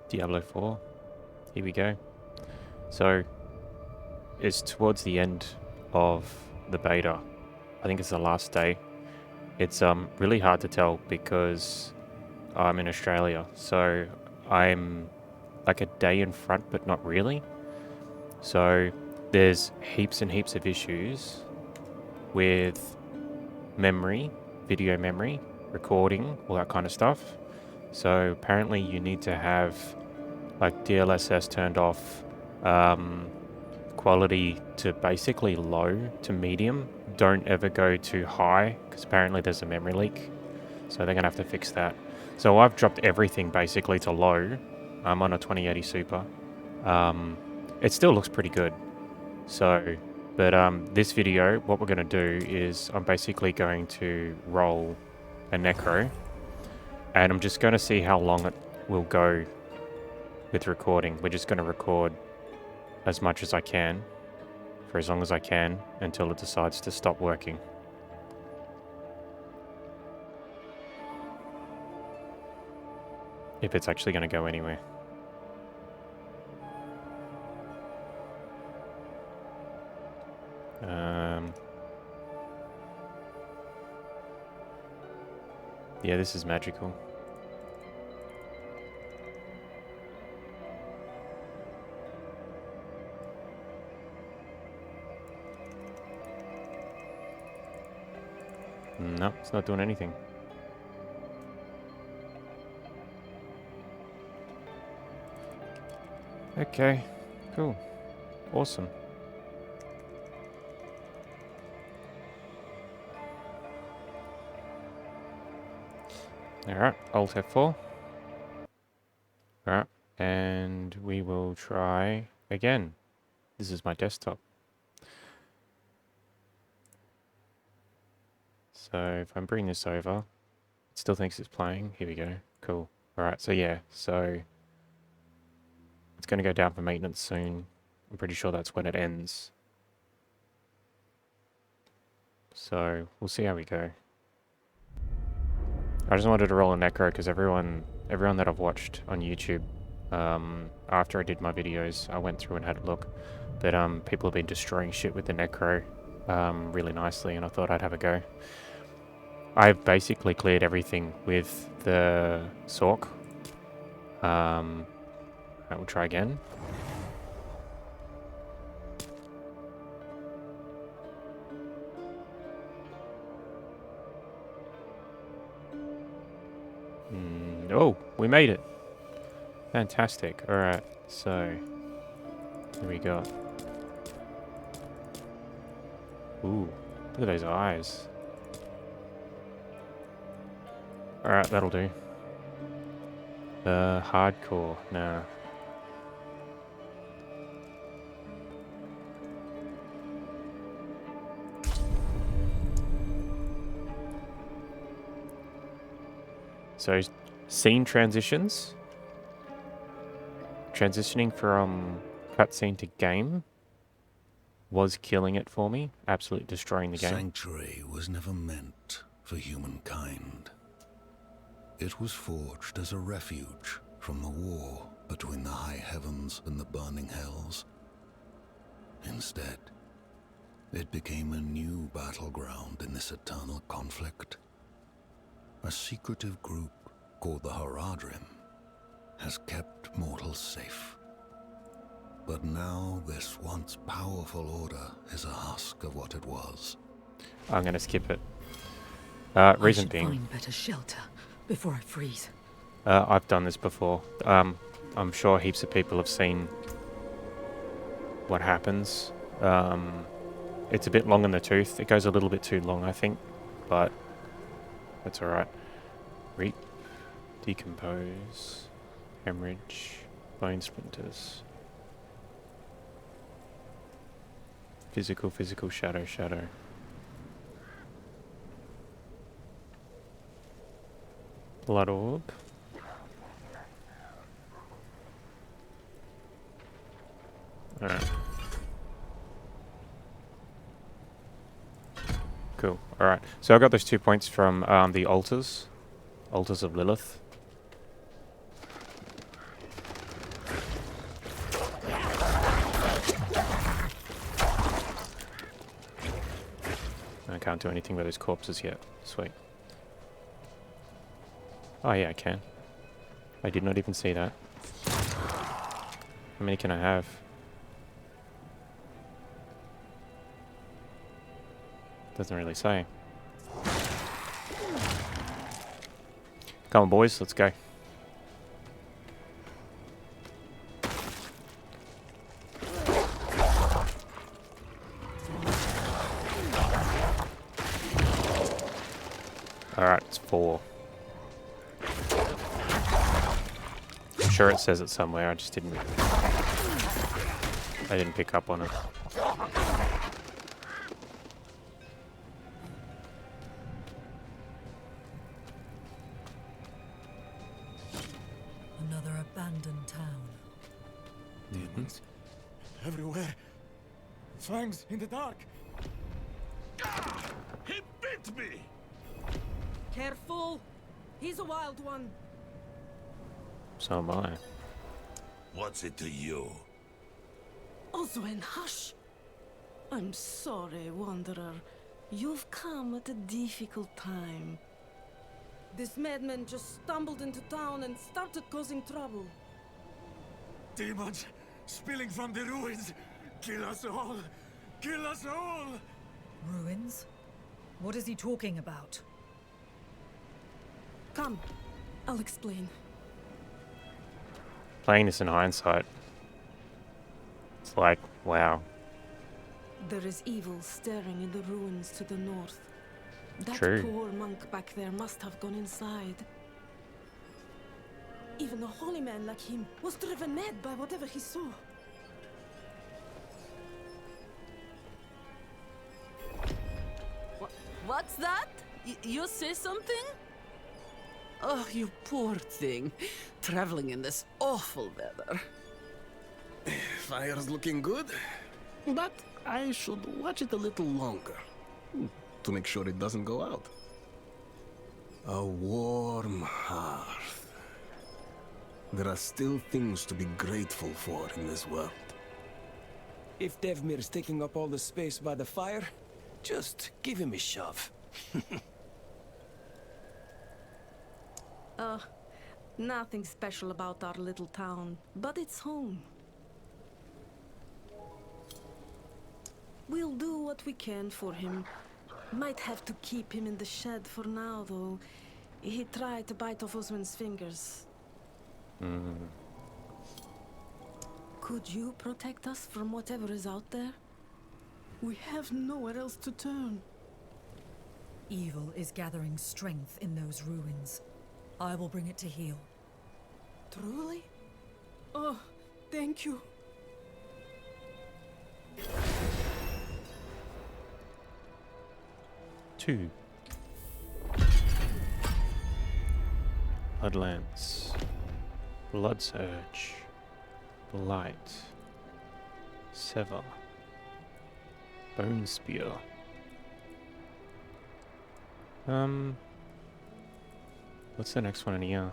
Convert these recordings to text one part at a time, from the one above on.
Diablo 4. Here we go. So, it's towards the end of the beta. I think it's the last day. It's really hard to tell because I'm in Australia, so I'm like a day in front, but not really. So there's heaps and heaps of issues with memory, video memory, recording, all that kind of stuff. So apparently you need to have like DLSS turned off, quality to basically low to medium. Don't ever go too high because apparently there's a memory leak. So they're going to have to fix that. So I've dropped everything basically to low. I'm on a 2080 Super. It still looks pretty good. So, but this video, what we're going to do is I'm basically going to roll a Necro. And I'm just going to see how long it will go with recording. We're just going to record as much as I can, for as long as I can, until it decides to stop working. If it's actually going to go anywhere. Yeah, this is magical. No, it's not doing anything. Okay, cool. Awesome. Alright, Alt F4. Alright, and we will try again. This is my desktop. So if I'm bringing this over, it still thinks it's playing. Here we go. Cool. Alright, so yeah, so it's going to go down for maintenance soon. I'm pretty sure that's when it ends. So we'll see how we go. I just wanted to roll a Necro because everyone that I've watched on YouTube, after I did my videos, I went through and had a look. But people have been destroying shit with the Necro really nicely, and I thought I'd have a go. I've basically cleared everything with the Sork. I will try again. Oh, we made it. Fantastic. Alright, so here we go. Ooh, look at those eyes. Alright, that'll do. Hardcore. Nah. So, scene transitions. Transitioning from cutscene to game was killing it for me. Absolutely destroying the game. Sanctuary was never meant for humankind. It was forged as a refuge from the war between the high heavens and the burning hells. Instead, it became a new battleground in this eternal conflict. A secretive group called the Haradrim has kept mortals safe. But now this once powerful order is a husk of what it was. I'm going to skip it. Reason being, find better shelter before I freeze. I've done this before. I'm sure heaps of people have seen what happens. It's a bit long in the tooth. It goes a little bit too long, I think, but that's alright. Reap, decompose, hemorrhage, bone splinters. Physical, shadow, shadow. Blood orb. Alright. Cool. Alright. So I got those 2 points from the altars. Altars of Lilith. can't do anything with those corpses yet. Sweet. Oh yeah, I can. I did not even see that. How many can I have? Doesn't really say. Come on, boys, let's go. Alright, it's 4. I'm sure it says it somewhere, I just didn't... I didn't pick up on it. Another abandoned town. Demons everywhere. Fangs in the dark. He bit me! Careful! He's a wild one. So am I. What's it to you? Oswen, hush! I'm sorry, Wanderer. You've come at a difficult time. This madman just stumbled into town and started causing trouble. Demons spilling from the ruins. Kill us all! Kill us all! Ruins? What is he talking about? Come, I'll explain. Playing this in hindsight, it's like, wow. There is evil staring in the ruins to the north. That True. poor monk back there must have gone inside. Even a holy man like him was driven mad by whatever he saw. What's that? You say something? Oh, you poor thing. Traveling in this awful weather. Fire's looking good, but I should watch it a little longer to make sure it doesn't go out. A warm hearth. There are still things to be grateful for in this world. If Devmir's taking up all the space by the fire, just give him a shove. Nothing special about our little town, but it's home. We'll do what we can for him. Might have to keep him in the shed for now, though. He tried to bite off Osman's fingers. Could you protect us from whatever is out there? We have nowhere else to turn. Evil is gathering strength in those ruins. I will bring it to heal. Truly? Oh, thank you. Two. Bloodlance. Blood Surge. Blight. Sever. Bone Spear. What's the next one in here?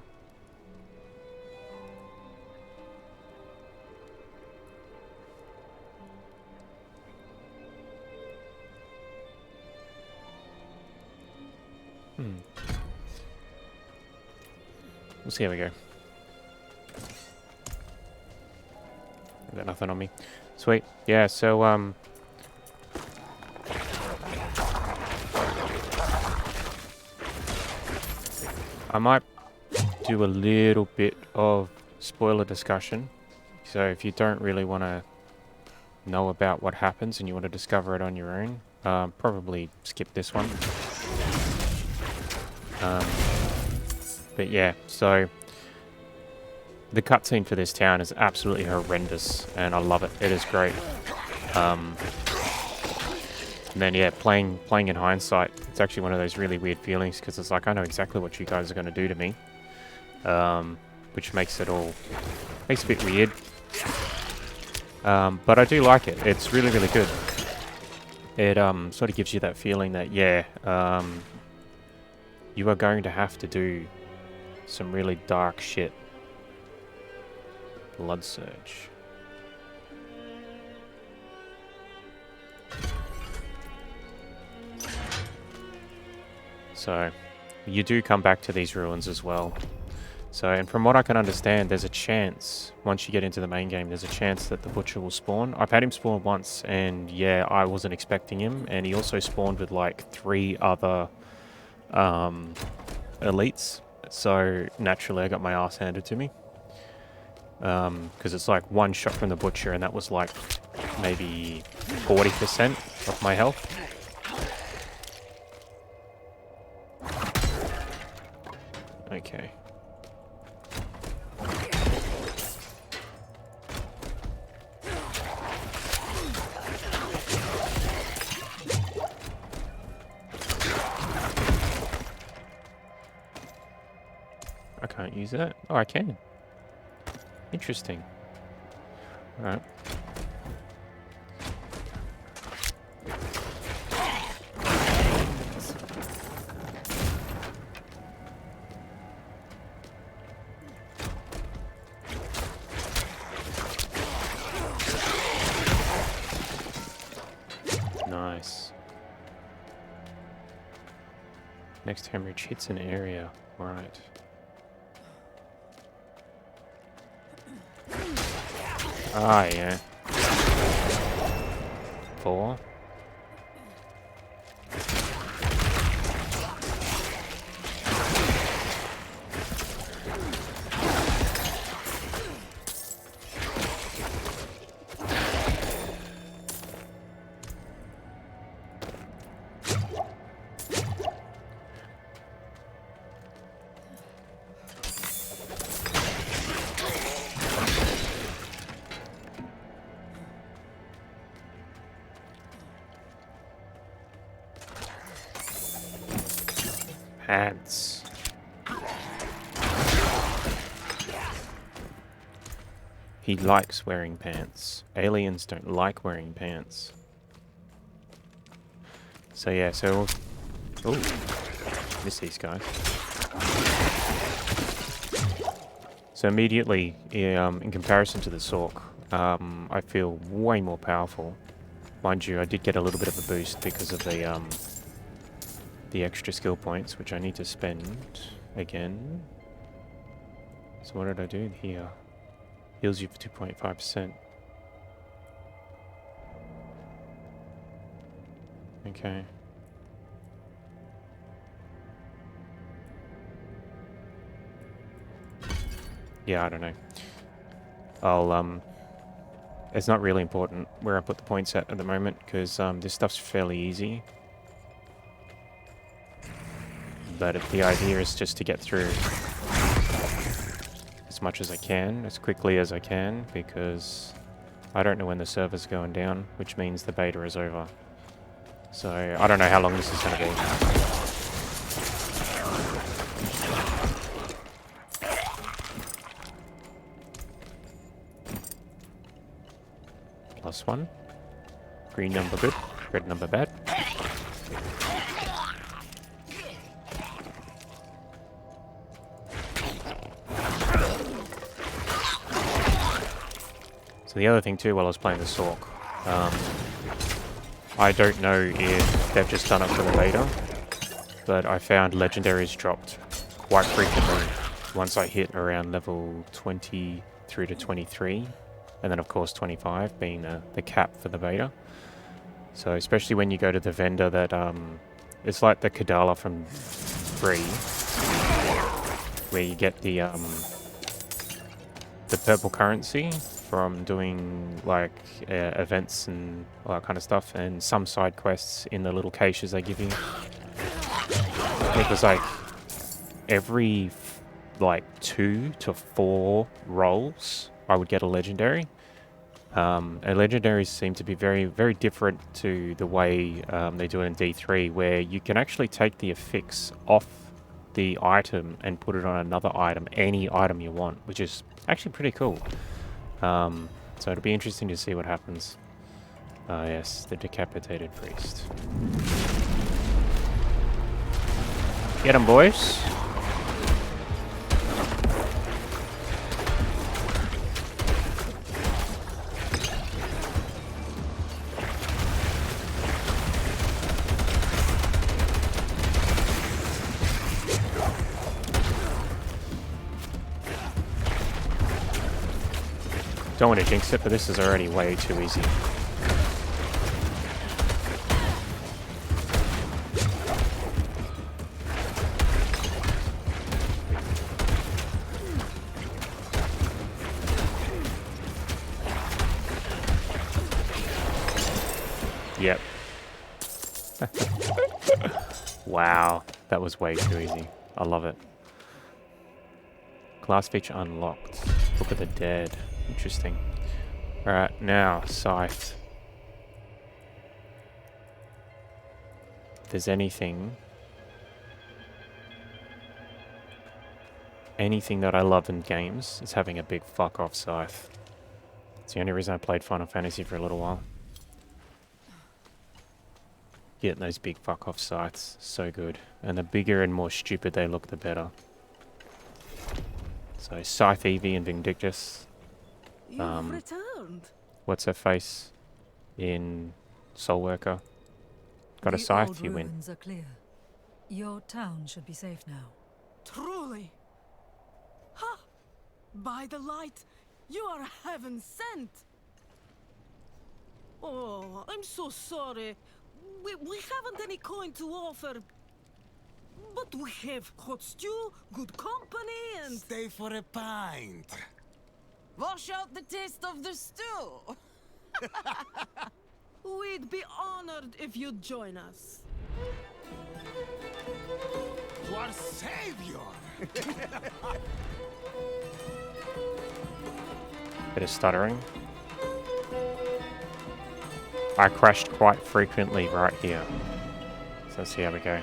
We'll see how we go. I've got nothing on me. Sweet. Yeah, so, I might do a little bit of spoiler discussion. So if you don't really want to know about what happens and you want to discover it on your own, probably skip this one. But yeah, so the cutscene for this town is absolutely horrendous, and I love it. It is great. And then yeah, playing in hindsight, it's actually one of those really weird feelings because it's like I know exactly what you guys are going to do to me, which makes it a bit weird. But I do like it. It's really good. It sort of gives you that feeling that yeah, you are going to have to do some really dark shit. Blood Surge. So you do come back to these ruins as well. So, and from what I can understand, there's a chance, once you get into the main game, there's a chance that the Butcher will spawn. I've had him spawn once, and yeah, I wasn't expecting him, and he also spawned with like 3 other elites. So, naturally, I got my ass handed to me. Because it's like 1 shot from the Butcher, and that was like maybe 40% of my health. Okay. I can't use that. Oh, I can. Interesting. Alright. Nice. Next hemorrhage hits an area. Right. Ah, yeah. 4. Pants. He likes wearing pants. Aliens don't like wearing pants. So yeah, so... Ooh. Miss these guys. So immediately, in comparison to the Sork, I feel way more powerful. Mind you, I did get a little bit of a boost because of the extra skill points, which I need to spend again. So what did I do here? Heals you for 2.5%. Okay. Yeah, I don't know. I'll, it's not really important where I put the points at the moment, because this stuff's fairly easy. But if the idea is just to get through as much as I can, as quickly as I can, because I don't know when the server's going down, which means the beta is over. So I don't know how long this is going to be. +1. Green number good, red number bad. So the other thing too, while I was playing the Sork, I don't know if they've just done it for the beta, but I found legendaries dropped quite frequently once I hit around level 20 through to 23, and then of course 25 being the cap for the beta. So especially when you go to the vendor that, it's like the Kadala from 3, where you get the purple currency from doing like events and all that kind of stuff, and some side quests in the little caches they give you. It was like every like 2 to 4 rolls I would get a legendary. And legendaries seem to be very, very different to the way they do it in D3, where you can actually take the affix off the item and put it on another item, any item you want, which is actually pretty cool. So it'll be interesting to see what happens. Yes, the decapitated priest. Get 'em, boys. Don't want to jinx it, but this is already way too easy. Yep. Wow, that was way too easy. I love it. Class feature unlocked. Book of the Dead. Interesting. Alright, now, Scythe. If there's anything that I love in games, it's having a big fuck off Scythe. It's the only reason I played Final Fantasy for a little while. Getting those big fuck off scythes, so good. And the bigger and more stupid they look, the better. So Scythe Eevee and Vindictus. You've returned. What's her face in Soul Worker? Got a The scythe, old you win. ruins are clear. Your town should be safe now. Truly. Ha! By the light, you are heaven sent. Oh, I'm so sorry. We haven't any coin to offer. But we have hot stew, good company, and... Stay for a pint. Wash out the taste of the stew. We'd be honored if you'd join us. Our savior. Bit of stuttering. I crashed quite frequently right here. So let's see how we go.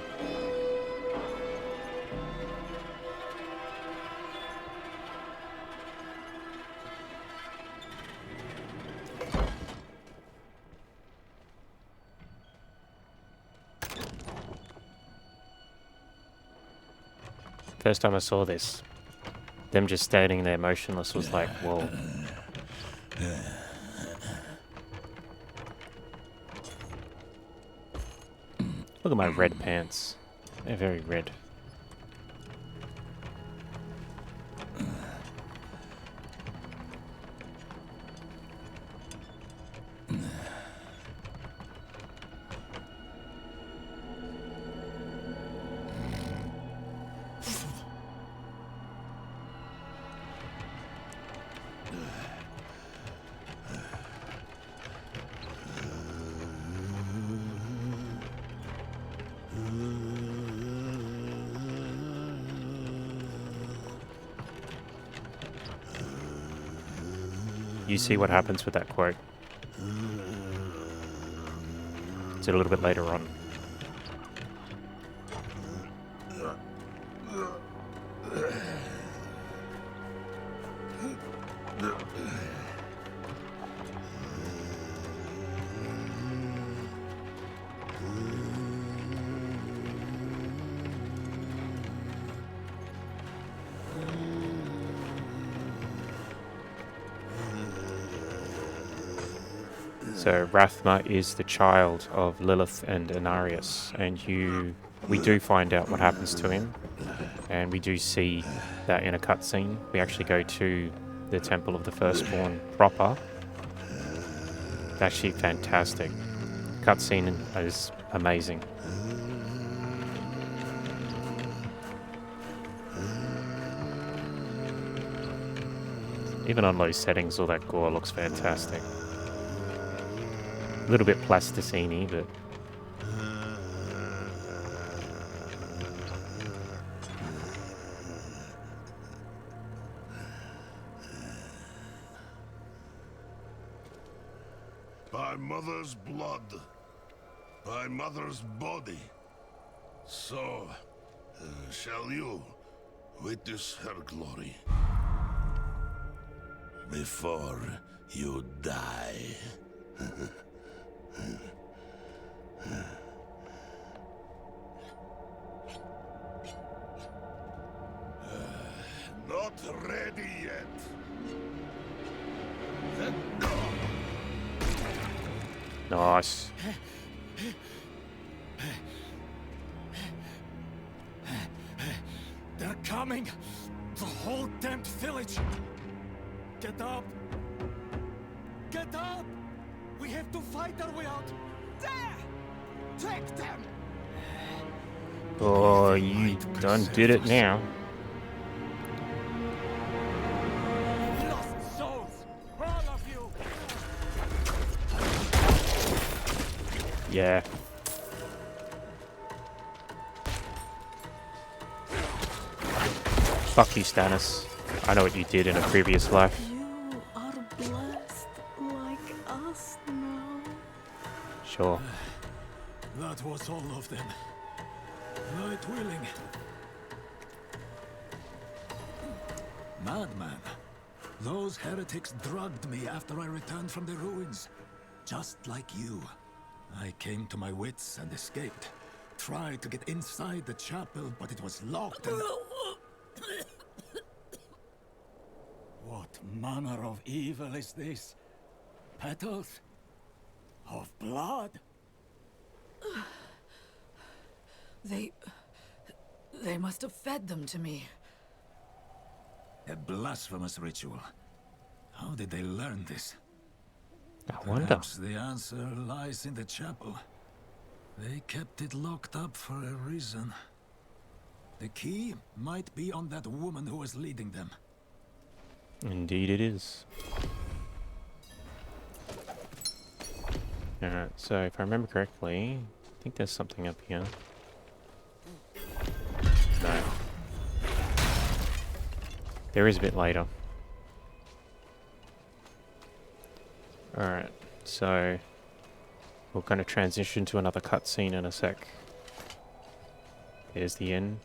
First time I saw this, them just standing there motionless was like, whoa. Look at my red pants. They're very red. You see what happens with that quote. It's a little bit later on. So Rathma is the child of Lilith and Inarius, and we do find out what happens to him, and we do see that in a cutscene. We actually go to the Temple of the Firstborn proper. It's actually fantastic. Cutscene is amazing. Even on low settings, all that gore looks fantastic. A little bit plasticine-y, but... By mother's blood, by mother's body, so shall you witness her glory before you die. Not ready yet. Nice. They're coming! The whole damned village! Get up! Get up! We have to fight our way out. There! Take them! Oh, you done did it now. Lost souls! All of you! Yeah. Fuck you, Stannis. I know what you did in a previous life. You are blessed like us now. Sure. That was all of them. Right willing. Madman. Those heretics drugged me after I returned from the ruins. Just like you. I came to my wits and escaped. Tried to get inside the chapel, but it was locked and... What manner of evil is this? Petals? Of blood? They must have fed them to me. A blasphemous ritual. How did they learn this? I wonder. Perhaps the answer lies in the chapel. They kept it locked up for a reason. The key might be on that woman who was leading them. Indeed it is. Alright, so if I remember correctly, I think there's something up here. No. There is a bit later. Alright, so we're going to transition to another cutscene in a sec. There's the inn.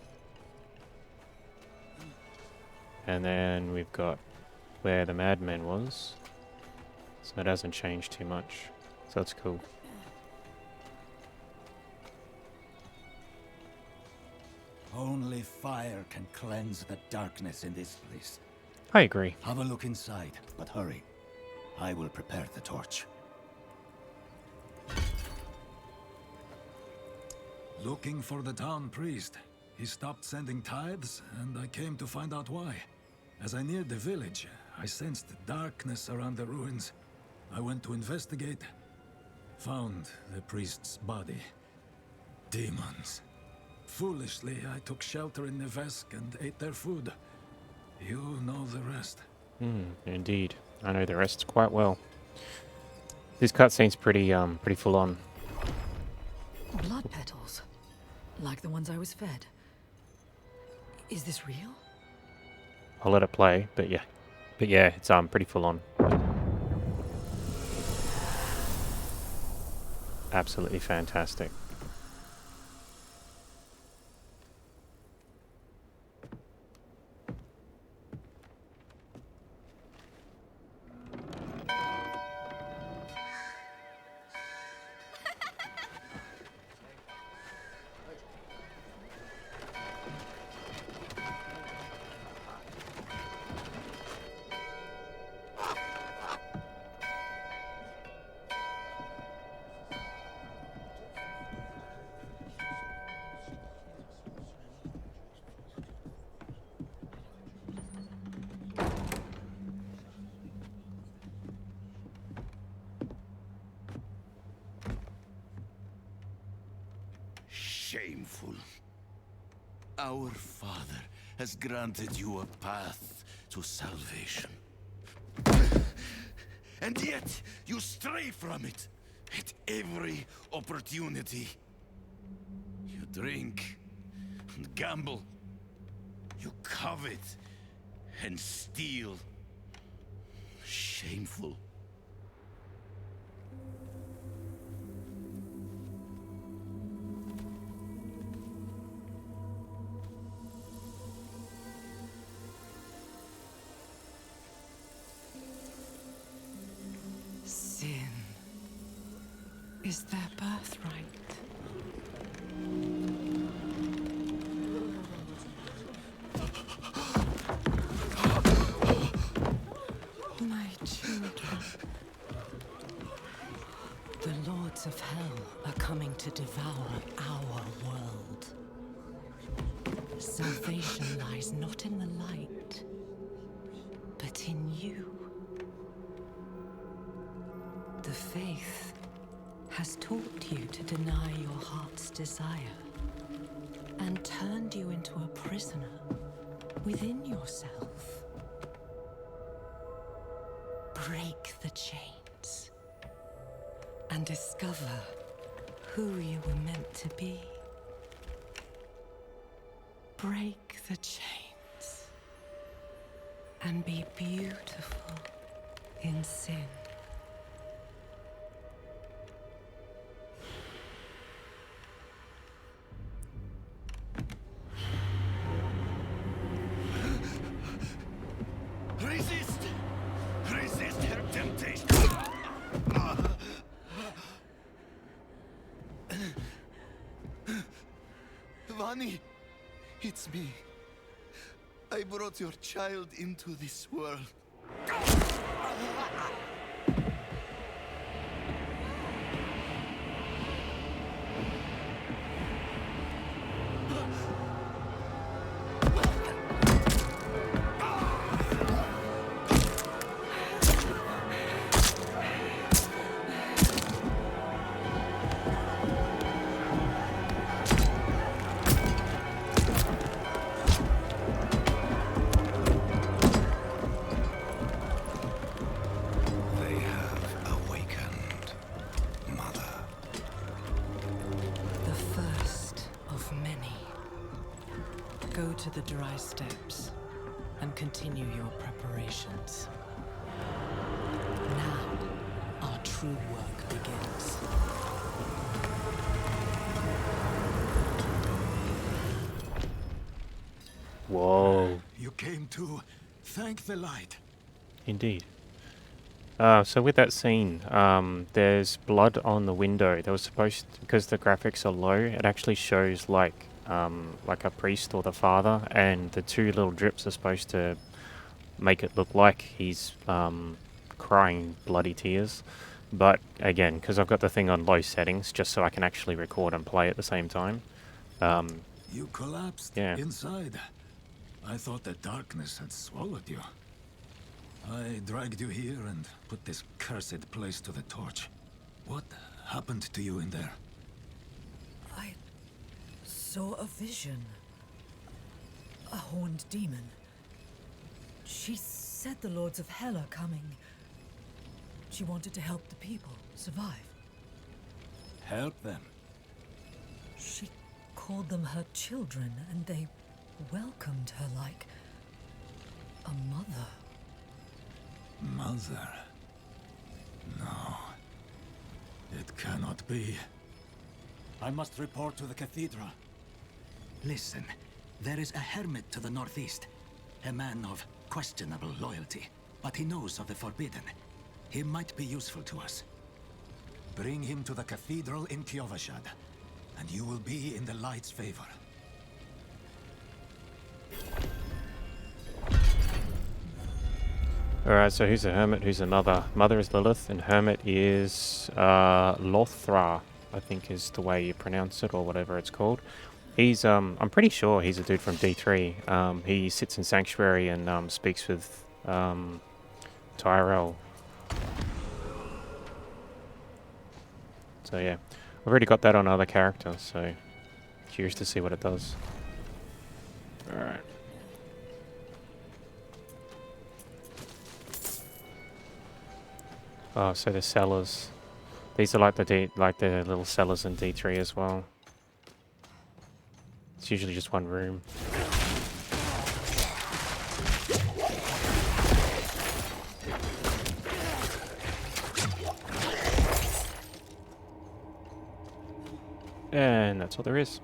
And then we've got where the madman was. So it hasn't changed too much. So that's cool. Only fire can cleanse the darkness in this place. I agree. Have a look inside, but hurry. I will prepare the torch. Looking for the town priest. He stopped sending tithes, and I came to find out why. As I neared the village, I sensed darkness around the ruins. I went to investigate. Found the priest's body. Demons. Foolishly, I took shelter in Nevesk and ate their food. You know the rest. Indeed. I know the rest quite well. This cutscene's pretty full on. Blood petals. Like the ones I was fed. Is this real? I'll let it play, but yeah. But yeah, it's pretty full on. Absolutely fantastic. Shameful. Our Father has granted you a path to salvation. And yet, you stray from it at every opportunity. You drink and gamble. You covet and steal. Shameful. Sin is their birthright. My children. The lords of hell are coming to devour our world. Salvation lies not in the light, but in you. faith has taught you to deny your heart's desire and turned you into a prisoner within yourself. Break the chains and discover who you were meant to be. Break the chains and be beautiful in sin. Resist! Resist her temptation! Vani, it's me. I brought your child into this world. They have awakened, Mother. The first of many. Go to the dry steps and continue your preparations. Now, our true work begins. Whoa. You came to thank the light. Indeed. So with that scene, there's blood on the window. There was supposed, because the graphics are low, it actually shows like a priest or the father, and the two little drips are supposed to make it look like he's crying bloody tears. But again, because I've got the thing on low settings, just so I can actually record and play at the same time. You collapsed Yeah. inside. I thought the darkness had swallowed you. I dragged you here and put this cursed place to the torch. What happened to you in there? I saw a vision. A horned demon. She said the Lords of Hell are coming. She wanted to help the people survive. Help them. She called them her children, and they welcomed her like a mother. Mother? No. It cannot be. I must report to the cathedral. Listen, there is a hermit to the northeast. A man of questionable loyalty, but he knows of the forbidden. He might be useful to us. Bring him to the cathedral in Kiovashad, and you will be in the light's favor. Alright, so who's a hermit, who's a mother? Mother is Lilith, and hermit is Lothra, I think is the way you pronounce it, or whatever it's called. He's, I'm pretty sure he's a dude from D3. He sits in Sanctuary and speaks with Tyrell. So yeah, I've already got that on other characters, so curious to see what it does. Alright. Oh, so the cellars. These are like the little cellars in D3 as well. It's usually just one room. And that's all there is.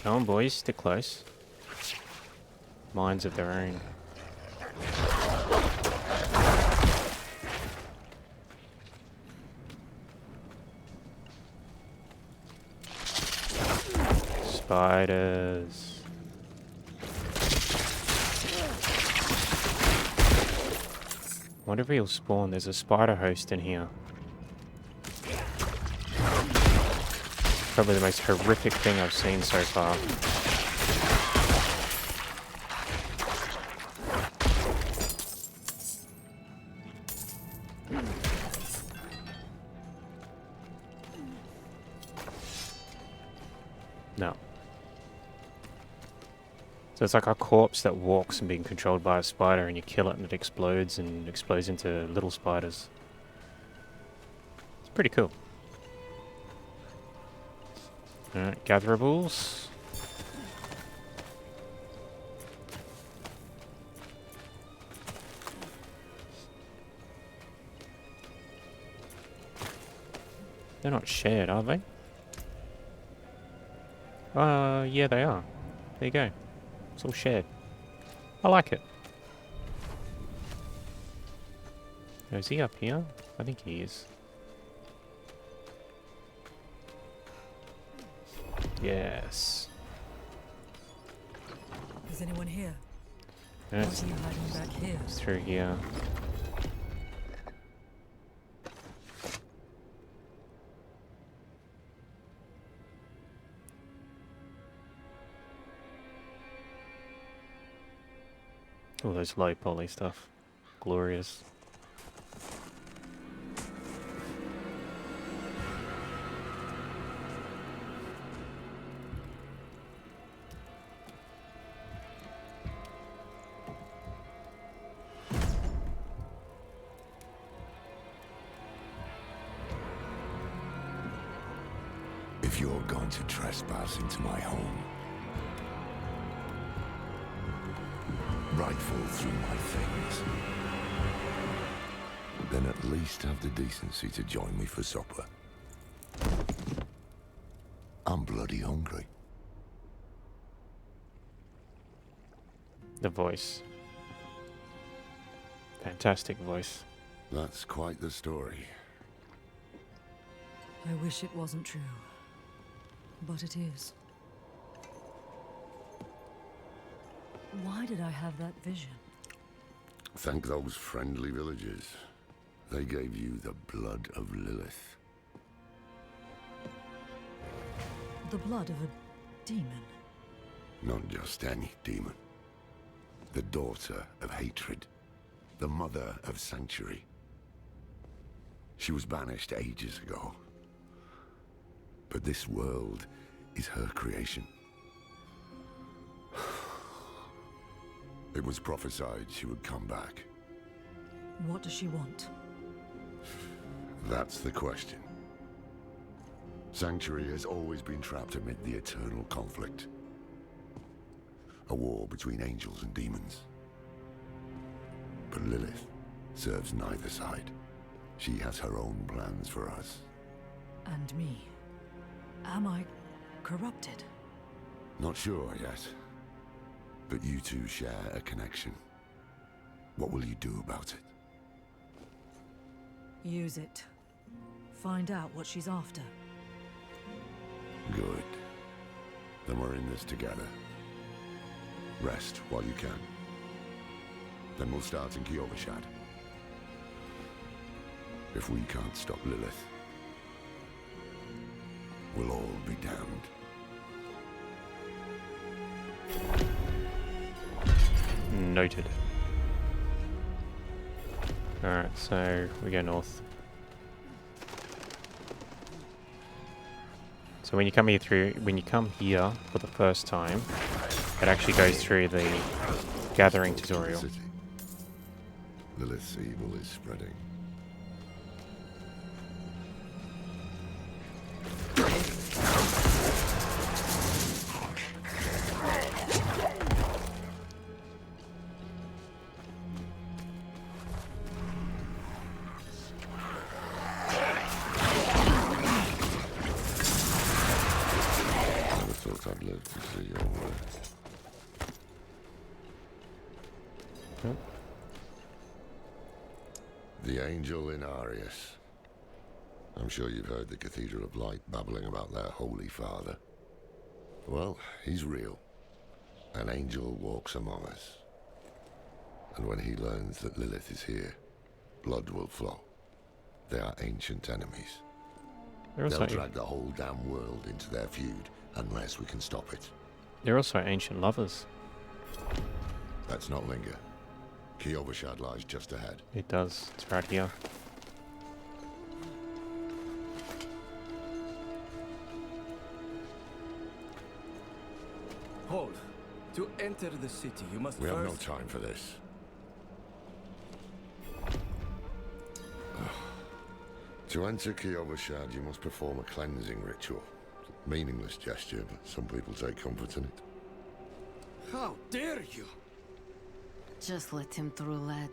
Come on, boys, stick close. Minds of their own. Spiders. wonder if he'll spawn. There's a spider host in here. Probably the most horrific thing I've seen so far. No. So it's like a corpse that walks and being controlled by a spider, and you kill it and it explodes into little spiders. It's pretty cool. Alright, gatherables. They're not shared, are they? Yeah, they are. There you go. It's all shared. I like it. Oh, is he up here? I think he is. Yes. Is anyone here? That's What are you hiding back here? through here. All those low poly stuff. Glorious. If you're going to trespass into my home, rifle through my things, then at least have the decency to join me for supper. I'm bloody hungry. The voice. Fantastic voice. That's quite the story. I wish it wasn't true. But it is. Why did I have that vision? Thank those friendly villagers. They gave you the blood of Lilith. The blood of a demon. Not just any demon. The daughter of hatred. The mother of sanctuary. She was banished ages ago. But this world is her creation. It was prophesied she would come back. What does she want? That's the question. Sanctuary has always been trapped amid the eternal conflict. A war between angels and demons. But Lilith serves neither side. She has her own plans for us. And me. Am I corrupted? Not sure yet. But you two share a connection. What will you do about it? Use it. Find out what she's after. Good. Then we're in this together. Rest while you can. Then we'll start in Kiovashad. If we can't stop Lilith, we'll all be damned. Noted. Alright, so we go north. So when you come here for the first time, it actually goes through the gathering tutorial. City. Lilith's evil is spreading. I'd love to see your The Angel in Arius. I'm sure you've heard the Cathedral of Light babbling about their Holy Father. Well, he's real. An angel walks among us. And when he learns that Lilith is here, blood will flow. They are ancient enemies. They're They'll also, drag the whole damn world into their feud unless we can stop it. they're also ancient lovers. Let's not linger. Kiovashad lies just ahead. It does. It's right here. Hold. To enter the city, you must We have no first... time for this. To enter Kiovashad, you must perform a cleansing ritual. Meaningless gesture, but some people take comfort in it. How dare you! Just let him through, lad.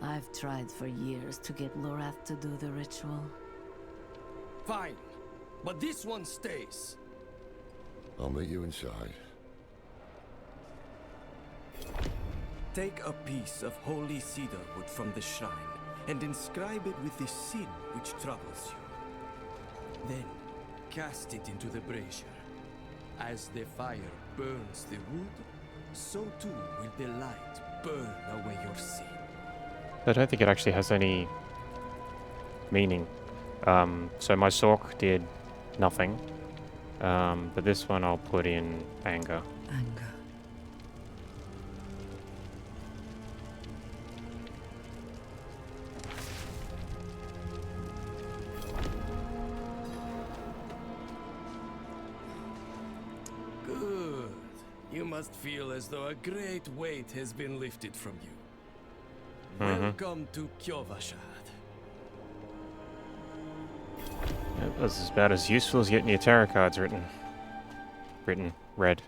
I've tried for years to get Lorath to do the ritual. Fine. But this one stays. I'll meet you inside. Take a piece of holy cedar wood from the shrine and inscribe it with the sin which troubles you. Then, cast it into the brazier. As the fire burns the wood, so too will the light burn away your sin. I don't think it actually has any meaning. So my Sork did nothing. But this one I'll put in anger. Anger. Good. You must feel as though a great weight has been lifted from you. Welcome to Kiovashad. That was about as useful as getting your tarot cards written. Red.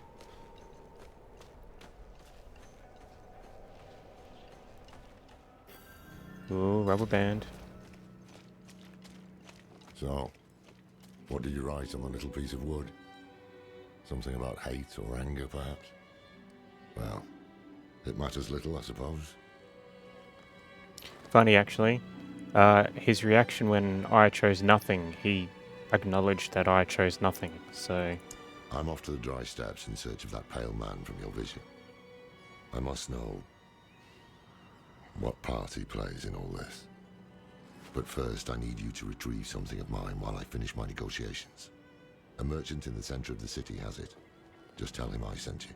Ooh, rubber band. So, what did you write on the little piece of wood? Something about hate or anger, perhaps? Well, it matters little, I suppose. Funny, actually. His reaction when I chose nothing, he acknowledged that I chose nothing, so... I'm off to the dry steppes in search of that pale man from your vision. I must know what part he plays in all this. But first, I need you to retrieve something of mine while I finish my negotiations. A merchant in the center of the city has it. Just tell him I sent you.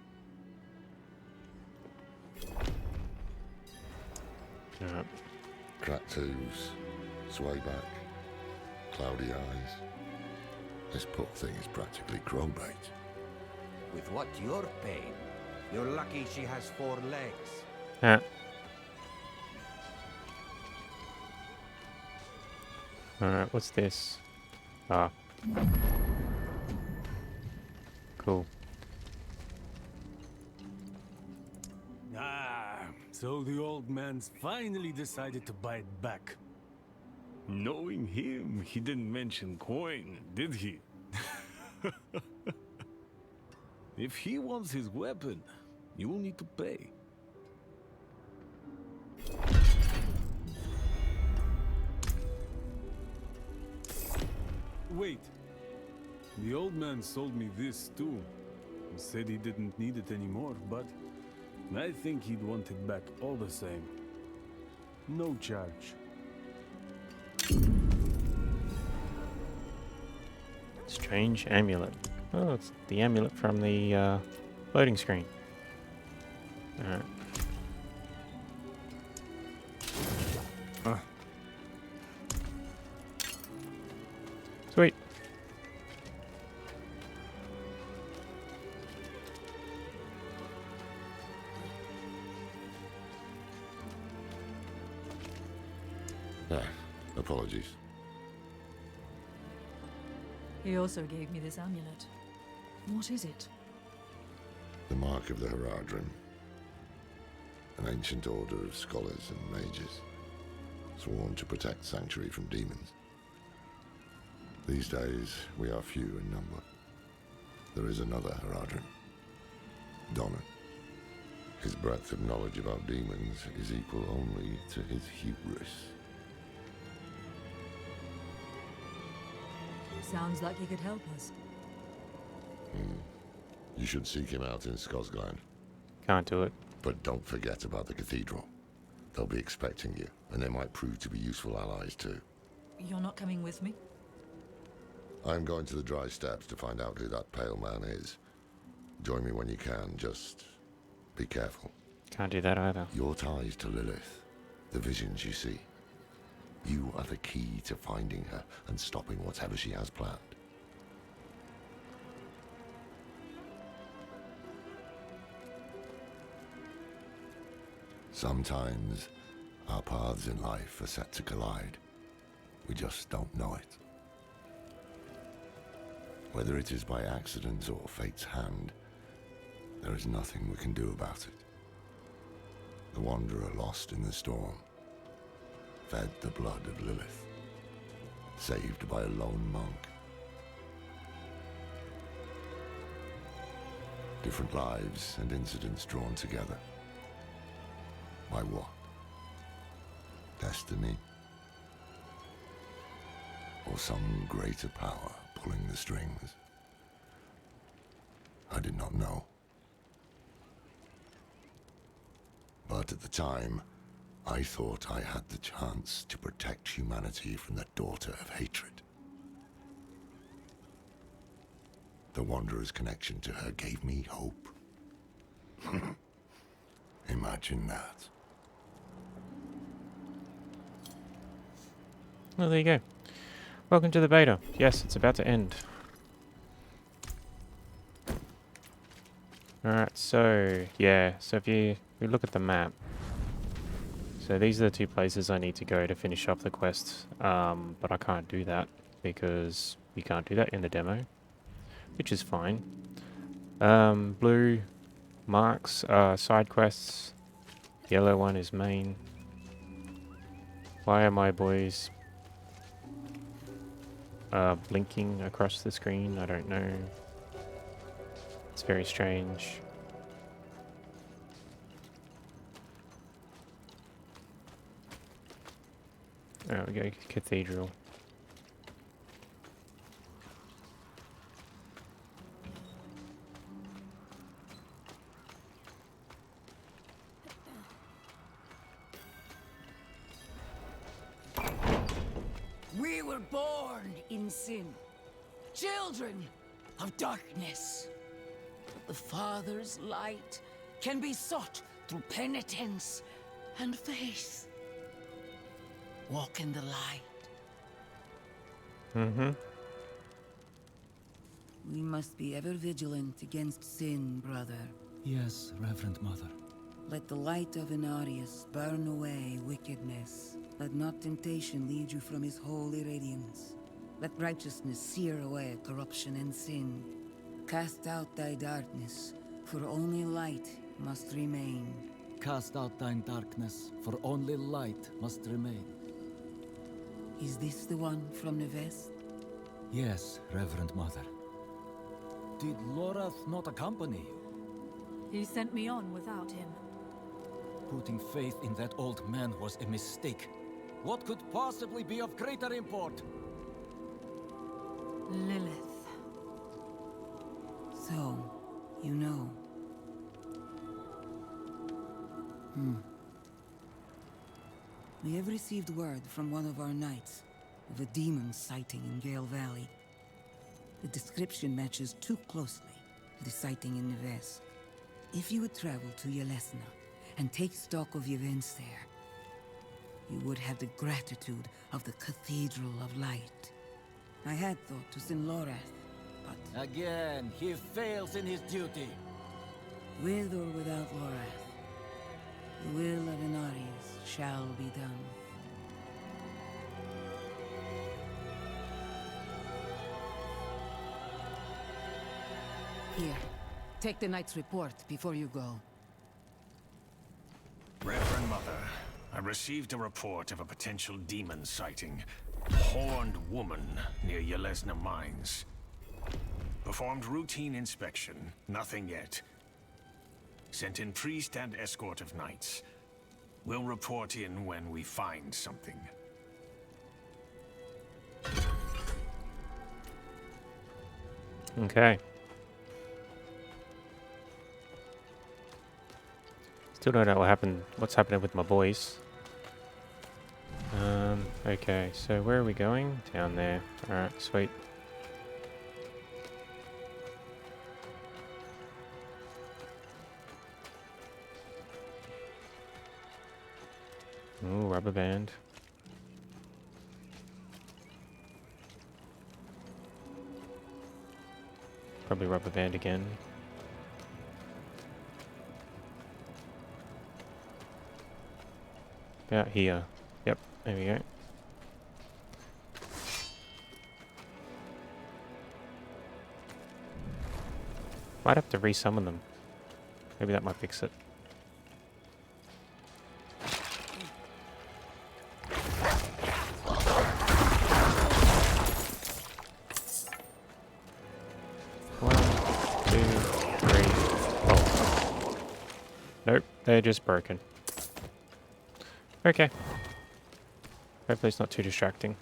Alright. Cracked hooves, sway back, cloudy eyes. This poor thing is practically crowbait. With what you're paid, you're lucky she has 4 legs. Ah. Alright, what's this? Ah. Cool. Ah, so the old man's finally decided to buy it back. Knowing him, he didn't mention coin, did he? If he wants his weapon, you will need to pay. Wait. The old man sold me this too. He said he didn't need it anymore, but I think he'd want it back all the same. No charge. Strange amulet. Oh, it's the amulet from the loading screen. Alright. Sweet. Apologies. He also gave me this amulet. What is it? The mark of the Heradrim. An ancient order of scholars and mages, sworn to protect Sanctuary from demons. These days, we are few in number. There is another Heradrim, Donnan. His breadth of knowledge about demons is equal only to his hubris. Sounds like he could help us. You should seek him out in Skosglen. Can't do it. But don't forget about the cathedral. They'll be expecting you, and they might prove to be useful allies too. You're not coming with me? I'm going to the Dry Steppes to find out who that pale man is. Join me when you can, just be careful. Can't do that either. Your ties to Lilith, the visions you see. You are the key to finding her and stopping whatever she has planned. Sometimes our paths in life are set to collide. We just don't know it. Whether it is by accident or fate's hand, there is nothing we can do about it. The wanderer lost in the storm, fed the blood of Lilith, saved by a lone monk. Different lives and incidents drawn together. By what? Destiny? Or some greater power pulling the strings? I did not know. But at the time, I thought I had the chance to protect humanity from the daughter of hatred. The Wanderer's connection to her gave me hope. Imagine that. Well, there you go. Welcome to the beta. Yes, it's about to end. Alright, so, yeah. So if you look at the map. So these are the two places I need to go to finish up the quests. But I can't do that because you can't do that in the demo. Which is fine. Blue marks are side quests. Yellow one is main. Why are my boys blinking across the screen? I don't know. It's very strange. There we go, cathedral. We were born in sin, children of darkness. But the Father's light can be sought through penitence and faith. Walk in the light. Mm-hmm. We must be ever vigilant against sin, brother. Yes, Reverend Mother. Let the light of Inarius burn away wickedness. Let not temptation lead you from his holy radiance. Let righteousness sear away corruption and sin. Cast out thy darkness, for only light must remain. Cast out thine darkness, for only light must remain. Is this the one from the west? Yes, Reverend Mother. Did Lorath not accompany you? He sent me on without him. Putting faith in that old man was a mistake. What could possibly be of greater import? Lilith. So, you know. We have received word from one of our knights of a demon sighting in Gale Valley. The description matches too closely to the sighting in the west. If you would travel to Yelesna and take stock of events there, you would have the gratitude of the Cathedral of Light. I had thought to send Lorath, but... Again, he fails in his duty. with or without Lorath, the will of Inarius shall be done. Here, take the knight's report before you go. Reverend Mother, I received a report of a potential demon sighting. Horned woman near Yelesna Mines. Performed routine inspection, nothing yet. Sent in priest and escort of knights. We'll report in when we find something. Okay. Still don't know what happened. What's happening with my boys? Okay, so where are we going? Down there. Alright, sweet. Ooh, rubber band. Probably rubber band again. About here. Yep, there we go. Might have to resummon them. Maybe that might fix it. Nope, they're just broken. Okay. Hopefully it's not too distracting.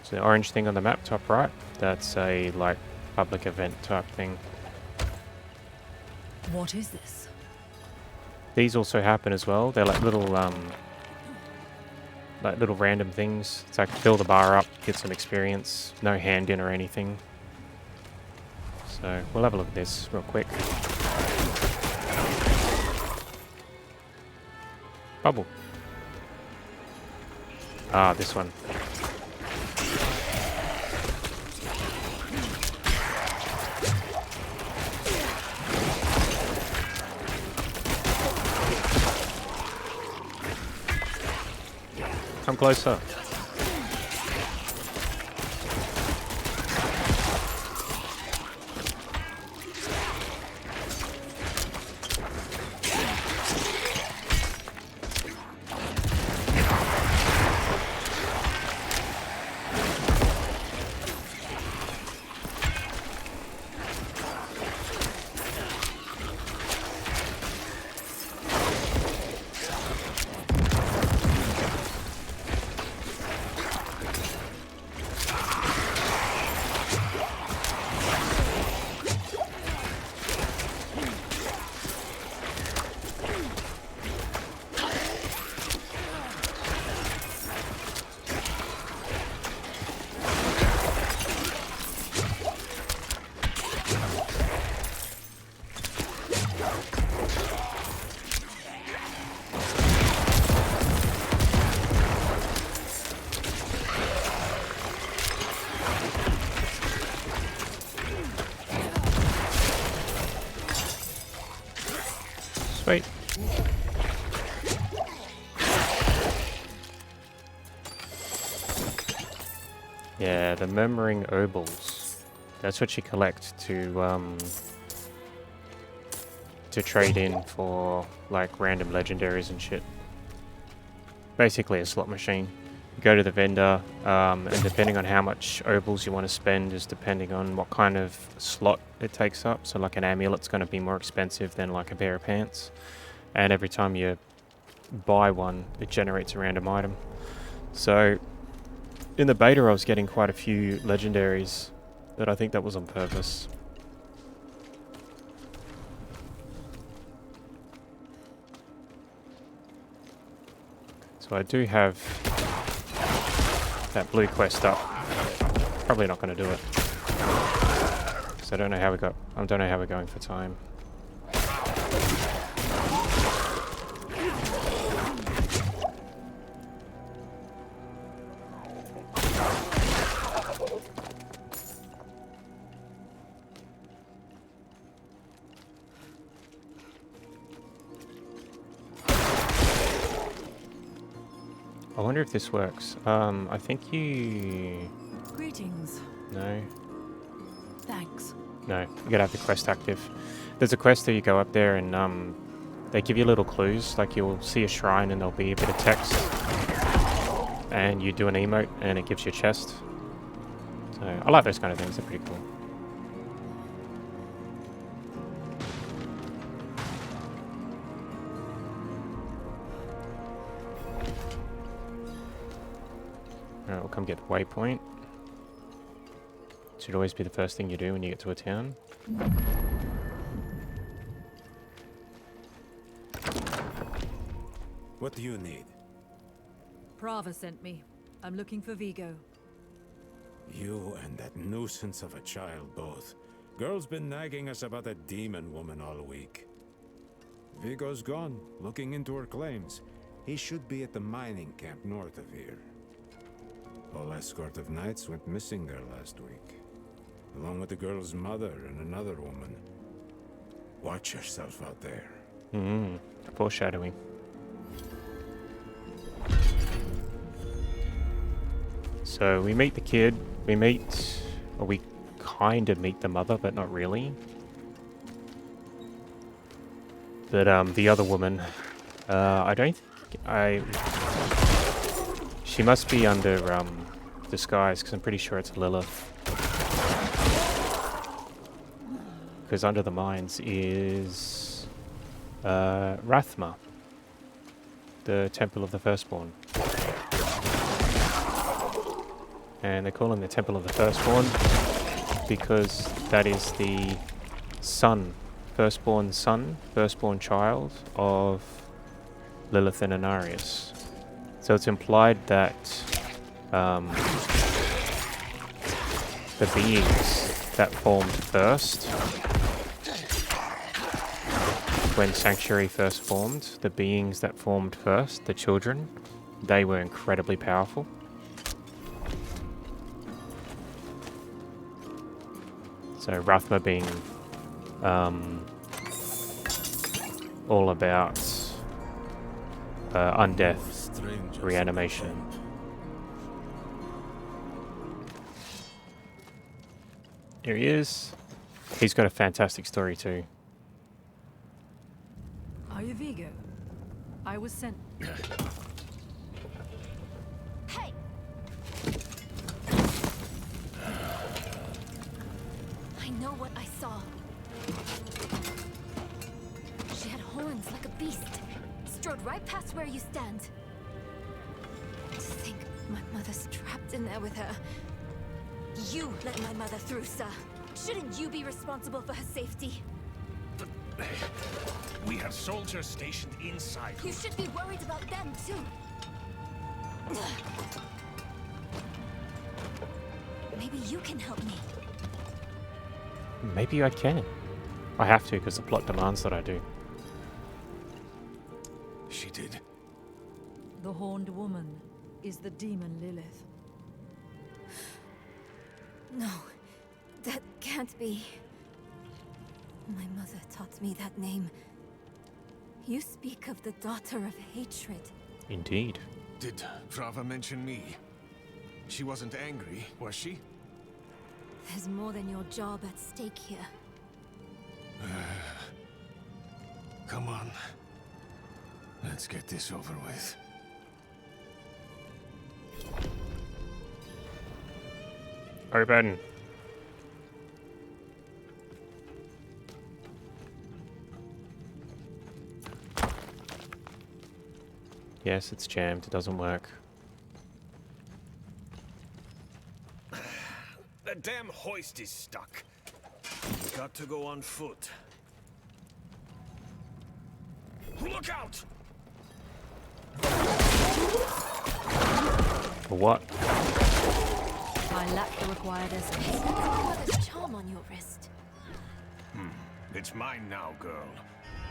So the orange thing on the map, top right, that's a like public event type thing. What is this? These also happen as well. They're like little random things. It's like fill the bar up, get some experience, no hand in or anything. So we'll have a look at this real quick. Bubble. Ah, this one. Come closer. Sweet. Yeah, the murmuring obols. That's what you collect to trade in for like random legendaries and shit. Basically a slot machine. You go to the vendor, and depending on how much obols you want to spend is depending on what kind of slot it takes up. So like an amulet's going to be more expensive than like a pair of pants. And every time you buy one, it generates a random item. So in the beta I was getting quite a few legendaries, but I think that was on purpose. So I do have that blue quest up. Probably not going to do it. So I don't know how we're going for time. I wonder if this works. I think you... Greetings. No. Thanks. No, you gotta have the quest active. There's a quest where you go up there and they give you little clues. Like you'll see a shrine and there'll be a bit of text. And you do an emote and it gives you a chest. So I like those kind of things, they're pretty cool. Alright, we'll come get the waypoint. Should always be the first thing you do when you get to a town. What do you need? Prava sent me. I'm looking for Vigo. You and that nuisance of a child both. Girl's been nagging us about that demon woman all week. Vigo's gone, looking into her claims. He should be at the mining camp north of here. Whole escort of knights went missing there last week, along with the girl's mother and another woman. Watch yourself out there. Foreshadowing. So we meet the kid, we kind of meet the mother, but not really. But the other woman, she must be under disguise, because I'm pretty sure it's Lilith. Because under the mines is Rathma, the Temple of the Firstborn. And they call him the Temple of the Firstborn because that is the firstborn child of Lilith and Anarius. So it's implied that the beings that formed first, when Sanctuary first formed, the beings that formed first, the children, they were incredibly powerful. So Rathma being all about undeath, reanimation. Here he is. He's got a fantastic story too. Are you Vigo? I was sent. Hey! I know what I saw. She had horns like a beast. Strode right past where you stand. To think my mother's trapped in there with her. You let my mother through, sir. Shouldn't you be responsible for her safety? But we have soldiers stationed inside. You should be worried about them, too. Maybe you can help me. Maybe I can. I have to because the plot demands that I do. She did. The horned woman is the demon Lilith. No, that can't be. My mother taught me that name. You speak of the daughter of hatred. Indeed. Did Prava mention me? She wasn't angry, was she? There's more than your job at stake here. Come on. Let's get this over with. Open. Yes, it's jammed. It doesn't work. The damn hoist is stuck. We got to go on foot. Look out! For what? I lack the required essence. Your mother's charm on your wrist. It's mine now, girl.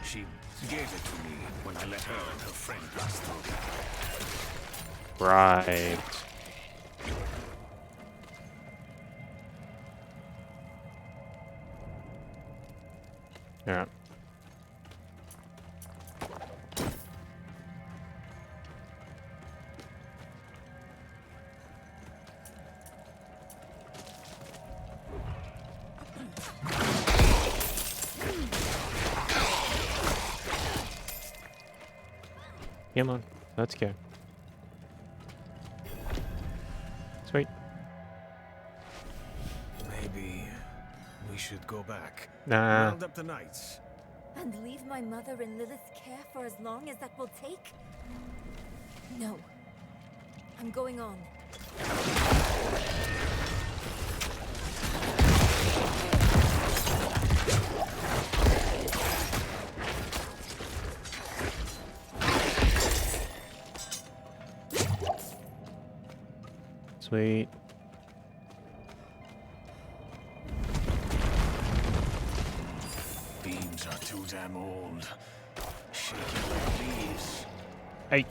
She gave it to me when I let her and her friend pass through. Right. Yeah. Come on, let's go. Sweet. Maybe we should go back. Nah. Round up the knights. And leave my mother in Lilith's care for as long as that will take? No. I'm going on. Sweet. Beams are too damn old. Shaking like leaves. H.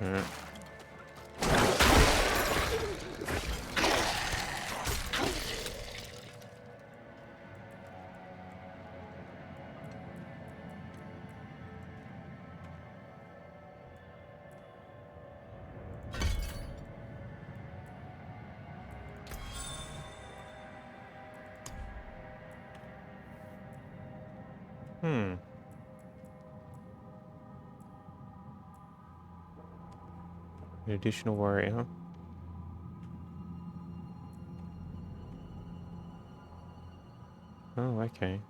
Alright. An additional warrior. Oh, okay.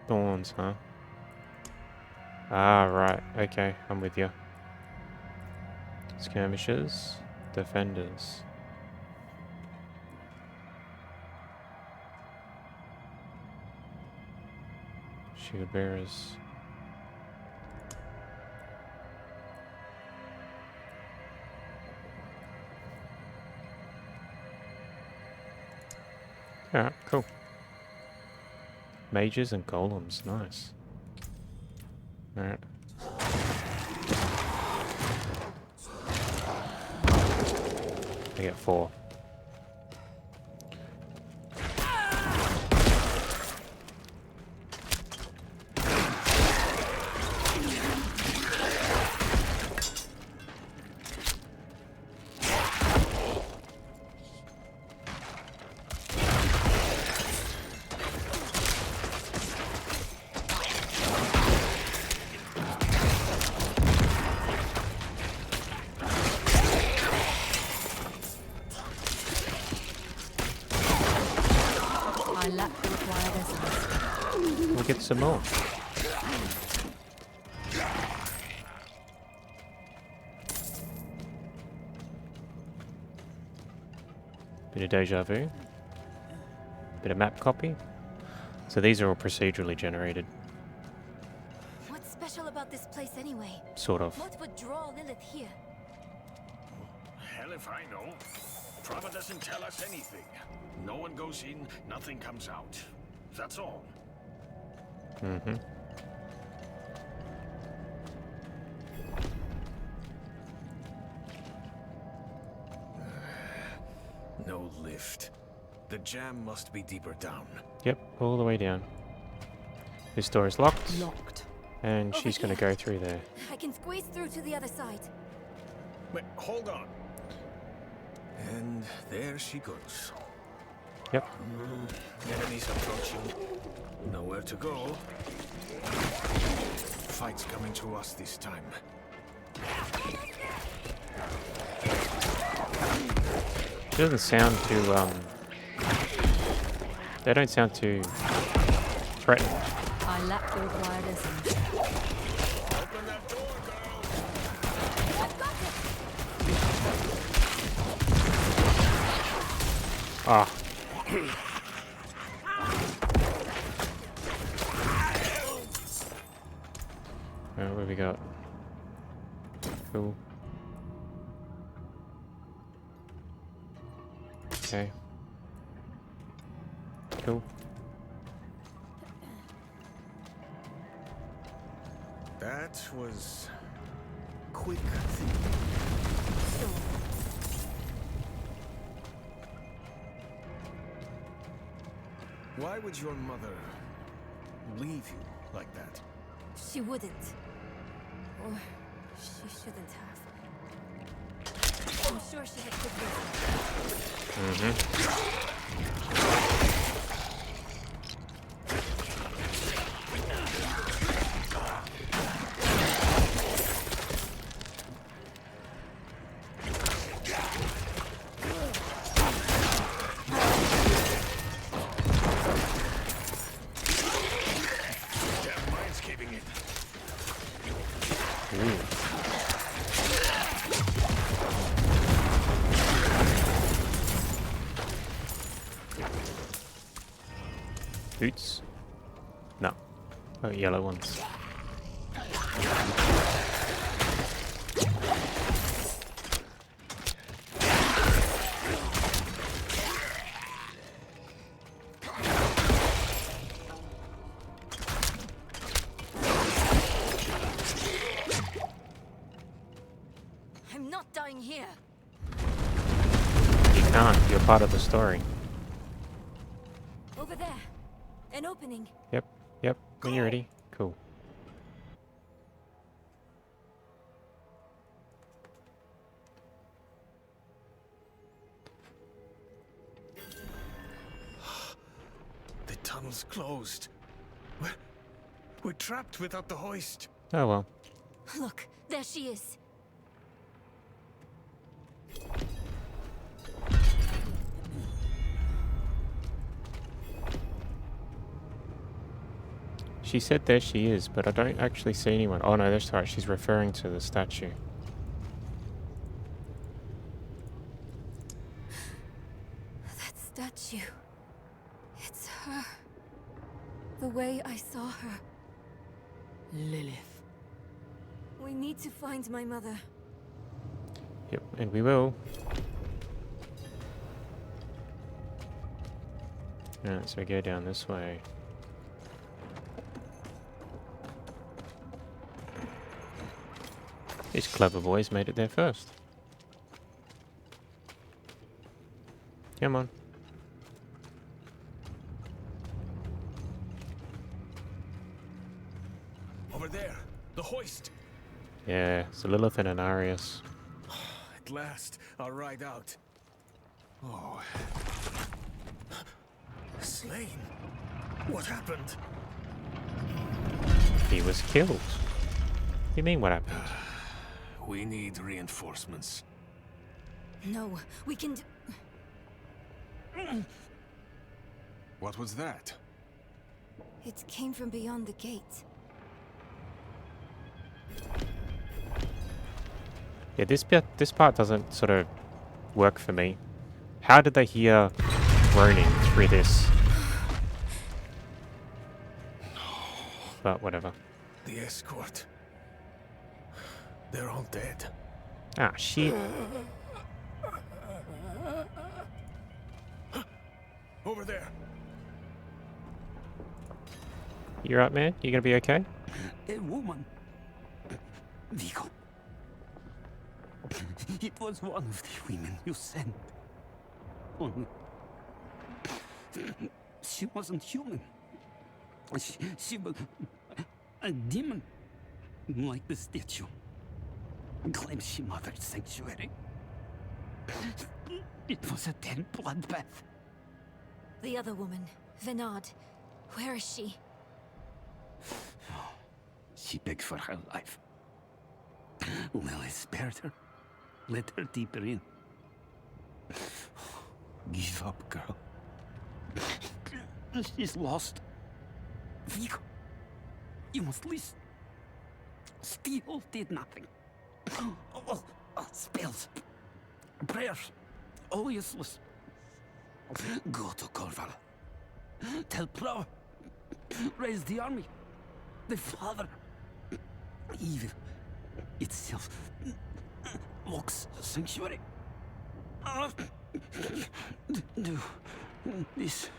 Thorns, huh? Ah, right. Okay, I'm with you. Skirmishers, defenders. Shield bearers. Alright, cool. Mages and golems, nice. Alright. I get 4. I lack the required essence. We'll get some more. Bit of deja vu. Bit of map copy. So these are all procedurally generated. What's special about this place anyway? Sort of. What would draw Lilith here? Hell if I know. Prava doesn't tell us anything. No one goes in, nothing comes out. That's all. Mm-hmm. No lift. The jam must be deeper down. Yep, all the way down. This door is locked. Locked. And Over she's going to here. go through there. I can squeeze through to the other side. Wait, hold on. And there she goes. Yep. Enemies approaching. Nowhere to go. Fight's coming to us this time. She doesn't sound too, they don't sound too threatened. I lack the required essence. Open that door, girl! Ah. Alright, what have we got? Cool. Okay. Cool. That was quick thinking. Why would your mother leave you like that? She wouldn't. Or she shouldn't have. I'm sure she had good reason. Damn mine's caving in. Boots? No. Oh, yellow ones. I'm not dying here. You can't. You're part of the story. Over there. An opening. Yep. Yep. When you're ready. Cool. The tunnel's closed. We're trapped without the hoist. Oh well. Look, there she is. She said there she is, but I don't actually see anyone. Oh no, that's right. She's referring to the statue. That statue. It's her. The way I saw her. Lilith. We need to find my mother. Yep, and we will. Alright, so we go down this way. These clever boys made it there first. Come on. Over there, the hoist. Yeah, it's a Lilith and an Arius. At last, I'll ride out. Oh. Slain? What happened? He was killed. What do you mean, what happened? We need reinforcements. No, we can What was that? It came from beyond the gate. Yeah, this part doesn't sort of work for me. How did they hear groaning through this? But whatever. The escort. They're all dead. Ah, shit. Over there. You right, man? You gonna be okay? A woman. Vigo. It was one of the women you sent. Only she wasn't human. She was a demon, like the statue. Claims she mothered sanctuary. It was a damn bloodbath. The other woman, Venard. Where is she? She begged for her life. Well, I spared her. Let her deeper in. Give up, girl. She's lost. Vigo, you must listen. Steel did nothing. Spells. Prayers. All useless. Go to Corval. Tell Plow. Raise the army. The father. Evil itself. Locks sanctuary. Do this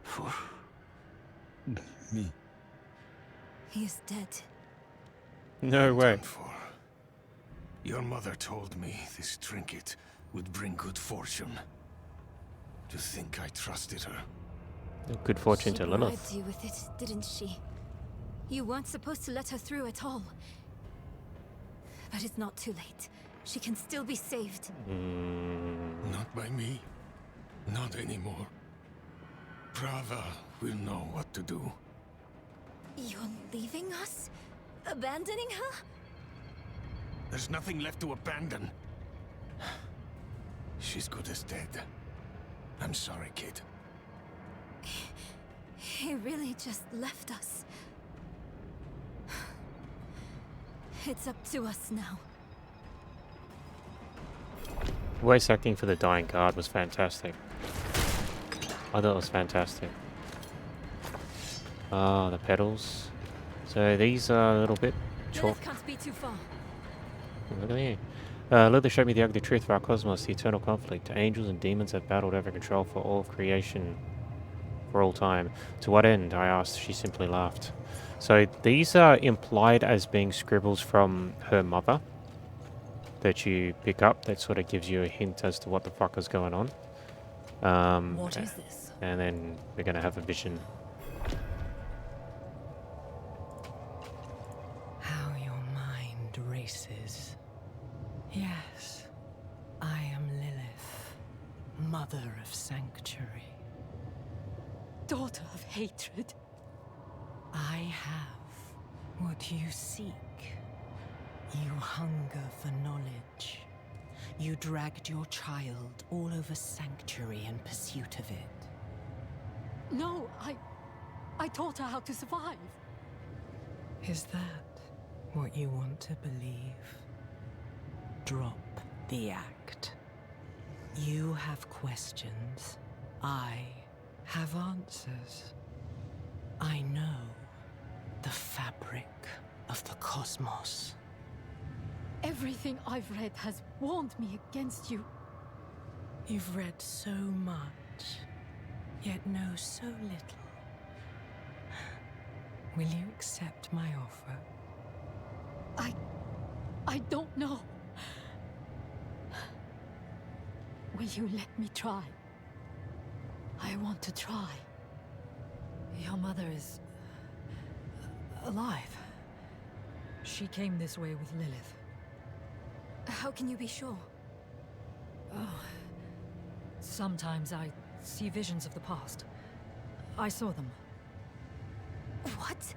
for me. He is dead. No way. Your mother told me this trinket would bring good fortune. To think I trusted her. Good fortune to She Lilith. bribed you with it, didn't she? You weren't supposed to let her through at all. But it's not too late. she can still be saved. Not by me. Not anymore. Prava will know what to do. You're leaving us? Abandoning her? There's nothing left to abandon. She's good as dead. I'm sorry, kid. He really just left us. It's up to us now. Voice acting for the dying guard was fantastic. I thought it was fantastic. Ah, the pedals. So these are a little bit chalk. Lilith can't be too far. Look at you. Lilith showed me the ugly truth of our cosmos, the eternal conflict. Angels and demons have battled over control for all of creation for all time. To what end? I asked. She simply laughed. So these are implied as being scribbles from her mother that you pick up. That sort of gives you a hint as to what the fuck is going on. What is this? And then we're going to have a vision. How your mind races. Yes, I am Lilith, mother of sanctuary. Daughter of hatred. I have what you seek. You hunger for knowledge. You dragged your child all over sanctuary in pursuit of it. No, I taught her how to survive. Is that what you want to believe? Drop the act. You have questions. I have answers. I know the fabric of the cosmos. Everything I've read has warned me against you. You've read so much, yet know so little. Will you accept my offer? I don't know. Will you let me try? I want to try. Your mother is alive. She came this way with Lilith. How can you be sure? Oh, sometimes I see visions of the past. I saw them. What?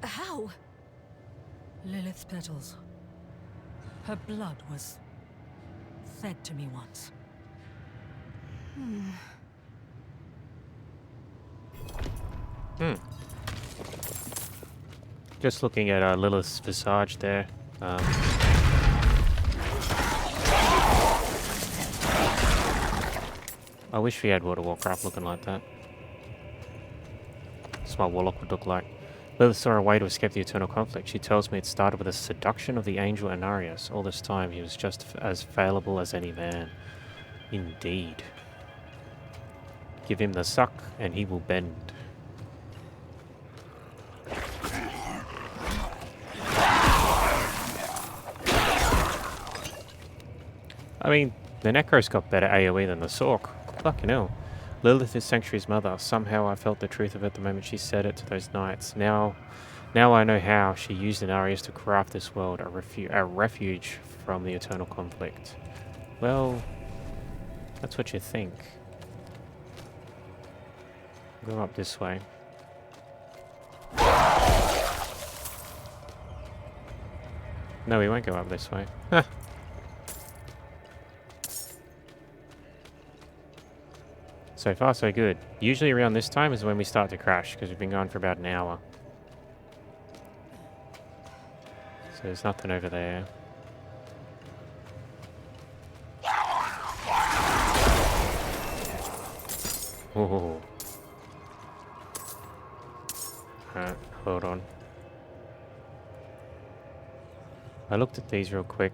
How? Lilith's petals. Her blood was fed to me once. Just looking at Lilith's visage there. I wish we had World of Warcraft looking like that. That's what Warlock would look like. Lilith saw a way to escape the eternal conflict. She tells me it started with a seduction of the angel Anarius. All this time he was just as fallible as any man. Indeed. Give him the suck and he will bend. I mean, the Necro's got better AoE than the Sork. Fucking hell. Lilith is Sanctuary's mother. Somehow I felt the truth of it the moment she said it to those knights. Now I know how. She used Anarius to craft this world, a refuge from the eternal conflict. Well, that's what you think. Go up this way. No, we won't go up this way. So far, so good. Usually around this time is when we start to crash, because we've been going for about an hour. So there's nothing over there. Oh. Alright, hold on. I looked at these real quick.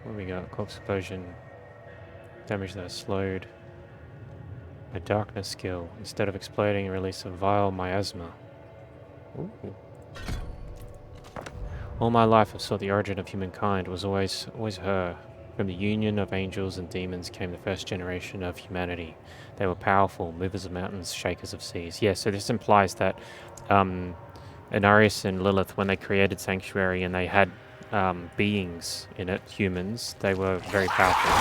What do we got? Corpse explosion. Damage that is slowed. A darkness skill. Instead of exploding, release a vile miasma. Ooh. All my life I've sought the origin of humankind. It was always her. From the union of angels and demons came the first generation of humanity. They were powerful, movers of mountains, shakers of seas. Yeah, so this implies that Anarius and Lilith, when they created Sanctuary and they had beings in it, humans. They were very powerful.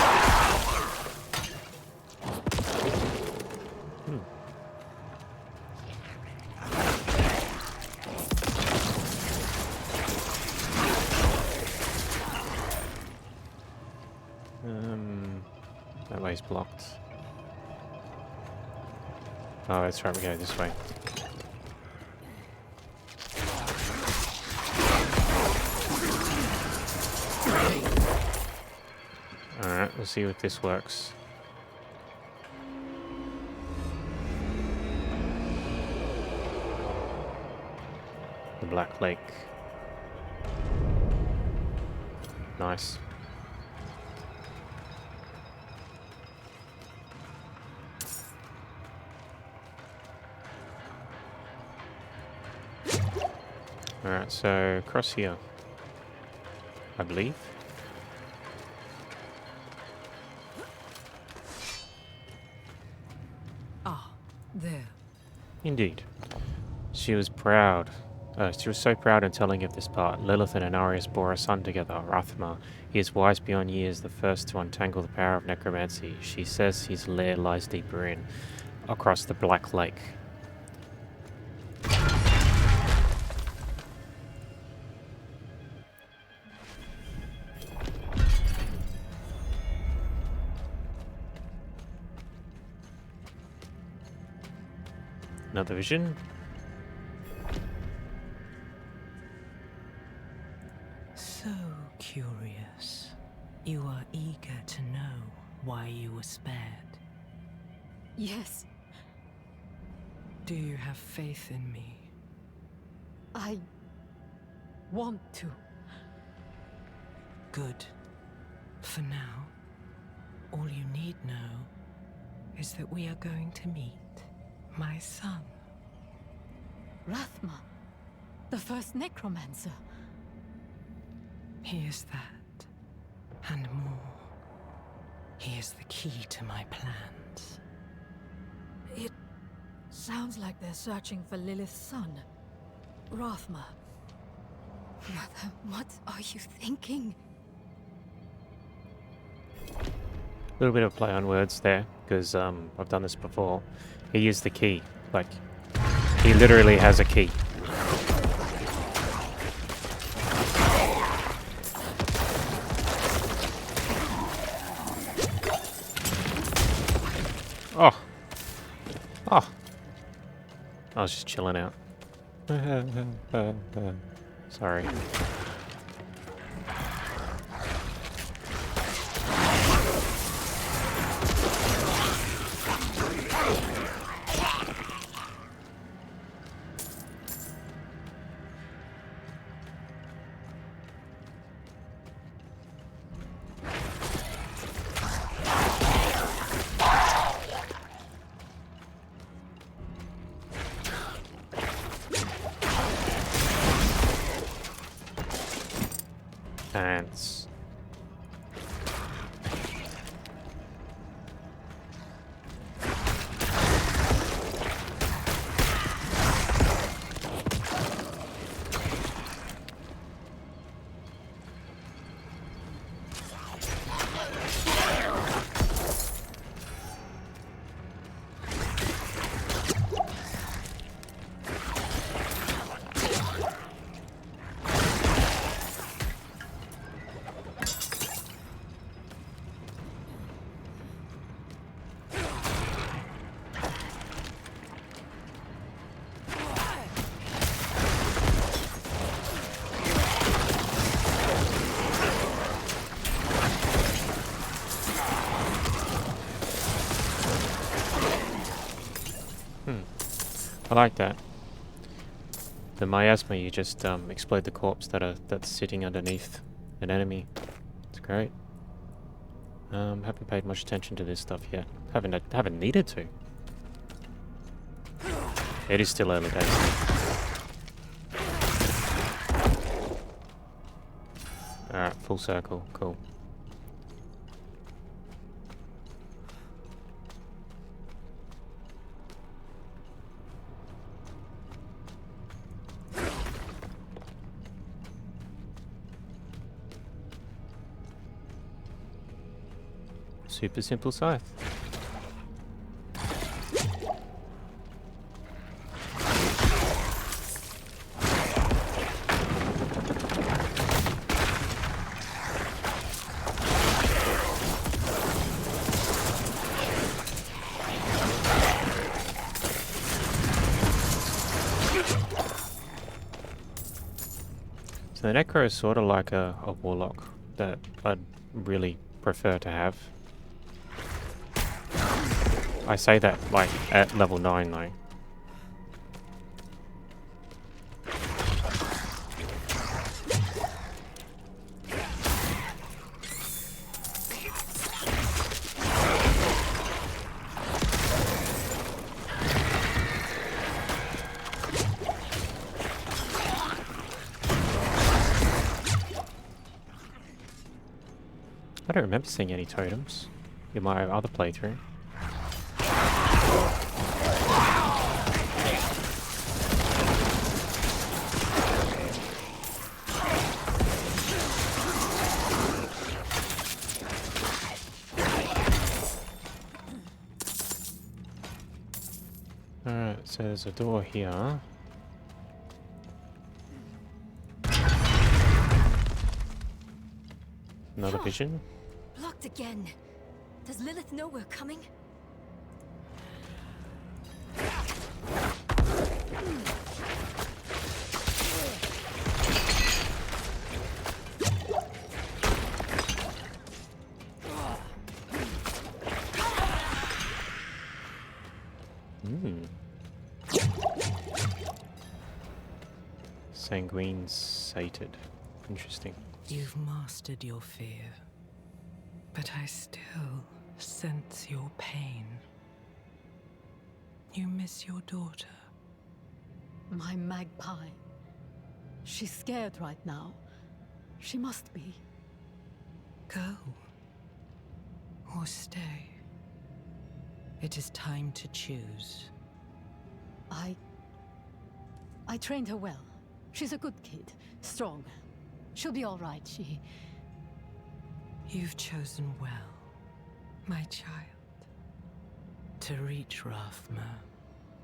That way's blocked. Oh, that's right, we go this way. Alright, we'll see if this works. The Black Lake. Nice. Alright, so across here, I believe. Ah, there. Indeed. She was proud. She was so proud in telling of this part. Lilith and Anarius bore a son together, Rathma. He is wise beyond years, the first to untangle the power of necromancy. She says his lair lies deeper in, across the Black Lake. Another vision. So curious. You are eager to know why you were spared. Yes, Do you have faith in me? I want to. Good. For now, all you need know is that we are going to meet my son. Rathma, the first necromancer. He is that, and more. He is the key to my plans. It sounds like they're searching for Lilith's son, Rathma. Mother, what are you thinking? A little bit of play on words there, because I've done this before. He used the key. Like, he literally has a key. Oh. Oh. I was just chilling out. Sorry. Ants. I like that. The miasma, you just explode the corpse that's sitting underneath an enemy. It's great. Haven't paid much attention to this stuff yet. Haven't needed to. It is still early days. Alright, full circle, cool. Super simple scythe. So the Necro is sort of like a warlock that I'd really prefer to have. I say that like at level 9 though. I don't remember seeing any totems in my other playthrough. Alright, so there's a door here. Another vision. Blocked again. Does Lilith know we're coming? Sanguine sated. Interesting. You've mastered your fear, but I still sense your pain. You miss your daughter. My magpie. She's scared right now. She must be. Go. Or stay. It is time to choose. I trained her well. She's a good kid. Strong. She'll be all right, You've chosen well, my child. To reach Rathma,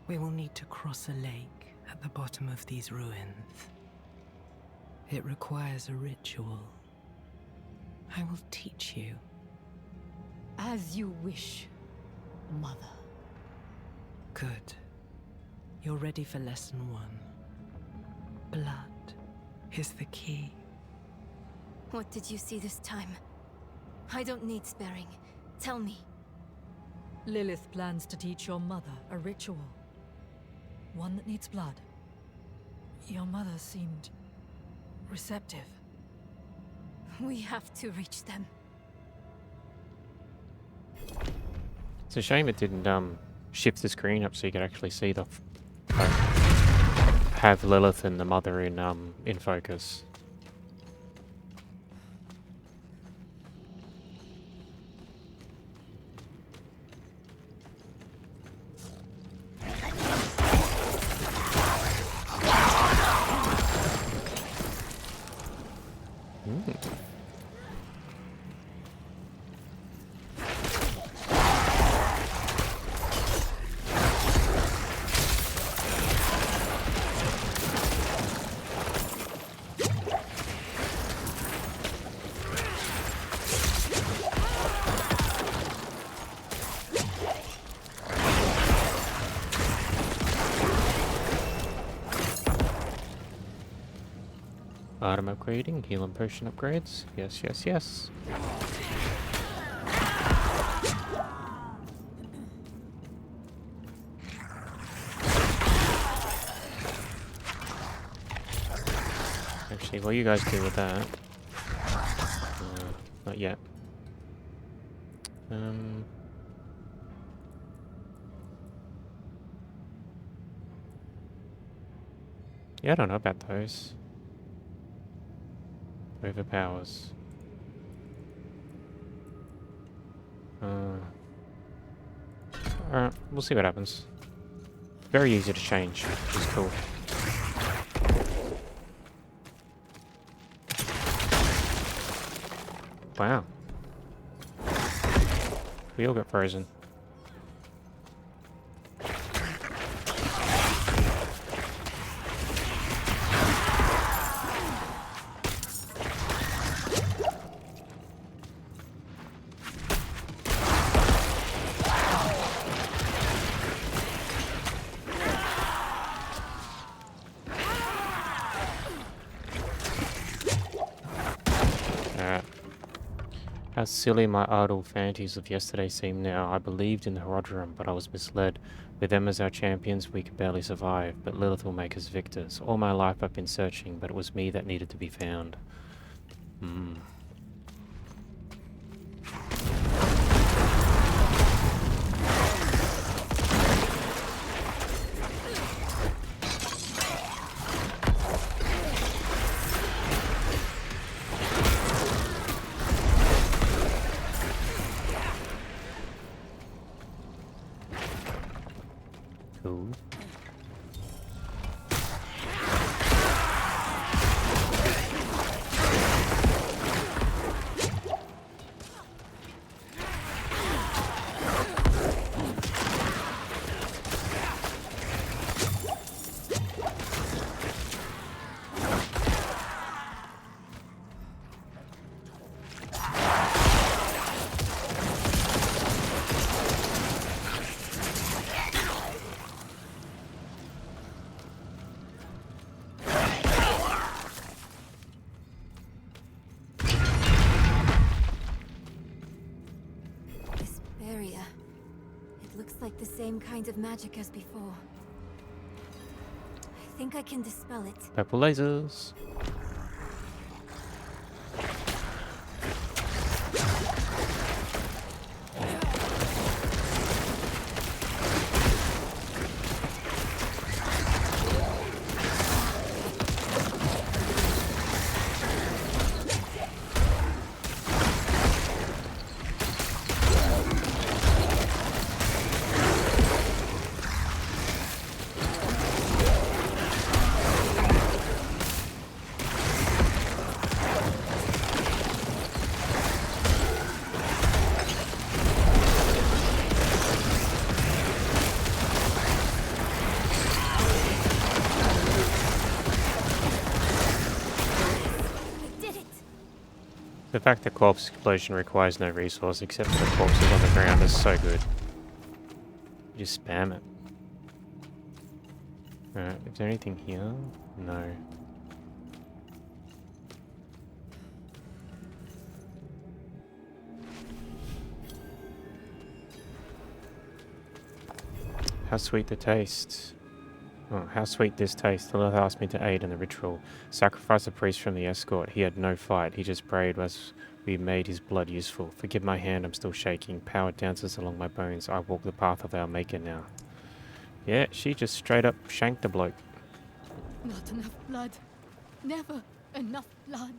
we will need to cross a lake at the bottom of these ruins. It requires a ritual. I will teach you. As you wish, Mother. Good. You're ready for lesson 1. Blood is the key. What did you see this time? I don't need sparing. Tell me. Lilith plans to teach your mother a ritual. One that needs blood. Your mother seemed receptive. We have to reach them. It's a shame it didn't shift the screen up so you could actually see the have Lilith and the mother in focus. Item upgrading, heal and potion upgrades. Yes, yes, yes. Actually, what you guys do with that? Not yet. Yeah, I don't know about those. Overpowers. Alright, we'll see what happens. Very easy to change, which is cool. Wow. We all got frozen. How silly my idle fantasies of yesterday seem now. I believed in the Herodrum, but I was misled. With them as our champions, we could barely survive, but Lilith will make us victors. All my life I've been searching, but it was me that needed to be found. Cool. Like the same kind of magic as before. I think I can dispel it. Purple lasers. The fact that corpse explosion requires no resource except for the corpses on the ground is so good. You just spam it. Alright, is there anything here? No. How sweet the taste. Oh, how sweet this tastes. Lilith asked me to aid in the ritual. Sacrifice a priest from the escort. He had no fight. He just prayed as we made his blood useful. Forgive my hand, I'm still shaking. Power dances along my bones. I walk the path of our maker now. Yeah, she just straight up shanked the bloke. Not enough blood. Never enough blood.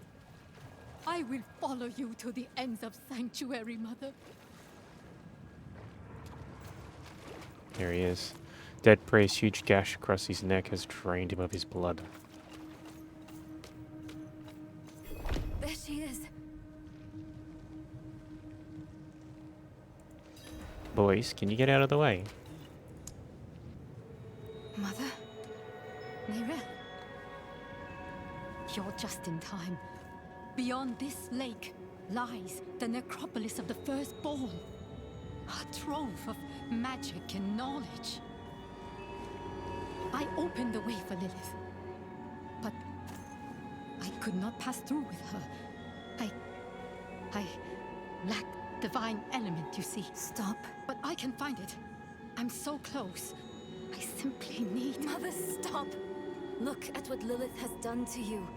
I will follow you to the ends of Sanctuary, Mother. There he is. Dead priest, huge gash across his neck has drained him of his blood. There she is. Boys, can you get out of the way? Mother? Nerel? You're just in time. Beyond this lake lies the necropolis of the Firstborn. A trove of magic and knowledge. I opened the way for Lilith, but I could not pass through with her. I lack divine element, you see. Stop. But I can find it. I'm so close. I simply need... Mother, stop! Look at what Lilith has done to you.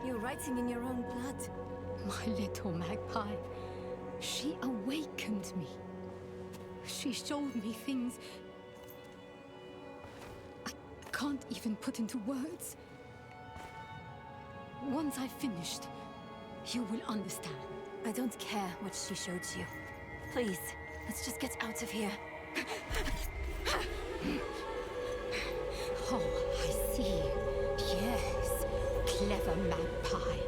You're writing in your own blood. My little magpie. She awakened me. She showed me things I can't even put into words. Once I've finished, you will understand. I don't care what she showed you. Please, let's just get out of here. Oh, I see. Yes, clever magpie.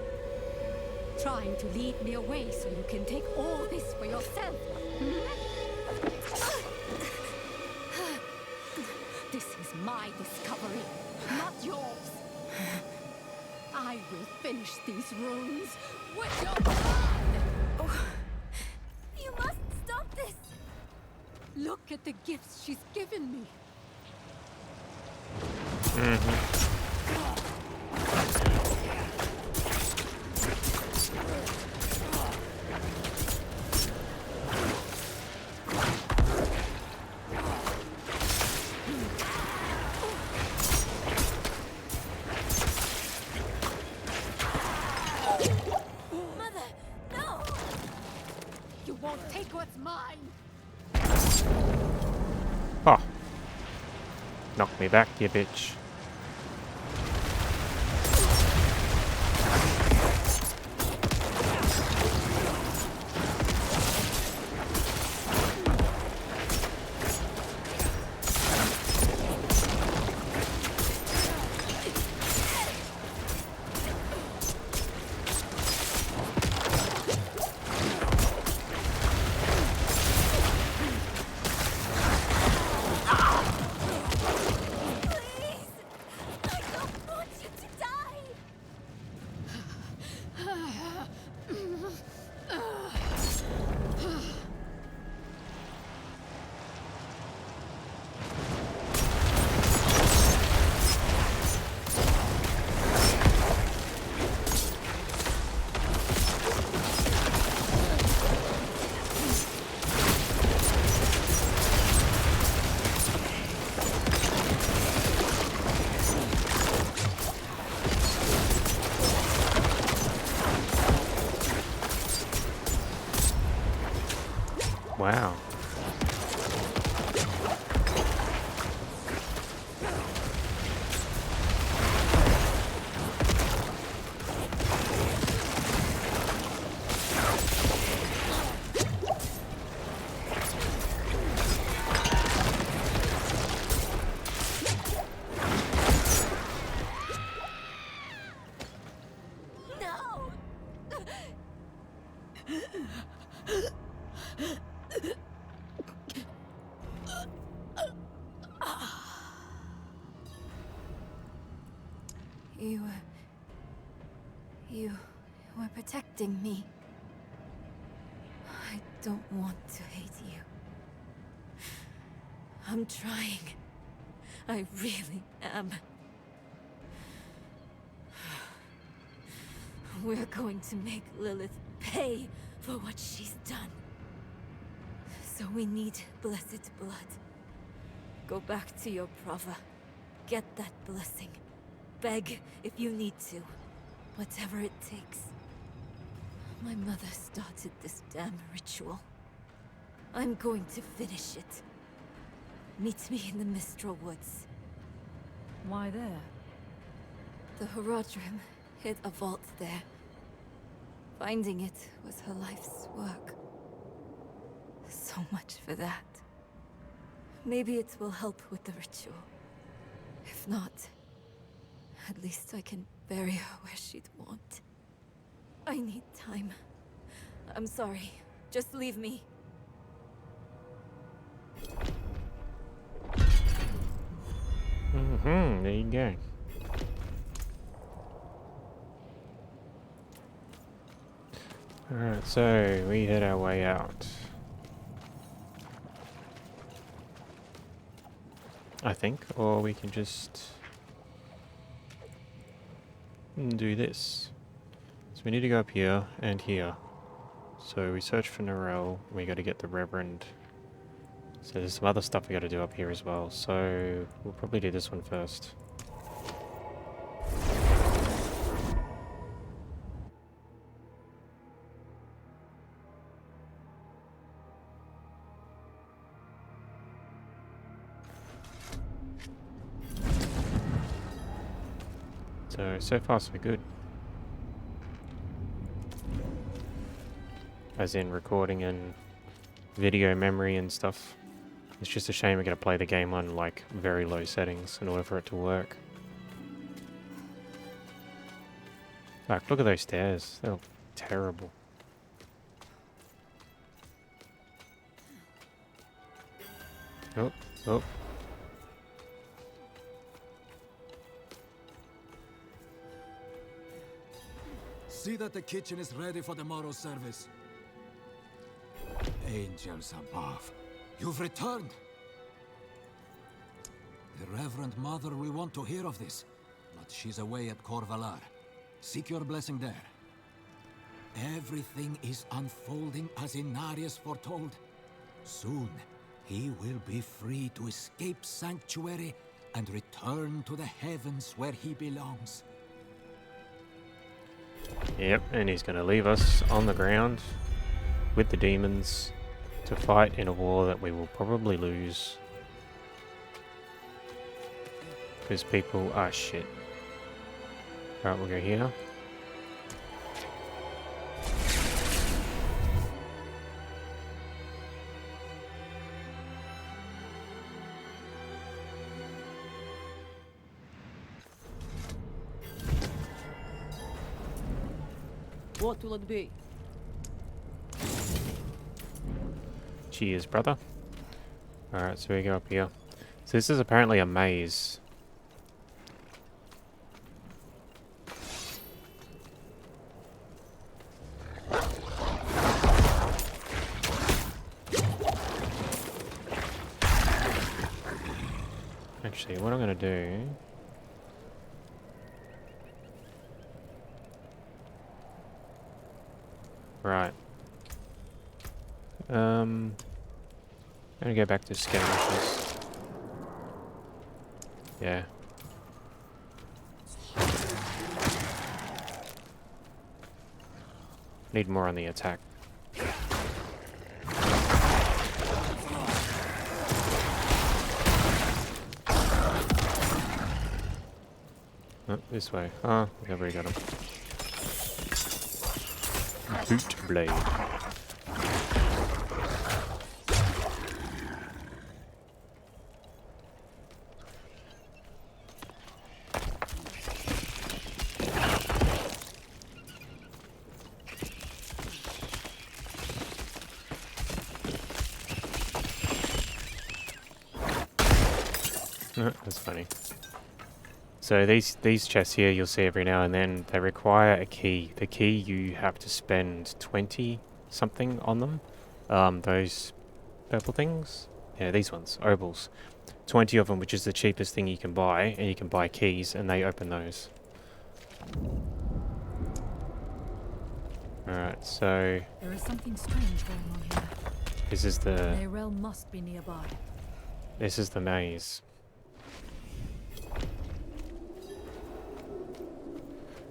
Trying to lead me away so you can take all this for yourself. finish these runes with your blood! Oh, you must stop this! Look at the gifts she's given me. Mother, no! You won't take what's mine. Oh. Knock me back, you bitch. Wow. No! You were protecting me. I don't want to hate you. I'm trying. I really am. We're going to make Lilith pay for what she's done. So we need blessed blood. Go back to your Prava. Get that blessing. Beg if you need to. Whatever it takes. My mother started this damn ritual. I'm going to finish it. Meet me in the Mistral Woods. Why there? The Horadrim hid a vault there. Finding it was her life's work. So much for that. Maybe it will help with the ritual. If not, at least I can bury her where she'd want. I need time. I'm sorry. Just leave me. There you go. Alright, so we head our way out. I think, or we can just do this. So we need to go up here and here. So we search for Narelle, we got to get the Reverend. So there's some other stuff we got to do up here as well. So we'll probably do this one first. So far so good. As in recording and video memory and stuff. It's just a shame we're going to play the game on like very low settings in order for it to work. Like, look at those stairs. They look terrible. Oh, oh. See that the kitchen is ready for tomorrow's service. Angels above, you've returned! The Reverend Mother will want to hear of this, but she's away at Corvalar. Seek your blessing there. Everything is unfolding as Inarius foretold. Soon, he will be free to escape Sanctuary and return to the heavens where he belongs. Yep, and he's going to leave us on the ground with the demons to fight in a war that we will probably lose. Because people are shit. Alright, we'll go here. What will it be? Cheers, brother. Alright, so we go up here. So this is apparently a maze. Actually, what I'm going to do... Right. I'm gonna go back to skirmishes. Yeah. Need more on the attack. Oh, this way. Ah, we've already got him. Boot blade. That's funny. So these chests here you'll see every now and then, they require a key. The key, you have to spend 20 something on them. Those purple things? Yeah, these ones, opals. 20 of them, which is the cheapest thing you can buy, and you can buy keys and they open those. Alright, so There is something strange going on here. this is the Nerel must be nearby. this is the maze.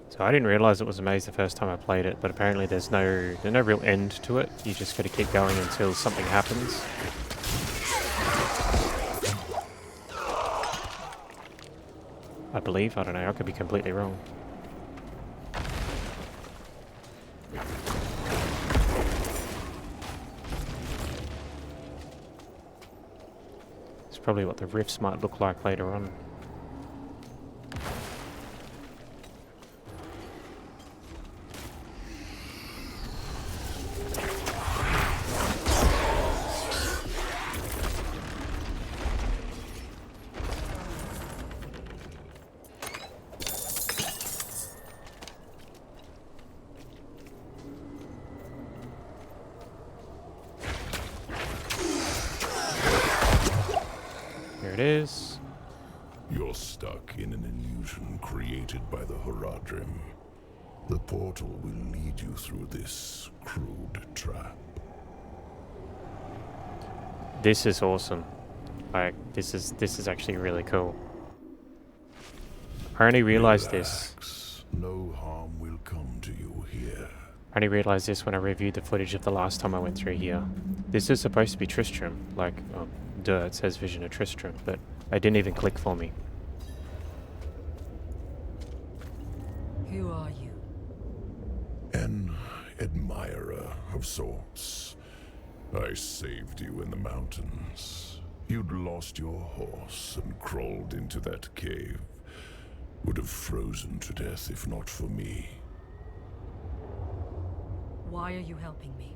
So I didn't realise it was a maze the first time I played it, but apparently there's no real end to it. You just got to keep going until something happens. I believe. I don't know. I could be completely wrong. It's probably what the rifts might look like later on. There it is. You're stuck in an illusion created by the Horadrim. The portal will lead you through this crude trap. This is awesome. Like, this is actually really cool. I only realized this. No harm will come to you here. I only realized this when I reviewed the footage of the last time I went through here. This is supposed to be Tristram. Like, oh, duh, it says Vision of Tristram, but it didn't even click for me. Who are you? An admirer of sorts. I saved you in the mountains. You'd lost your horse and crawled into that cave. Would have frozen to death if not for me. Why are you helping me?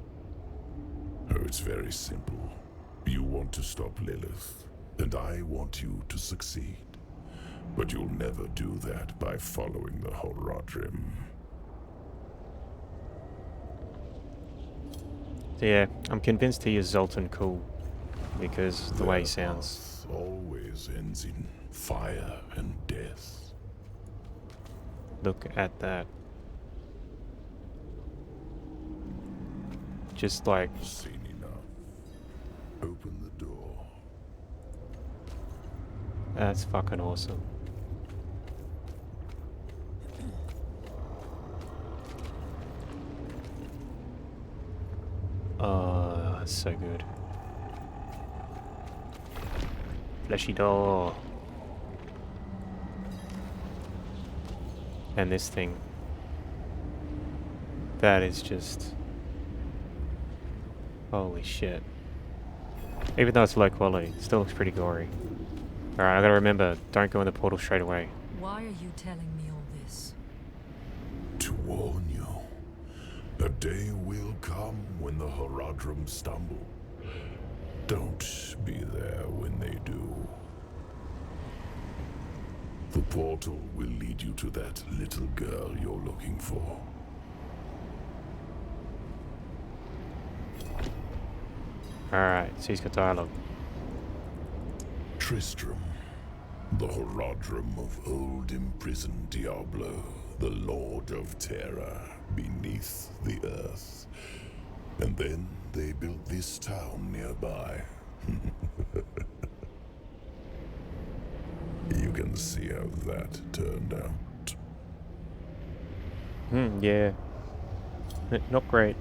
Oh, it's very simple. You want to stop Lilith, and I want you to succeed. But you'll never do that by following the Horadrim. So yeah, I'm convinced he is Zoltan cool because the way he sounds. Always ends in fire and death. Look at that. Just like... Seen enough. Open the door. That's fucking awesome. Oh, that's so good. Fleshy door. And this thing. That is just... Holy shit. Even though it's low quality, it still looks pretty gory. Alright, I gotta remember, don't go in the portal straight away. Why are you telling me all this? To warn you. A day will come when the Horadrim stumble. Don't be there when they do. The portal will lead you to that little girl you're looking for. Alright, so he's got dialogue. Tristram, the Horadrim of old imprisoned Diablo, the Lord of Terror beneath the earth. And then they built this town nearby. You can see how that turned out. Yeah. Not great.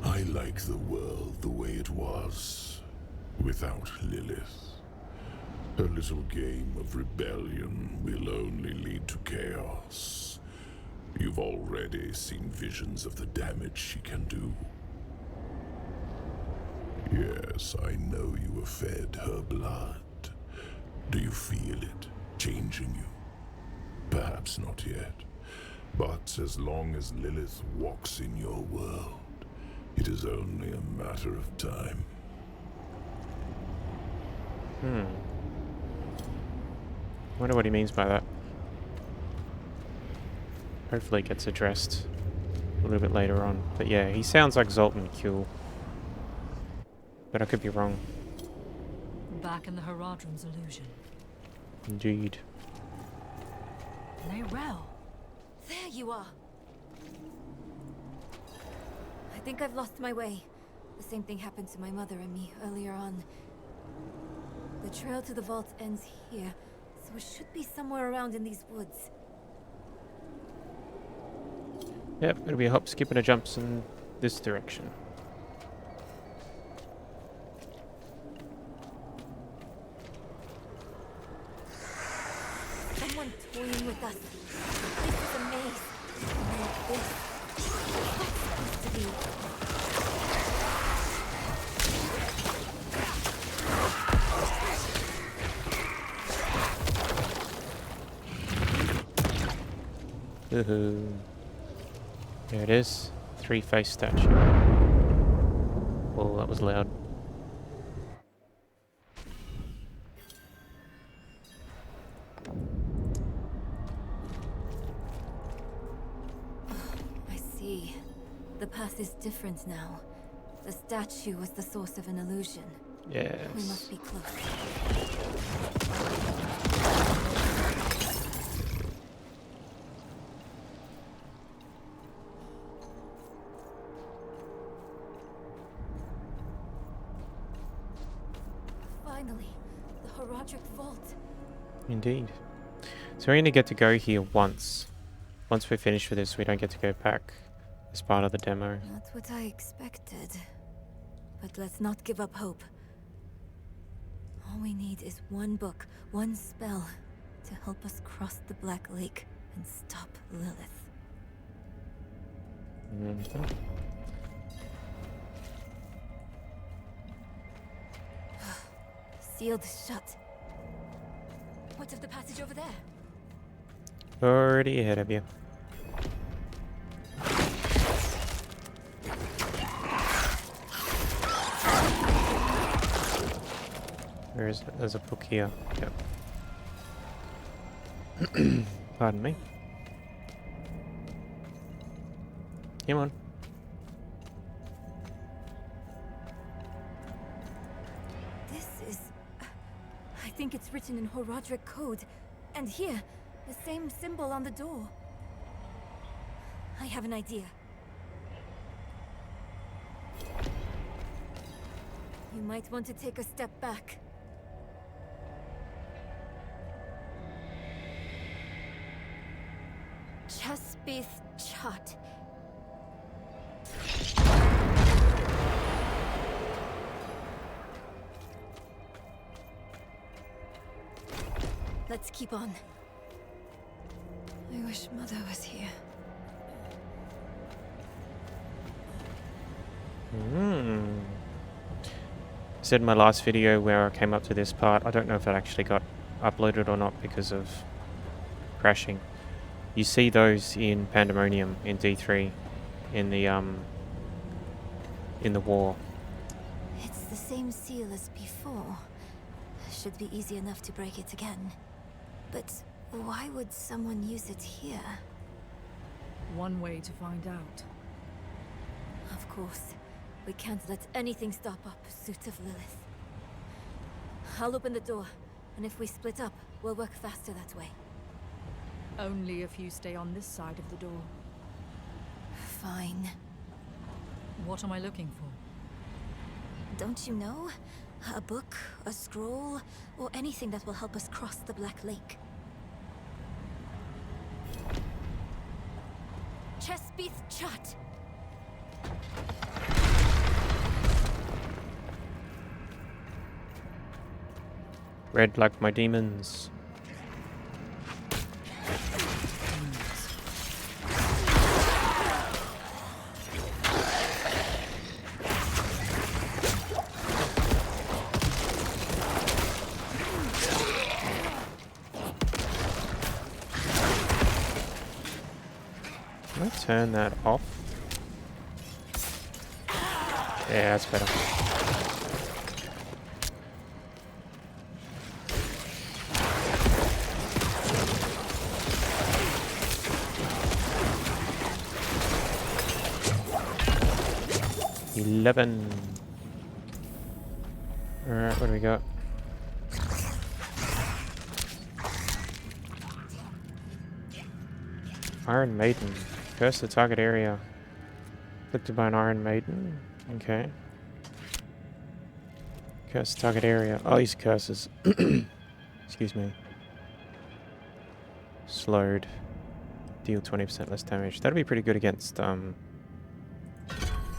I like the world the way it was, without Lilith. Her little game of rebellion will only lead to chaos. You've already seen visions of the damage she can do. Yes, I know you were fed her blood. Do you feel it changing you? Perhaps not yet. But as long as Lilith walks in your world, it is only a matter of time. Wonder what he means by that. Hopefully it gets addressed a little bit later on. But yeah, he sounds like Zoltan Kuhl. But I could be wrong. Back in the Haradrim's illusion. Indeed. Nerel. There you are. I think I've lost my way. The same thing happened to my mother and me earlier on. The trail to the vault ends here, so it should be somewhere around in these woods. Yep, it'll be a hop, skip, and a jumps in this direction. Someone toying with us. This is a maze. And this. What's supposed to be? Woohoo. There it is. Three-faced statue. Oh, that was loud. I see. The path is different now. The statue was the source of an illusion. Yes. We must be close. Finally, the Horadric Vault. Indeed. So we only get to go here once. Once we're finished with this, we don't get to go back as part of the demo. Not what I expected. But let's not give up hope. All we need is one book, one spell, to help us cross the Black Lake and stop Lilith. Sealed shut. What of the passage over there? Already ahead of you. Where is it? There's a book here. Yep. Pardon me. Come on. think it's written in Horadric code. And here, the same symbol on the door. I have an idea. You might want to take a step back. Chespith Chut. Let's keep on. I wish Mother was here. Said in my last video where I came up to this part, I don't know if it actually got uploaded or not because of crashing. You see those in Pandemonium in D3 in the war. It's the same seal as before. Should be easy enough to break it again. But why would someone use it here? One way to find out. Of course. We can't let anything stop our pursuit of Lilith. I'll open the door, and if we split up, we'll work faster that way. Only if you stay on this side of the door. Fine. What am I looking for? Don't you know? A book, a scroll, or anything that will help us cross the Black Lake. Chespith Chut! Red like my demons. Can I turn that off? Yeah, that's better. Alright, what do we got? Iron Maiden. Curse the target area. Afflicted by an Iron Maiden. Okay. Curse the target area. Oh, these curses. Excuse me. Slowed. Deal 20% less damage. That'd be pretty good against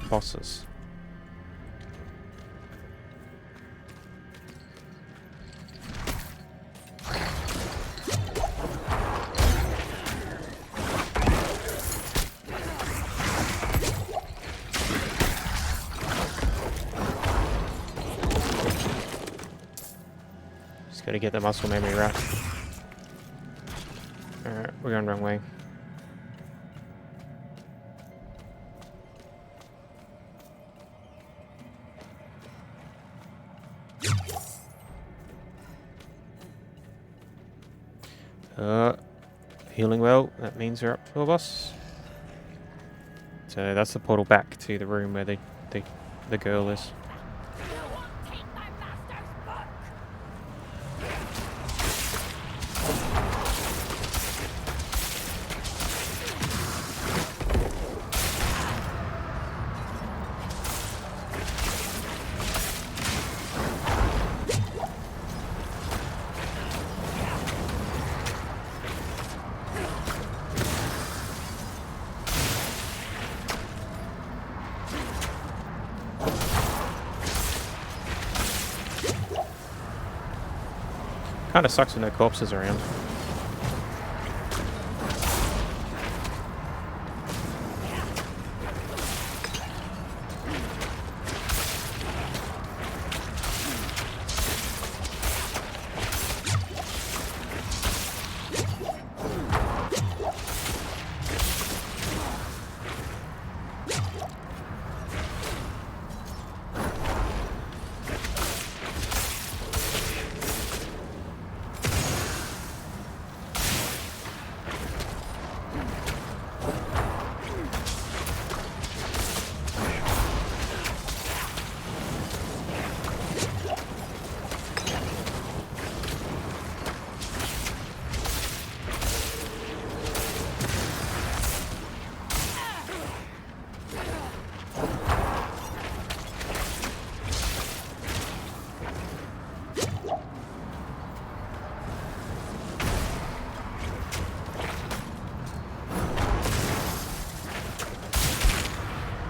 bosses. Just gotta get the muscle memory right. Alright, we're going wrong way. Healing well, that means we're up to a boss. So that's the portal back to the room where the girl is. Kinda sucks when no corpses around.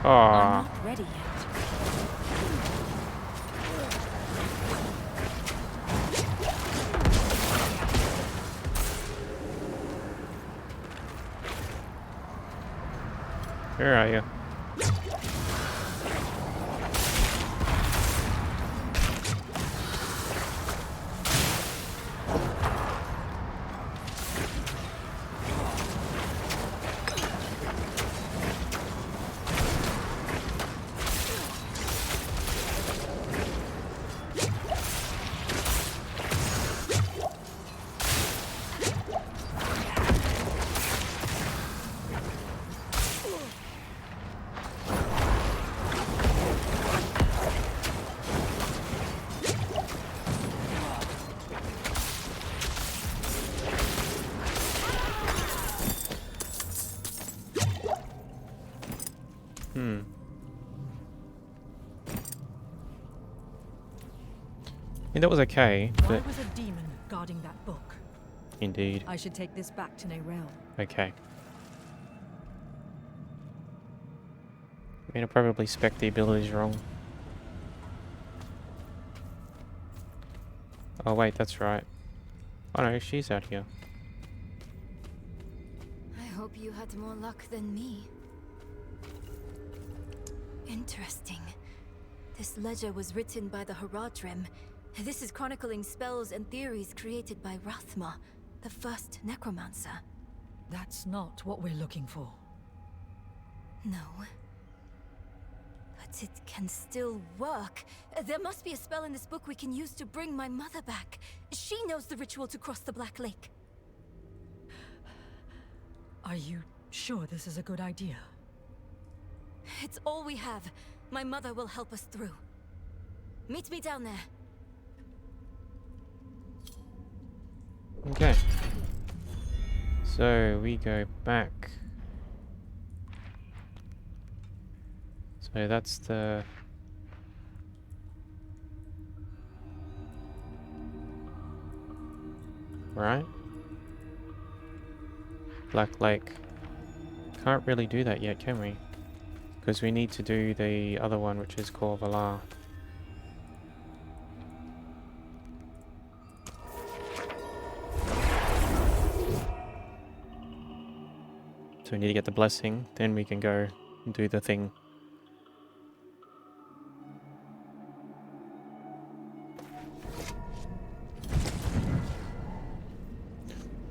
Ah. not ready yet. Where are you? I mean, that was okay, I but... was a demon guarding that book. Indeed. I should take this back to Necro. Okay. I mean, I probably spec the abilities wrong. Oh wait, that's right. Oh no, she's out here. I hope you had more luck than me. Interesting. This ledger was written by the Haradrim. This is chronicling spells and theories created by Rathma, the first necromancer. That's not what we're looking for. No. But it can still work. There must be a spell in this book we can use to bring my mother back. She knows the ritual to cross the Black Lake. Are you sure this is a good idea? It's all we have. My mother will help us through. Meet me down there. Okay. So we go back. So that's the... Right? Black Lake. Can't really do that yet, can we? Because we need to do the other one, which is called Valar. So we need to get the blessing, then we can go and do the thing.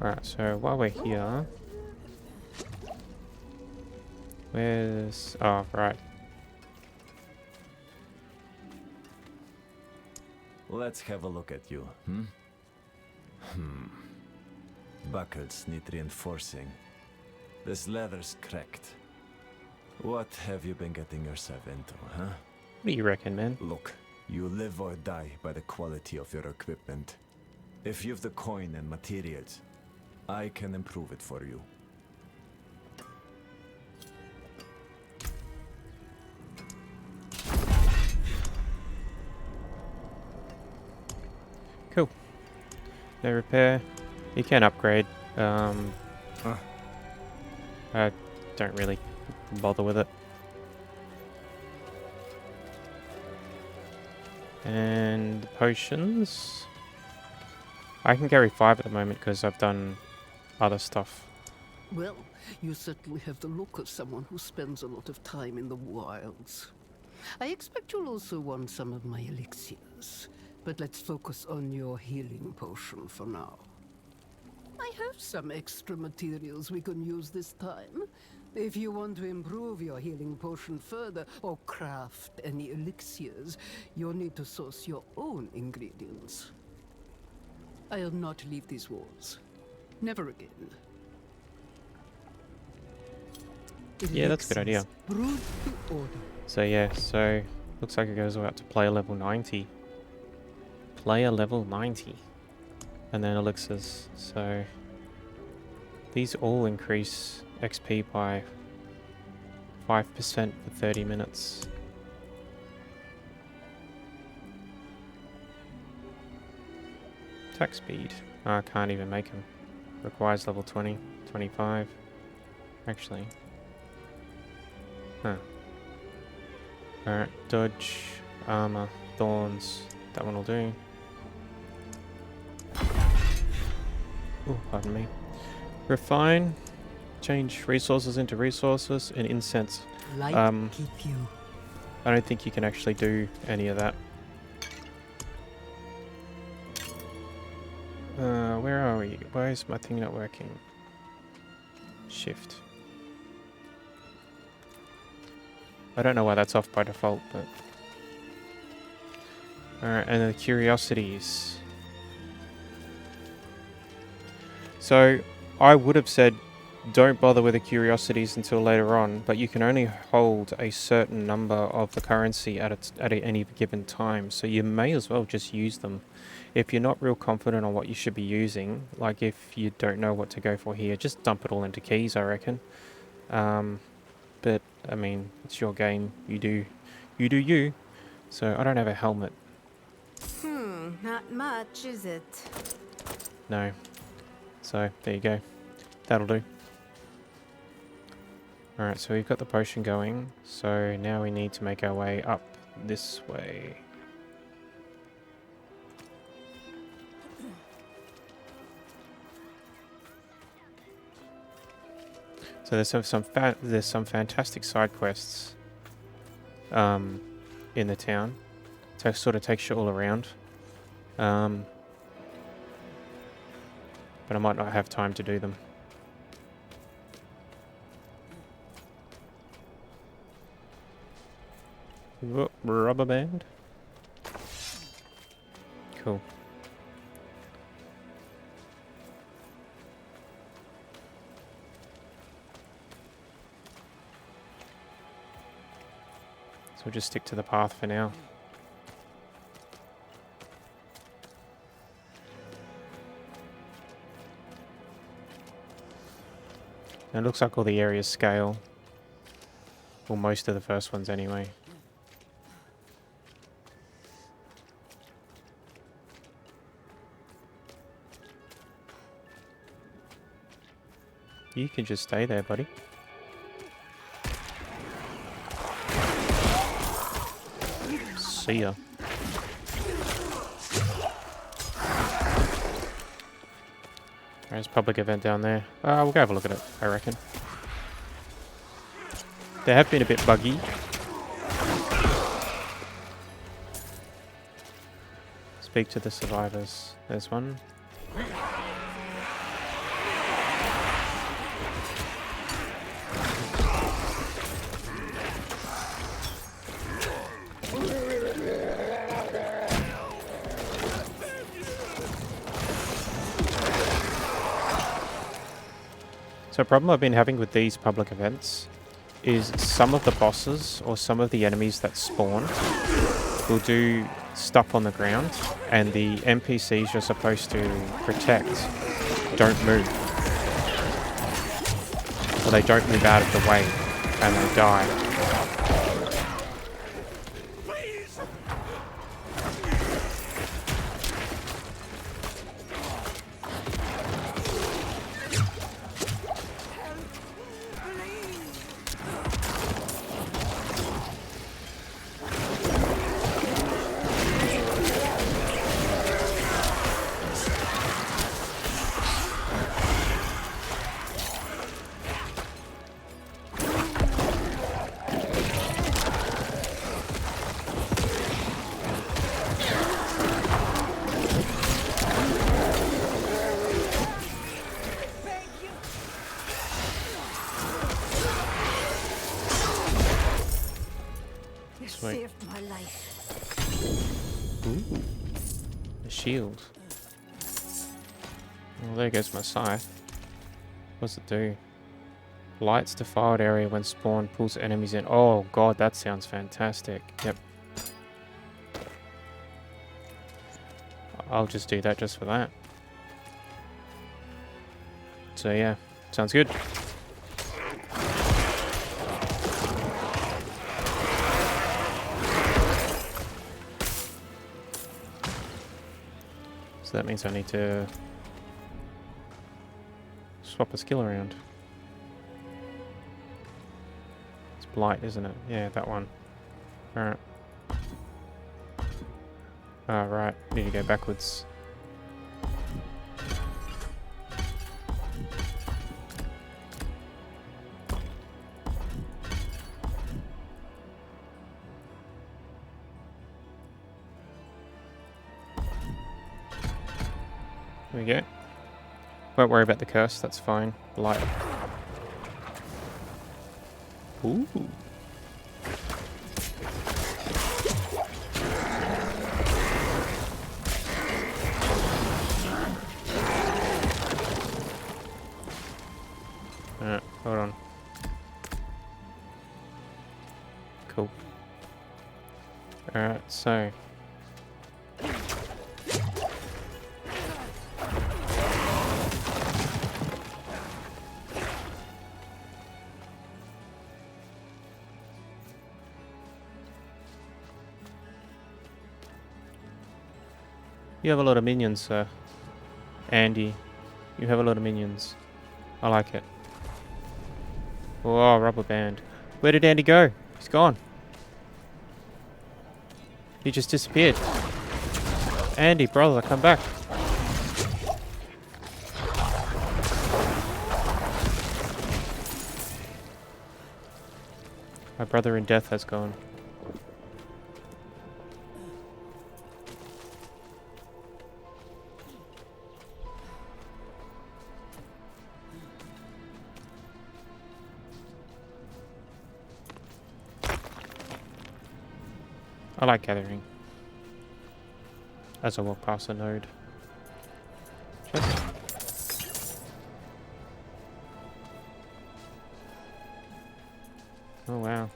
Alright, so while we're here... Where's... Oh, right. Let's have a look at you, Buckles need reinforcing. This leather's cracked. What have you been getting yourself into, huh? What do you reckon, man? Look, you live or die by the quality of your equipment. If you've the coin and materials, I can improve it for you. Cool. No repair. You can upgrade. I don't really bother with it. And potions. I can carry 5 at the moment because I've done other stuff. Well, you certainly have the look of someone who spends a lot of time in the wilds. I expect you'll also want some of my elixirs, but let's focus on your healing potion for now. I have some extra materials we can use this time. If you want to improve your healing potion further, or craft any elixirs, you'll need to source your own ingredients. I'll not leave these walls. Never again. Yeah, that's a good idea. Brewed to order. So yeah, so looks like it goes up to player level 90. Player level 90. And then elixirs. So these all increase XP by 5% for 30 minutes. Attack speed. Oh, I can't even make them. Requires level 20, 25. Actually. Huh. Alright, dodge, armor, thorns. That one will do. Oh, pardon me. Refine. Change resources into resources and incense. Light keep you. I don't think you can actually do any of that. Where are we? Why is my thing not working? Shift. I don't know why that's off by default, but... Alright, and the curiosities. So, I would have said don't bother with the curiosities until later on, but you can only hold a certain number of the currency at any given time, so you may as well just use them. If you're not real confident on what you should be using, like if you don't know what to go for here, just dump it all into keys, I reckon. But, I mean, it's your game. You do you. So, I don't have a helmet. Not much, is it? No. So, there you go. That'll do. Alright, so we've got the potion going. So, now we need to make our way up this way. So there's some fantastic side quests in the town. So it sort of takes you all around. But I might not have time to do them. Whoop, rubber band. Cool. So we'll just stick to the path for now. And it looks like all the areas scale. Well, most of the first ones anyway. You can just stay there, buddy. See ya. There's a public event down there. We'll go have a look at it, I reckon. They have been a bit buggy. Speak to the survivors. There's one. So a problem I've been having with these public events is some of the bosses or some of the enemies that spawn will do stuff on the ground and the NPCs you're supposed to protect don't move. Or they don't move out of the way and they die. Saved my life. Ooh, the shield. Well, there goes my scythe. What does it do? Lights defiled area when spawn, pulls enemies in. Oh god, that sounds fantastic. Yep. I'll just do that just for that. So yeah, sounds good. So that means I need to swap a skill around. It's blight, isn't it? Yeah, that one. Alright. Oh, right. Need to go backwards. There we go. Won't worry about the curse, that's fine. Light. Ooh. Hold on. Cool. Alright, so. You have a lot of minions, sir. Andy, you have a lot of minions. I like it. Oh, rubber band. Where did Andy go? He's gone. He just disappeared. Andy, brother, come back. My brother in death has gone. I like gathering. As I walk past a node. Oh wow.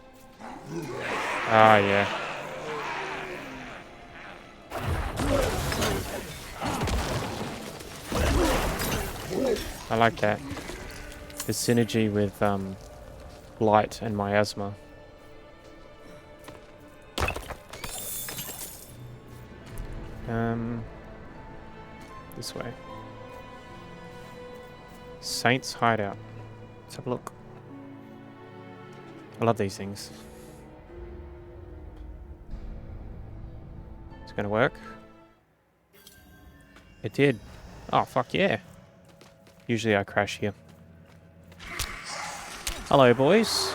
Ah yeah. I like that. The synergy with light and miasma. This way. Saints Hideout. Let's have a look. I love these things. It's gonna work. It did. Oh, fuck yeah. Usually I crash here. Hello, boys.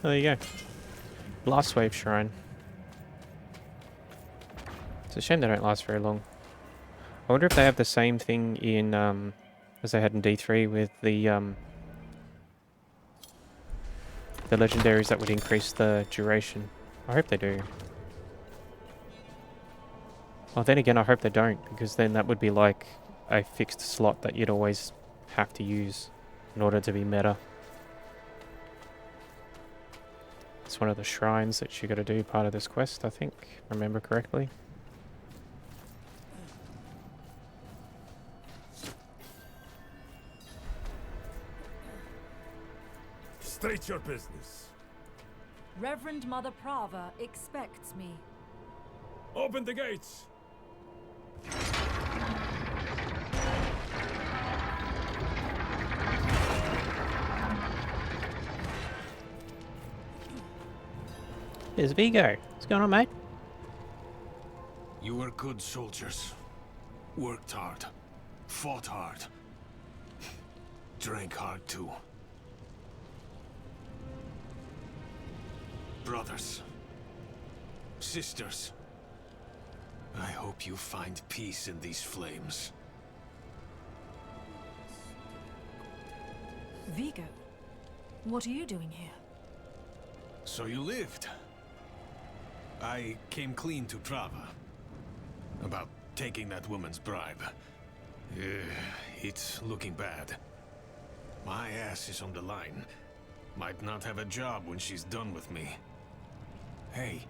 There you go. Last wave shrine. It's a shame they don't last very long. I wonder if they have the same thing in as they had in D3 with the legendaries that would increase the duration. I hope they do. Well, then again, I hope they don't, because then that would be like a fixed slot that you'd always have to use in order to be meta. It's one of the shrines that you got to do part of this quest, I think, if I remember correctly. State your business. Reverend Mother Prava expects me. Open the gates. Here's Vigo. What's going on, mate? You were good soldiers. Worked hard. Fought hard. Drank hard too. Brothers. Sisters. I hope you find peace in these flames. Vigo, what are you doing here? So you lived. I came clean to Trava. About taking that woman's bribe. It's looking bad. My ass is on the line. Might not have a job when she's done with me. Hey,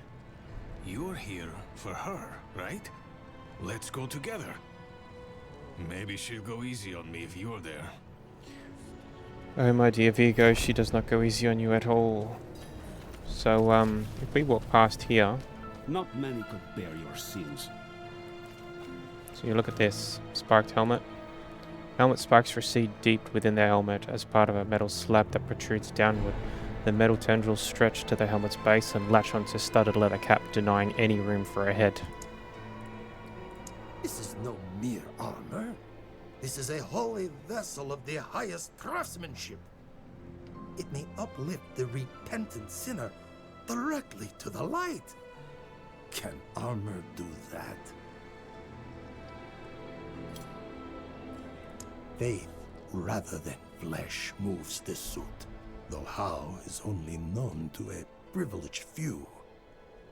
you're here for her, right? Let's go together. Maybe she'll go easy on me if you're there. Oh my dear Vigo, she does not go easy on you at all. So, if we walk past here... Not many could bear your sins. So you look at this. Sparked helmet. Helmet spikes recede deep within the helmet as part of a metal slab that protrudes downward. The metal tendrils stretch to the helmet's base and latch onto studded leather cap, denying any room for a head. This is no mere armor. This is a holy vessel of the highest craftsmanship. It may uplift the repentant sinner directly to the light. Can armor do that? Faith rather than flesh moves this suit, though how is only known to a privileged few.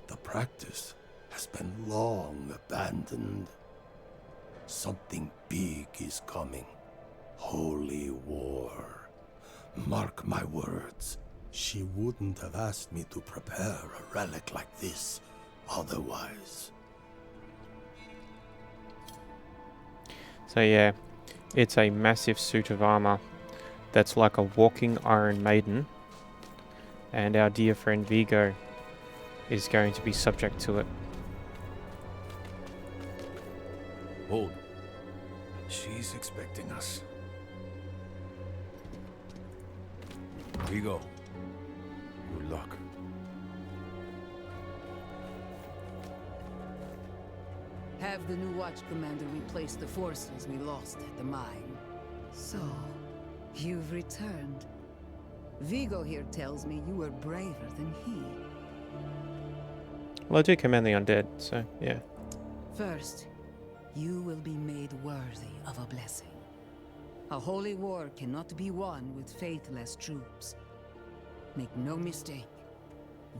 The practice has been long abandoned. Something big is coming. Holy war. Mark my words. She wouldn't have asked me to prepare a relic like this otherwise. So yeah, it's a massive suit of armor that's like a walking Iron Maiden. And our dear friend Vigo is going to be subject to it. Hold. She's expecting us. We go. Good luck. Have the new watch commander replace the forces we lost at the mine. So, you've returned. Vigo here tells me you were braver than he. Well, I do command the undead, so yeah. First, you will be made worthy of a blessing. A holy war cannot be won with faithless troops. Make no mistake,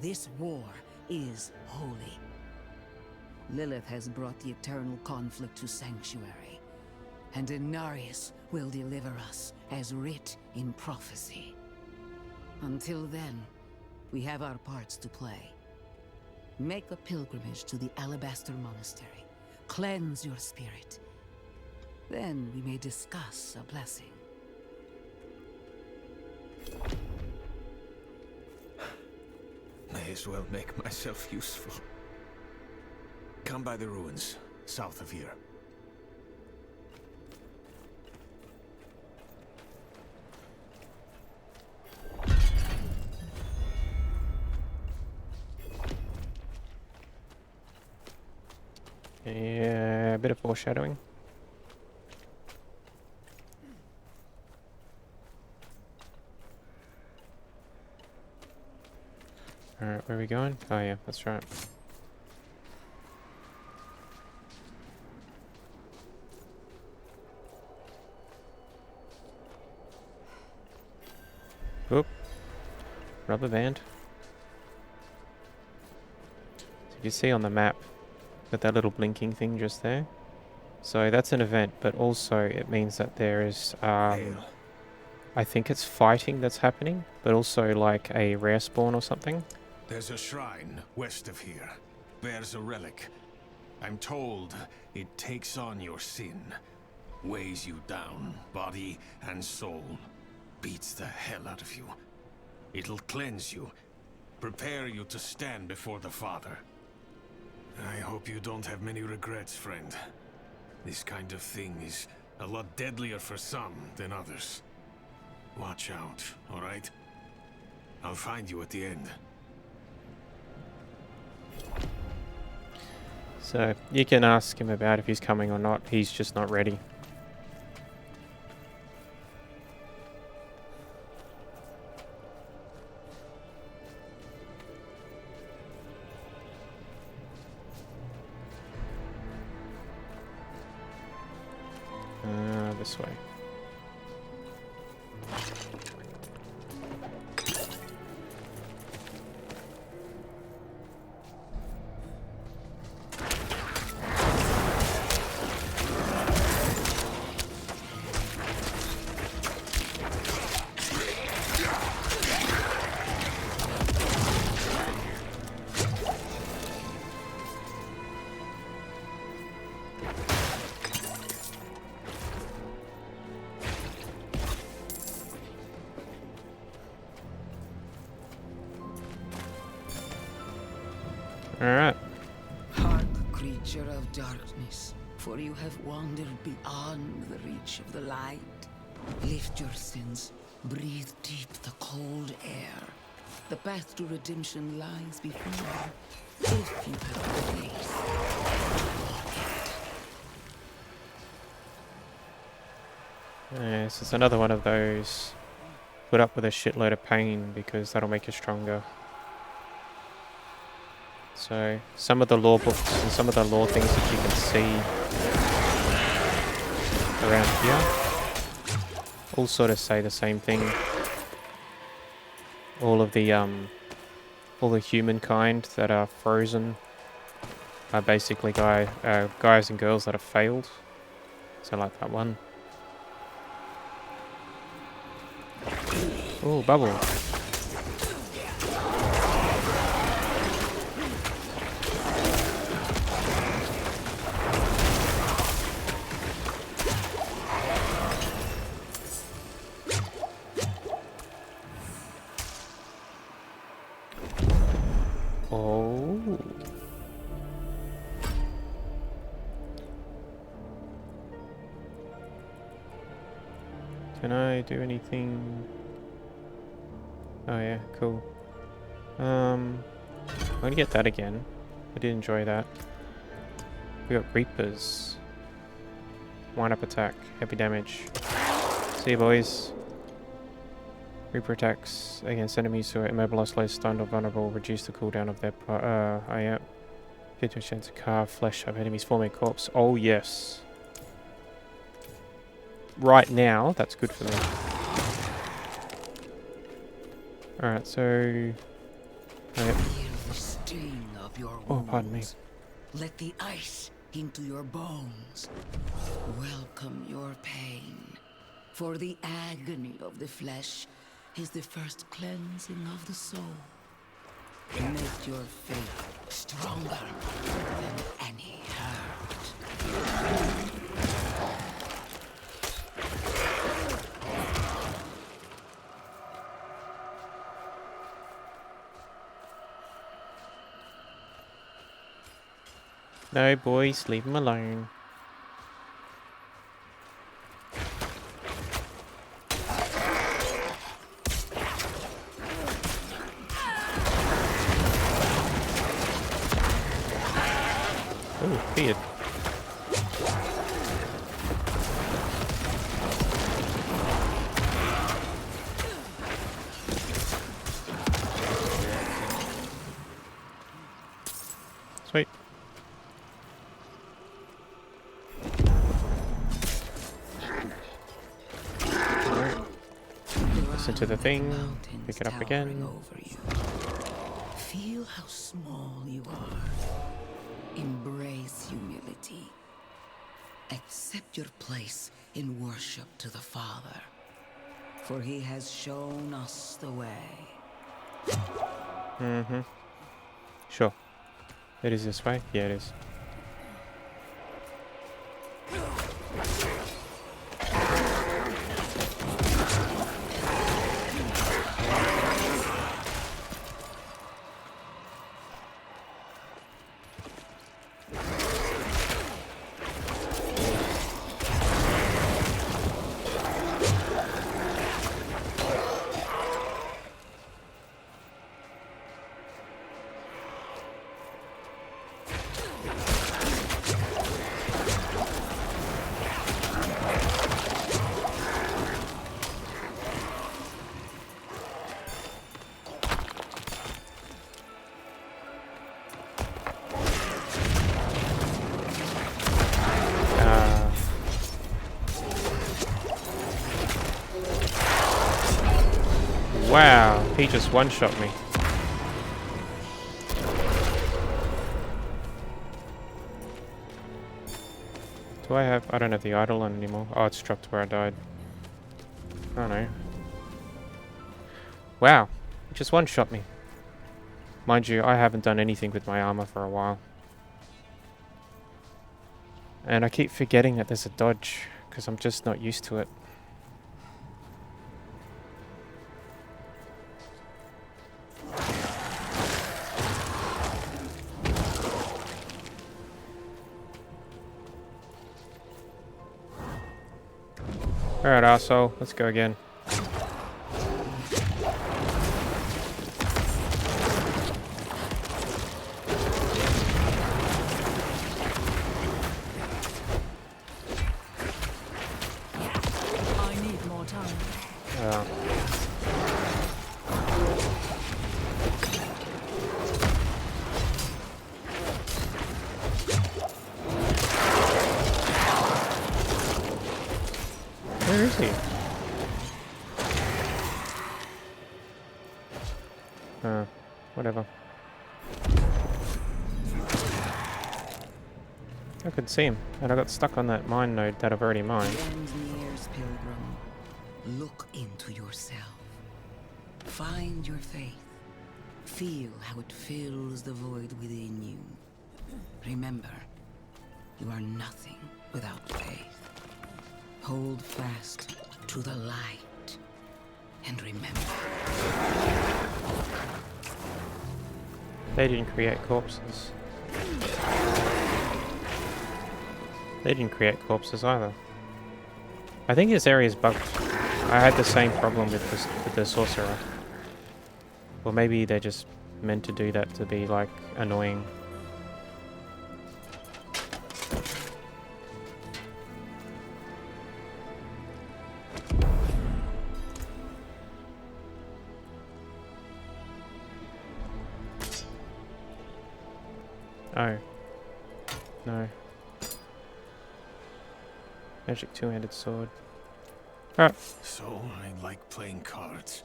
this war is holy. Lilith has brought the eternal conflict to Sanctuary, and Inarius will deliver us as writ in prophecy. Until then, we have our parts to play. Make a pilgrimage to the Alabaster Monastery. Cleanse your spirit. Then we may discuss a blessing. May as well make myself useful. Come by the ruins, south of here. Yeah, a bit of foreshadowing. Alright, where are we going? Oh yeah, that's right. Oop. Rubber band. So you can see on the map, got that little blinking thing just there. So that's an event, but also it means that there is, I think it's fighting that's happening, but also like a rare spawn or something. There's a shrine west of here. Bears a relic. I'm told it takes on your sin. Weighs you down, body and soul. Beats the hell out of you. It'll cleanse you. Prepare you to stand before the Father. I hope you don't have many regrets, friend. This kind of thing is a lot deadlier for some than others. Watch out, alright? I'll find you at the end. So you can ask him about if he's coming or not. He's just not ready. This way. Alright. Hark, creature of darkness, for you have wandered beyond the reach of the light. Lift your sins, breathe deep the cold air. The path to redemption lies before you. If you have faith, walk it. Yes, it's another one of those. Put up with a shitload of pain because that'll make you stronger. So, some of the lore books and some of the lore things that you can see around here all sort of say the same thing. All the humankind that are frozen are basically guys and girls that have failed. So like that one. Oh, bubble. Oh. Can I do anything? Oh yeah, cool. I'm gonna get that again. I did enjoy that. We got Reapers. Wind up attack, heavy damage. See you boys. Reaper attacks against enemies who are immobilized, slow, stunned, or vulnerable. Reduce the cooldown of their oh yeah. 50% to carve flesh of enemies forming corpse. Oh yes. Right now, that's good for me. Alright, so... Feel the sting of your wounds. Oh, pardon me. Let the ice into your bones. Welcome your pain. For the agony of the flesh is the first cleansing of the soul. Make your faith stronger than any hurt. No, boys, leave him alone. Oh, beard. Sweet. Listen to the thing, pick it up again. Feel how small you are. Embrace humility. Accept your place in worship to the Father, for He has shown us the way. Mm-hmm. Sure. It is this way? Yeah, it is. Wow, he just one-shot me. Do I don't have the idol on anymore. Oh, it's dropped where I died. I don't know. Wow, he just one-shot me. Mind you, I haven't done anything with my armor for a while. And I keep forgetting that there's a dodge, because I'm just not used to it. Alright, arsehole. Let's go again. I need more time. Where is he? Whatever. I could see him, and I got stuck on that mine node that I've already mined. The end nears, pilgrim. Look into yourself. Find your faith. Feel how it fills the void within you. Remember, you are nothing without faith. Hold fast to the light. And remember. They didn't create corpses. They didn't create corpses either. I think this area is bugged. I had the same problem with the sorcerer. Or maybe they're just meant to do that to be like annoying. Oh. No. Magic two-handed sword. Alright. So, I like playing cards.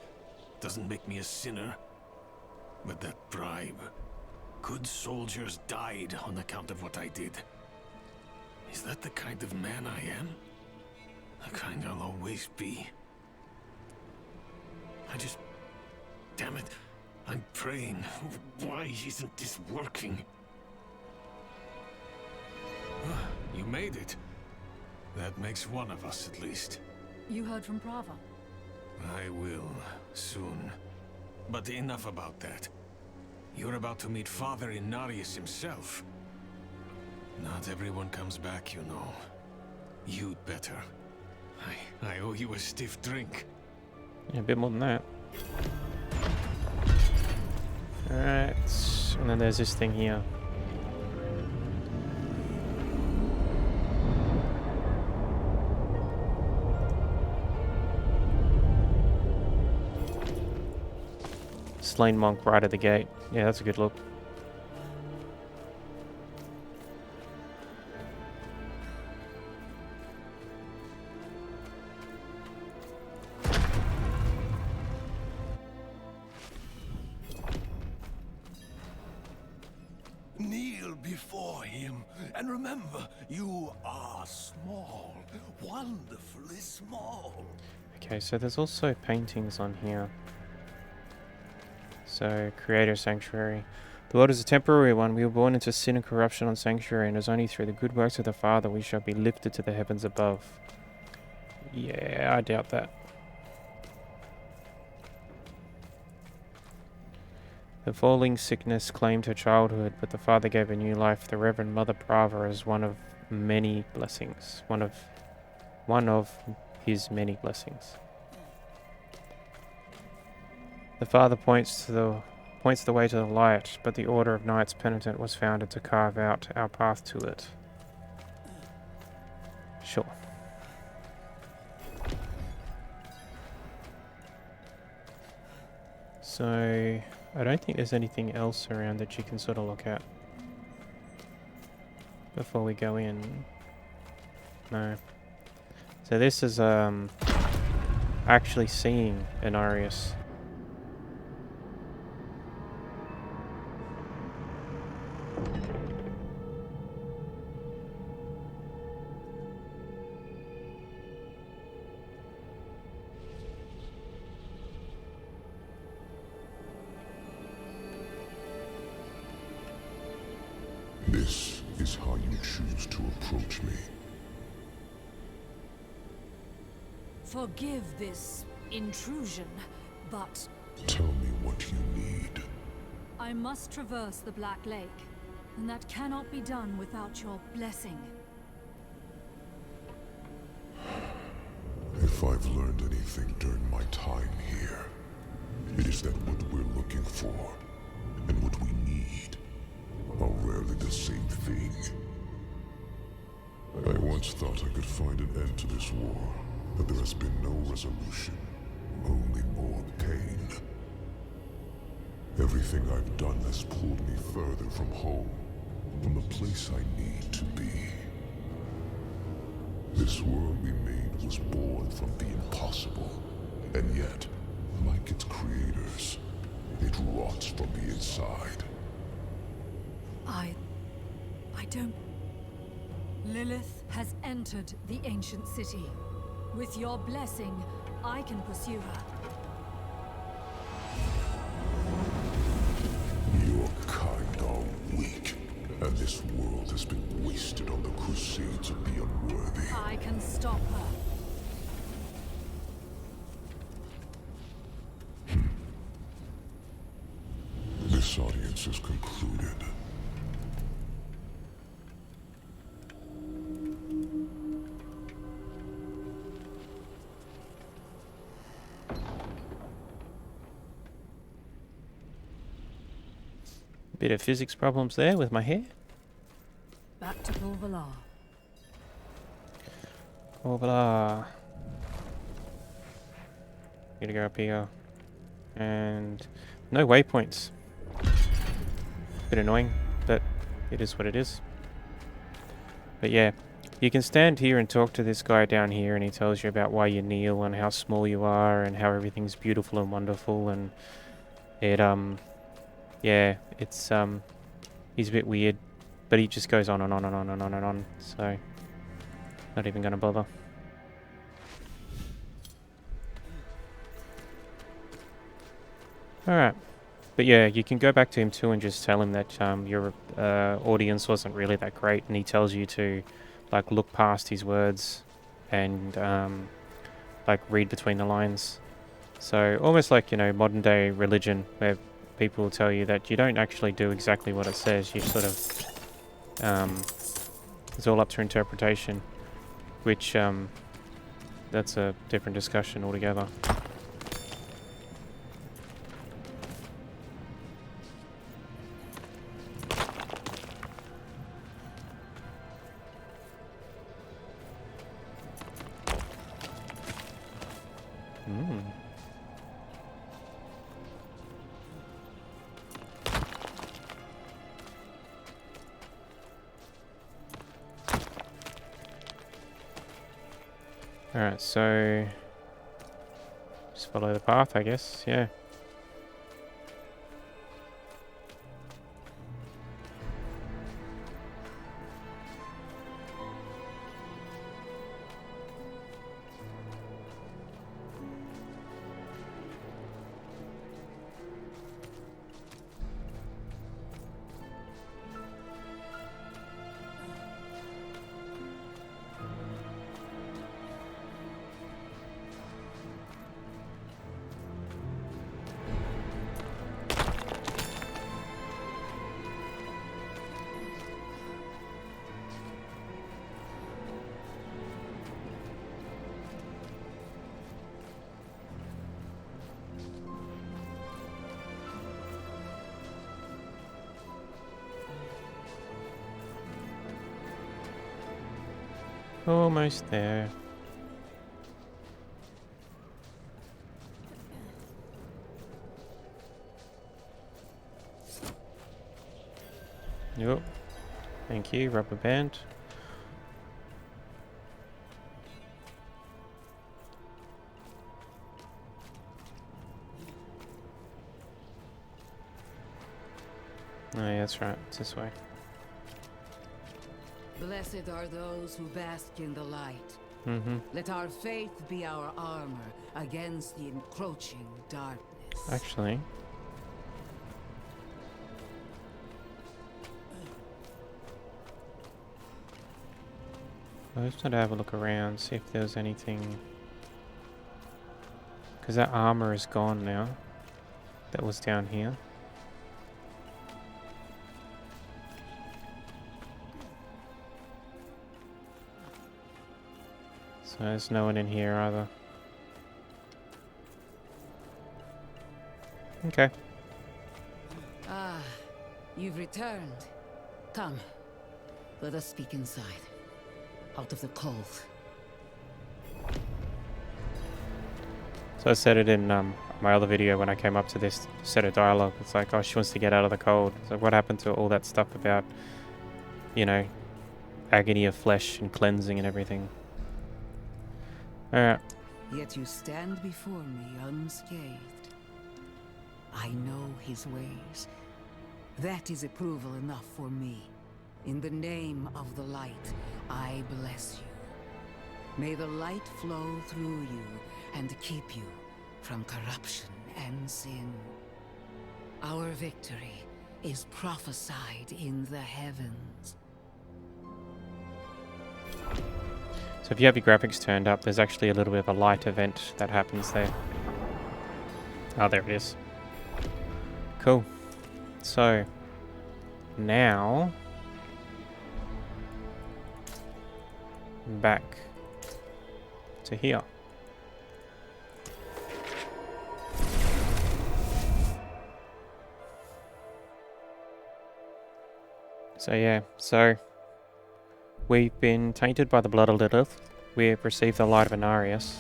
Doesn't make me a sinner. But that bribe. Good soldiers died on account of what I did. Is that the kind of man I am? The kind I'll always be. Damn it. I'm praying. Why isn't this working? You made it. That makes one of us at least. You heard from Prava? I will, soon. But enough about that. You're about to meet Father Inarius himself. Not everyone comes back, you know. You'd better. I owe you a stiff drink. Yeah, a bit more than that. Alright, and then there's this thing here. Slain monk right at the gate. Yeah, that's a good look. Kneel before him, and remember, you are small, wonderfully small. Okay, so there's also paintings on here. So, Creator Sanctuary. The world is a temporary one. We were born into sin and corruption on Sanctuary, and it is only through the good works of the Father we shall be lifted to the heavens above. Yeah, I doubt that. The falling sickness claimed her childhood, but the Father gave her new life. The Reverend Mother Prava is one of many blessings. One of his many blessings. The Father points the way to the light, but the Order of Knights Penitent was founded to carve out our path to it. Sure. So, I don't think there's anything else around that you can sort of look at before we go in. No. So this is actually seeing Inarius. This is how you choose to approach me. Forgive this intrusion, but Tell me what you need. I must traverse the Black Lake, and that cannot be done without your blessing. If If I've learned anything during my time here, it is that what we're looking for and what we need are rarely the same thing. I once thought I could find an end to this war, but there has been no resolution, only more pain. Everything I've done has pulled me further from home, from the place I need to be. This world we made was born from the impossible, and yet, like its creators, it rots from the inside. I don't... Lilith has entered the ancient city. With your blessing, I can pursue her. Your kind are weak, and this world has been wasted on the crusades of the unworthy. I can stop her. This audience is concluded. Bit of physics problems there with my hair. Back to Volvalar. Oh, blah. Gotta go up here. And no waypoints. Bit annoying, but it is what it is. But yeah, you can stand here and talk to this guy down here, and he tells you about why you kneel and how small you are and how everything's beautiful and wonderful, and it yeah, it's he's a bit weird, but he just goes on and on and on and on and on, so not even gonna bother. Alright. But yeah, you can go back to him too and just tell him that your audience wasn't really that great, and he tells you to like look past his words and like read between the lines. So almost like, you know, modern day religion, where people will tell you that you don't actually do exactly what it says. You sort of it's all up to interpretation, which that's a different discussion altogether. Alright, so just follow the path, I guess, yeah. Almost there. Yep. Thank you, rubber band. Oh yeah, that's right. It's this way. Blessed are those who bask in the light. Mm-hmm. Let our faith be our armor against the encroaching darkness. Actually, I just want to have a look around, see if there's anything, because that armor is gone now. That was down here. So there's no one in here either. Okay. Ah, you've returned. Come, let us speak inside, out of the cold. So I said it in my other video when I came up to this set of dialogue. It's like, oh, she wants to get out of the cold. So what happened to all that stuff about, you know, agony of flesh and cleansing and everything? Alright. Yet you stand before me unscathed. I know his ways. That is approval enough for me. In the name of the light, I bless you. May the light flow through you and keep you from corruption and sin. Our victory is prophesied in the heavens. So if you have your graphics turned up, there's actually a little bit of a light event that happens there. Oh, there it is. Cool. So, now, back to here. So yeah, so we've been tainted by the blood of Lilith. We've received the light of Anarius.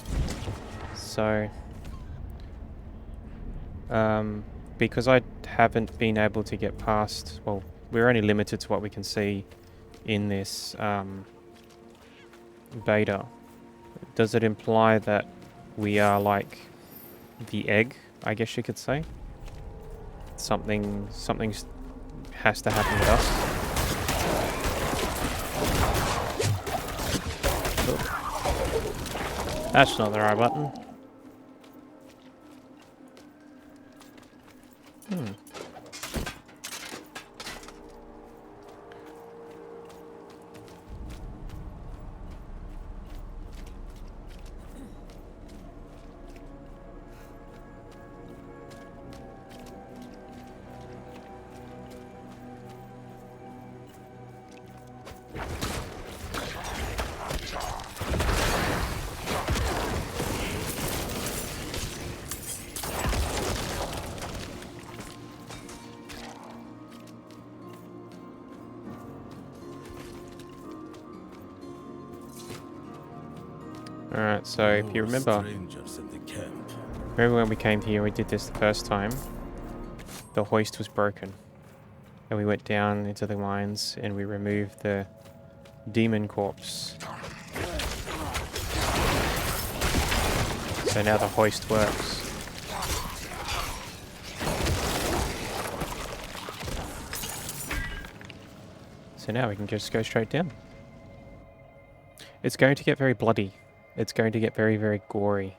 So, because I haven't been able to get past, well, we're only limited to what we can see in this beta. Does it imply that we are like the egg, I guess you could say? Something has to happen with us. That's not the right button. Alright, so if you remember when we came here, we did this the first time. The hoist was broken. And we went down into the mines and we removed the demon corpse. So now the hoist works. So now we can just go straight down. It's going to get very bloody. It's going to get very, very gory.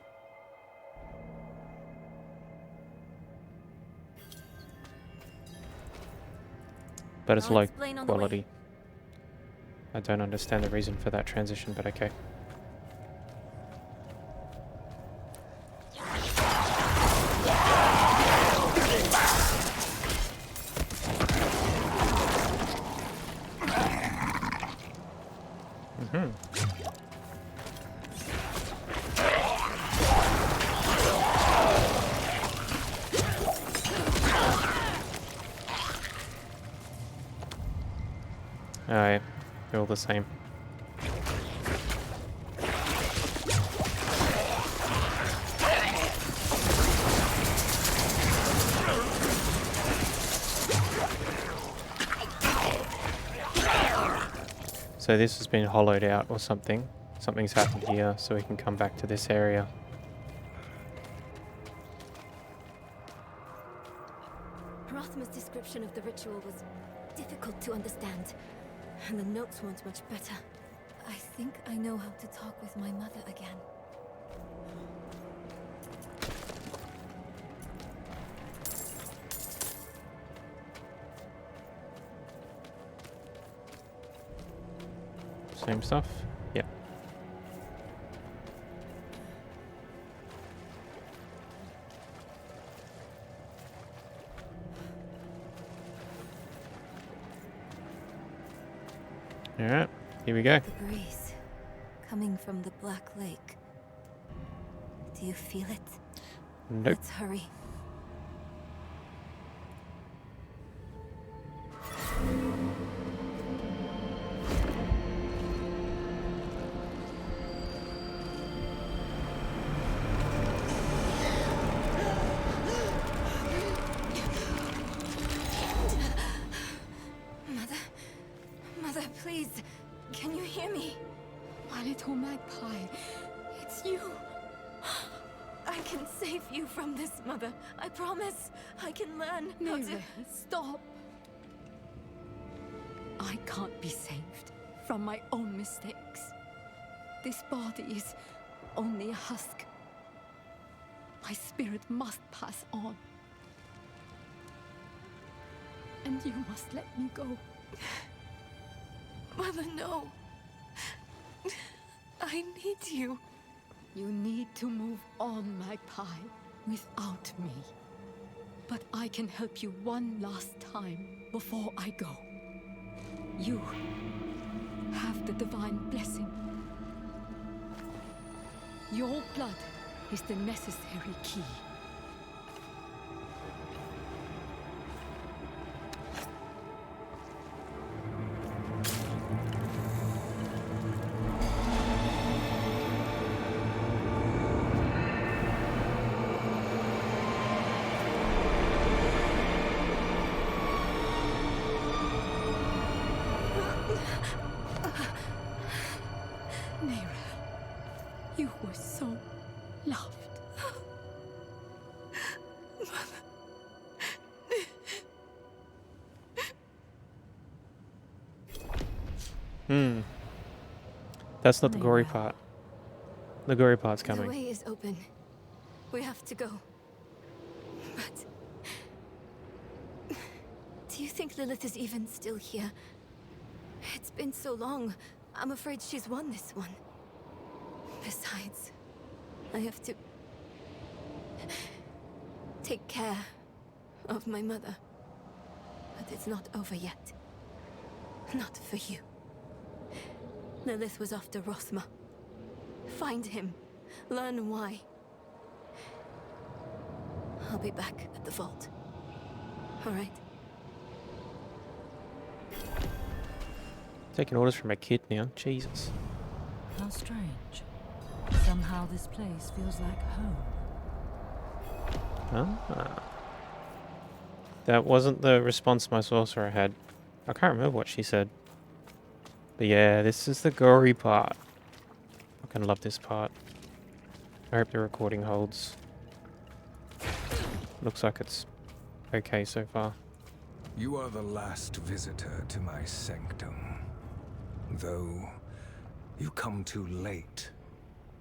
But it's low quality. I don't understand the reason for that transition, but okay. Alright, they're all the same. So this has been hollowed out or something. Something's happened here, so we can come back to this area. Rothma's description of the ritual was difficult to understand, and the notes weren't much better. I think I know how to talk with my mother again. Same stuff? Yep. Alright, here we go. The breeze coming from the Black Lake. Do you feel it? Nope. Let's hurry. please, can you hear me? My little magpie, it's you. I can save you from this, Mother. I promise. I can learn how to... Stop. I can't be saved from my own mistakes. This body is only a husk. My spirit must pass on. And you must let me go. Mother, no. I need you. You need to move on, Magpie, without me. But I can help you one last time before I go. You have the divine blessing. Your blood is the necessary key. You were so loved. That's not the gory part. The gory part's coming. The way is open. We have to go. But... do you think Lilith is even still here? It's been so long. I'm afraid she's won this one. Besides, I have to... take care of my mother. But it's not over yet. Not for you. Lilith was after Rothma. Find him. Learn why. I'll be back at the vault. All right? Taking orders from a kid now. Jesus. How strange. Somehow this place feels like home. Ah. That wasn't the response my sorcerer had. I can't remember what she said. But yeah, this is the gory part. I kind of love this part. I hope the recording holds. Looks like it's okay so far. You are the last visitor to my sanctum. Though, you come too late,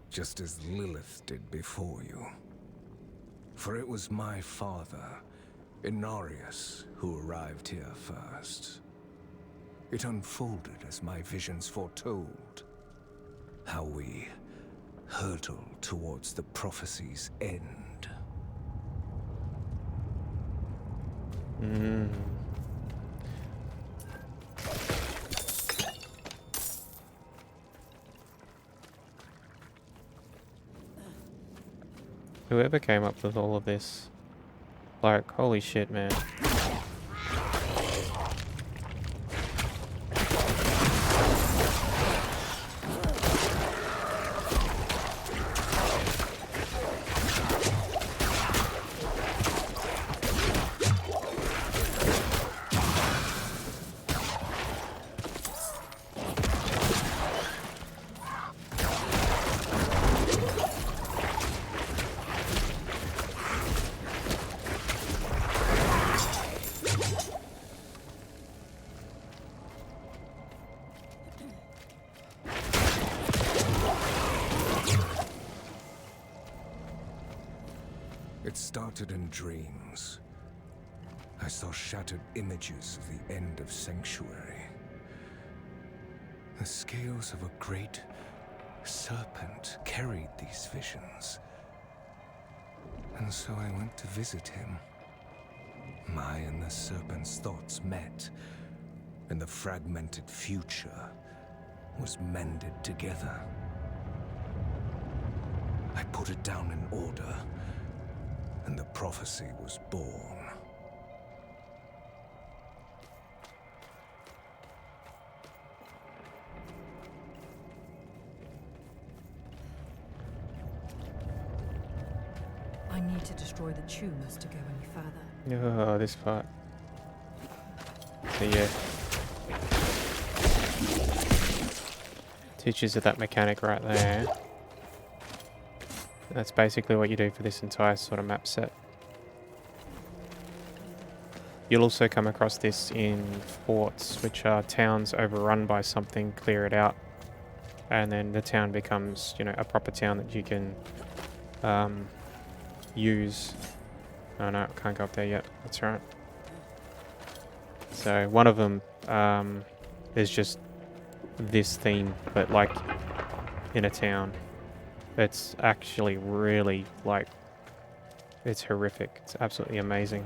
just as Lilith did before you. For it was my father, Inarius, who arrived here first. It unfolded as my visions foretold. How we hurtle towards the prophecy's end. Whoever came up with all of this, like, holy shit, man. It started in dreams. I saw shattered images of the end of Sanctuary. The scales of a great serpent carried these visions. And so I went to visit him. My and the serpent's thoughts met, and the fragmented future was mended together. I put it down in order, and the prophecy was born. I need to destroy the tumors to go any further. Oh, this part. So yeah. Teaches you that mechanic right there. That's basically what you do for this entire sort of map set. You'll also come across this in forts, which are towns overrun by something, clear it out, and then the town becomes, you know, a proper town that you can use. Oh no, can't go up there yet. That's right. So one of them is just this theme, but like in a town. It's actually really, like, it's horrific. It's absolutely amazing.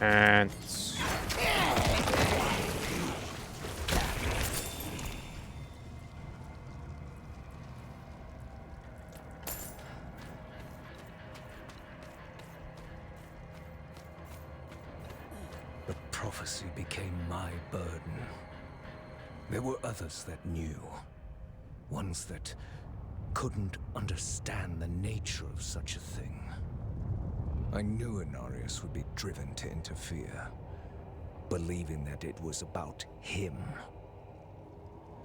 And the prophecy became my burden. There were others that knew. Ones that couldn't understand the nature of such a thing. I knew Inarius would be driven to interfere, believing that it was about him.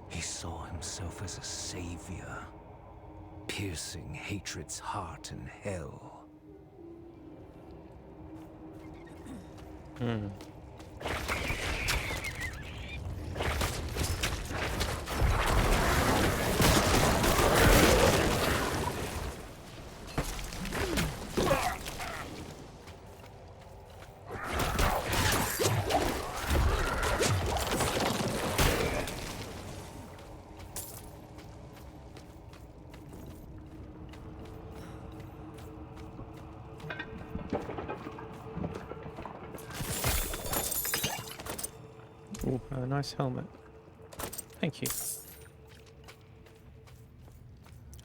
He saw himself as a savior, piercing hatred's heart in hell. ooh, a nice helmet. Thank you.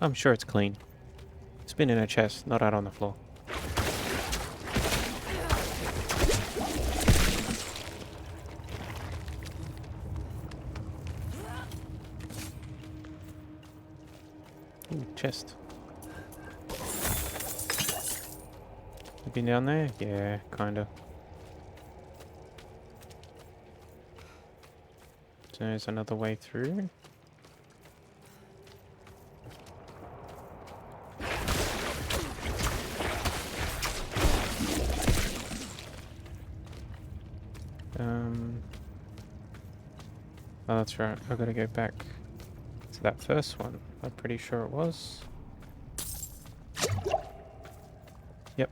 I'm sure it's clean. It's been in a chest, not out on the floor. Ooh, chest. You been down there? Yeah, kinda. So there's another way through. Oh, that's right. I've got to go back to that first one. I'm pretty sure it was. Yep.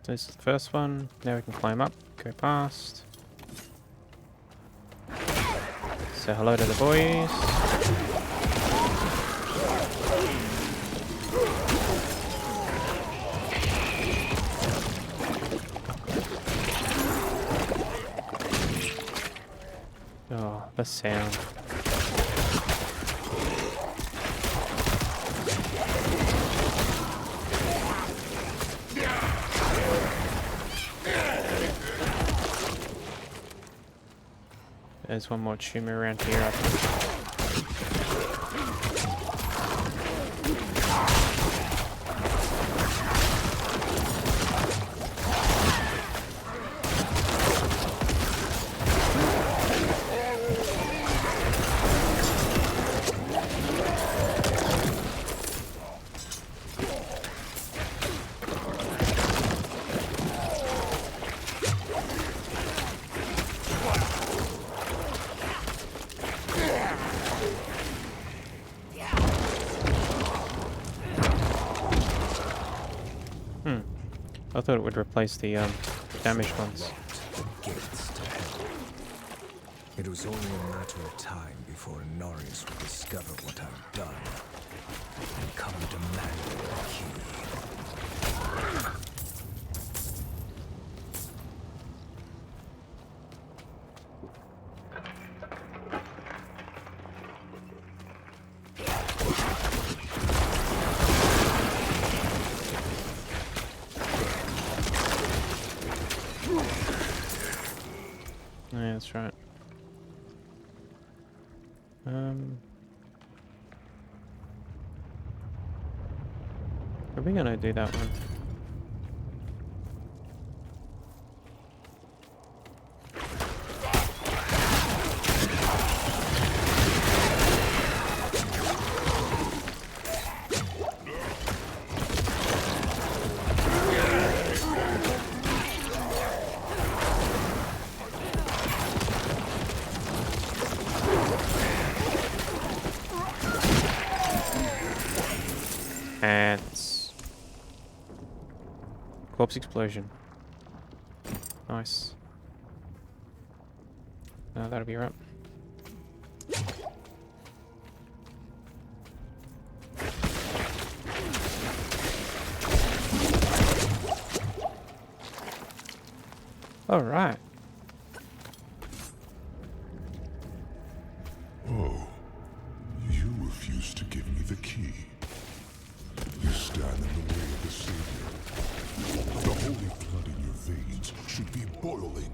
So this is the first one. Now we can climb up, go past. Say hello to the boys. Oh, the sound. There's one more tumor around here, I think. I thought it would replace the damaged ones. The gate. It was only a matter of time before Norris would discover what I've done and come demanding the key. Yeah, that's right. Are we gonna do that one? Ants. Corpse explosion. Nice. That'll be right. All right. Oh, you refuse to give me the key. You stand in the way of the Savior. The holy blood in your veins should be boiling.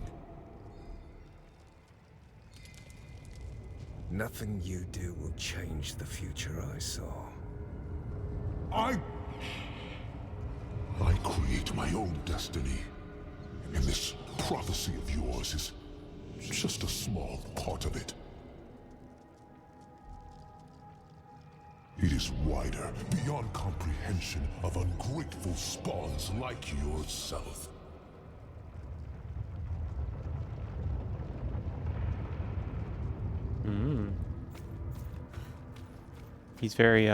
Nothing you do will change the future I saw. I create my own destiny. And this prophecy of yours is just a small part of it. It is wider, beyond comprehension of ungrateful spawns like yourself. He's very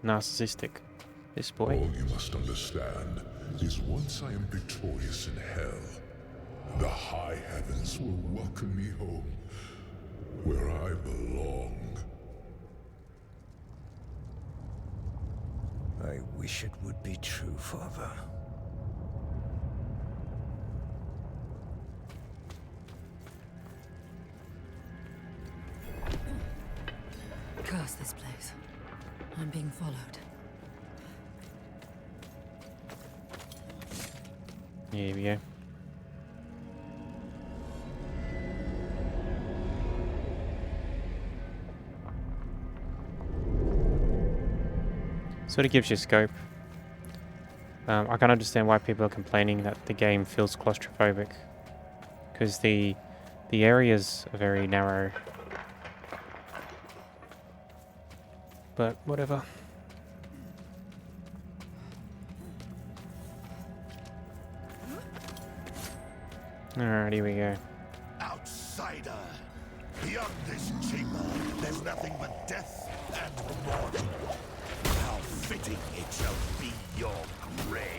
narcissistic, this boy. All you must understand is once I am victorious in hell, the high heavens will welcome me home, where I belong. I wish it would be true, Father. Curse this place. I'm being followed. Here we go. Sort of gives you scope. I can understand why people are complaining that the game feels claustrophobic, because the areas are very narrow. But whatever. Alright, here we go. Outsider! Beyond this chamber, there's nothing but death and mourning. How fitting it shall be your grave.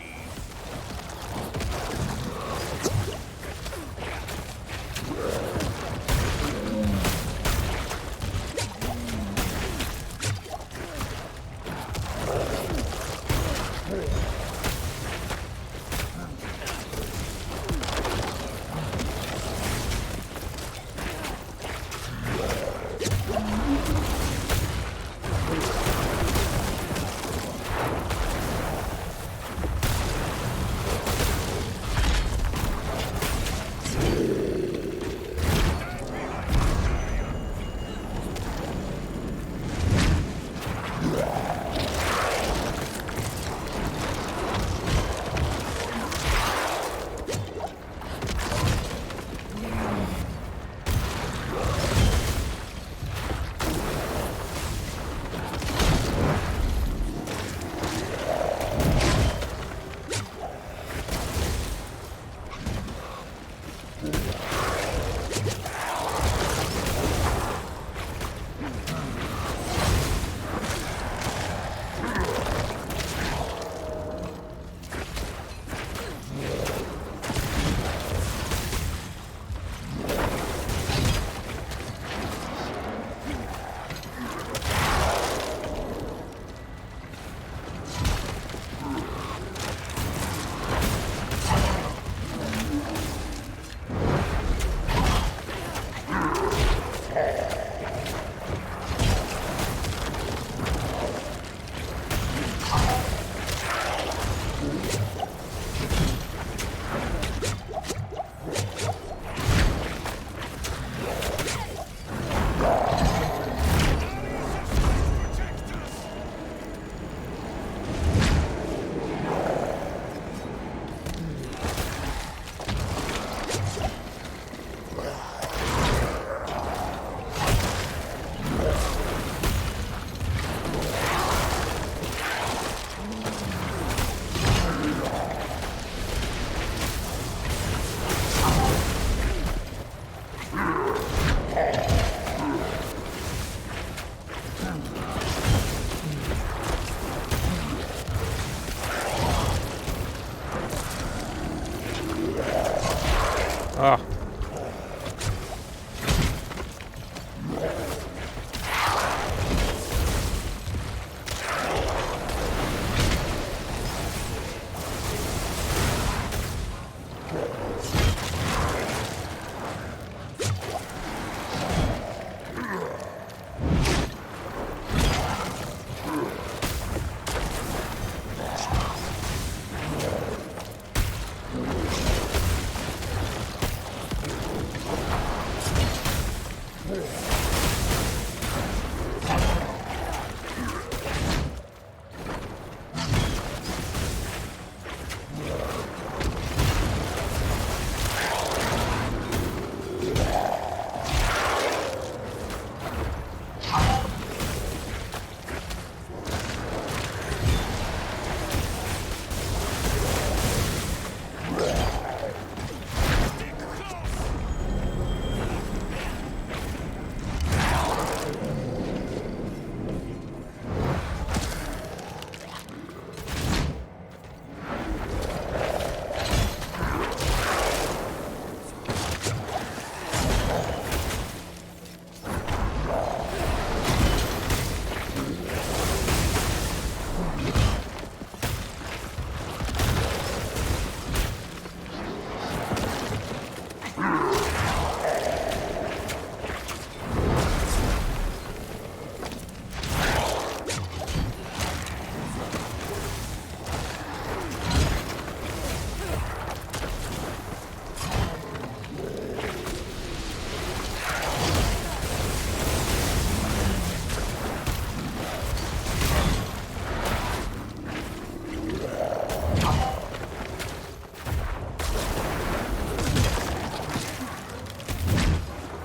Oh.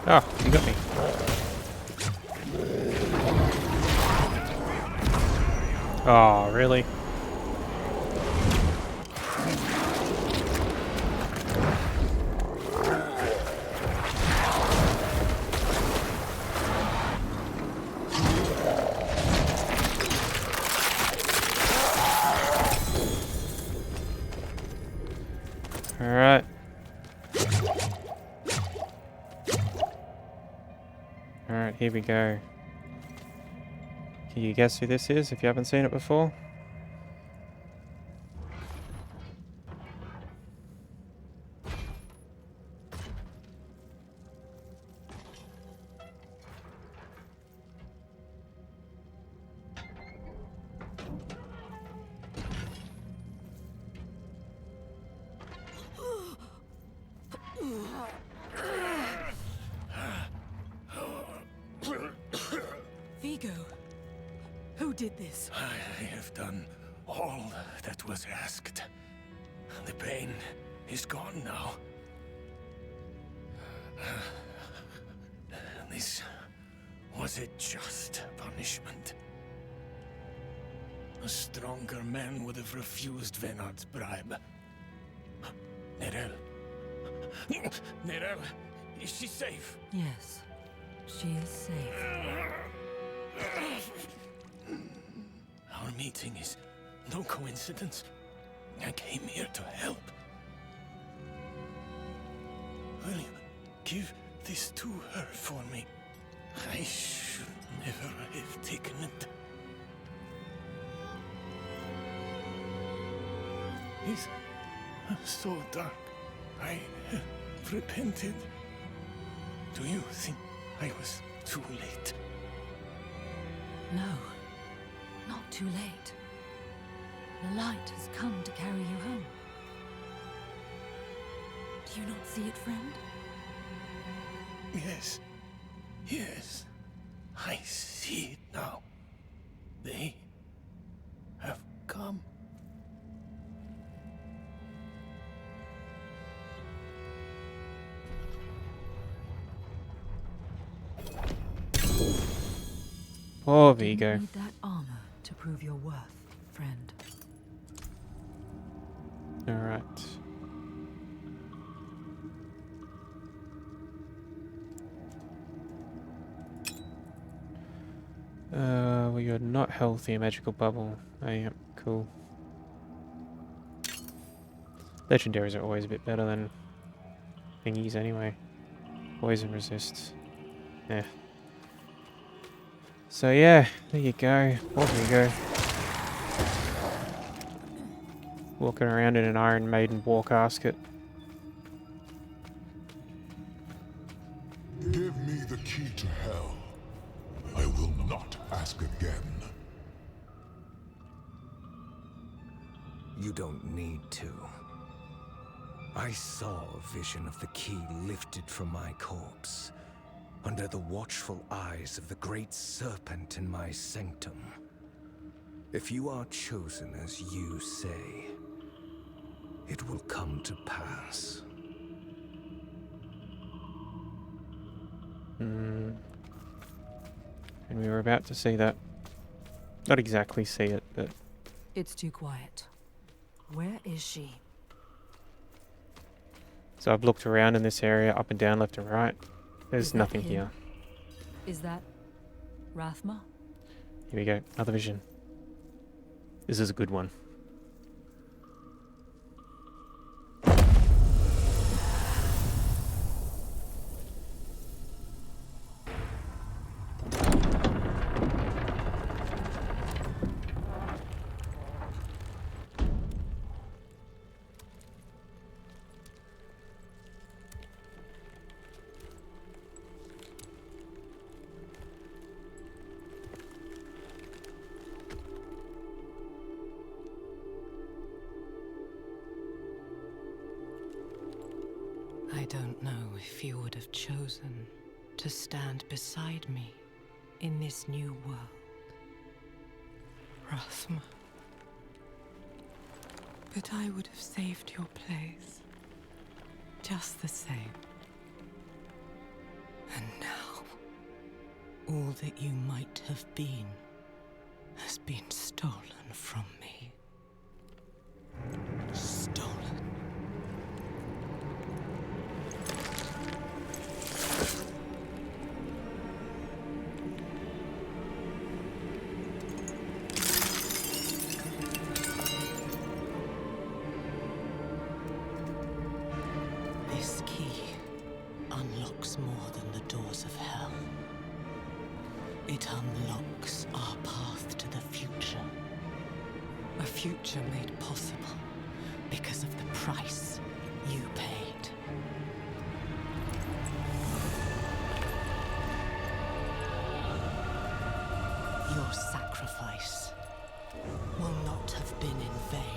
Oh, you got me. Oh, really? Alright. Alright, here we go. Can you guess who this is if you haven't seen it before? Vigo, who did this? I have done all that was asked. The pain is gone now. This was a just punishment. A stronger man would have refused Venard's bribe. Nerel. Nerel, is she safe? Yes, she is safe. Our meeting is no coincidence. I came here to help. Will you give this to her for me? I should never have taken it. It's so dark. I have repented. Do you think I was too late? No, not too late. The light has come to carry you home. Do you not see it, friend? Yes. Yes. I see it now. They have come. Oh, You Vigo. need that armor to prove your worth, friend. Alright. Well, you're not healthy, magical bubble. Oh, yeah, cool. Legendaries are always a bit better than thingies anyway. Poison resists. Yeah. So yeah, there you go. Off we go. Walking around in an Iron Maiden war casket. Give me the key to hell. I will not ask again. You don't need to. I saw a vision of the key lifted from my corpse, under the watchful eyes of the great serpent in my sanctum. If you are chosen as you say, it will come to pass. And we were about to see that. Not exactly see it, but... It's too quiet. Where is she? So I've looked around in this area, up and down, left and right. There's nothing here. Is that Rathma? Here we go, another vision. This is a good one. I don't know if you would have chosen to stand beside me in this new world, Rathma. But I would have saved your place, just the same. And now, all that you might have been has been stolen from me. Stolen. This key unlocks more than the doors of hell. It unlocks our path to the future. A future made possible because of the price you paid. Your sacrifice will not have been in vain.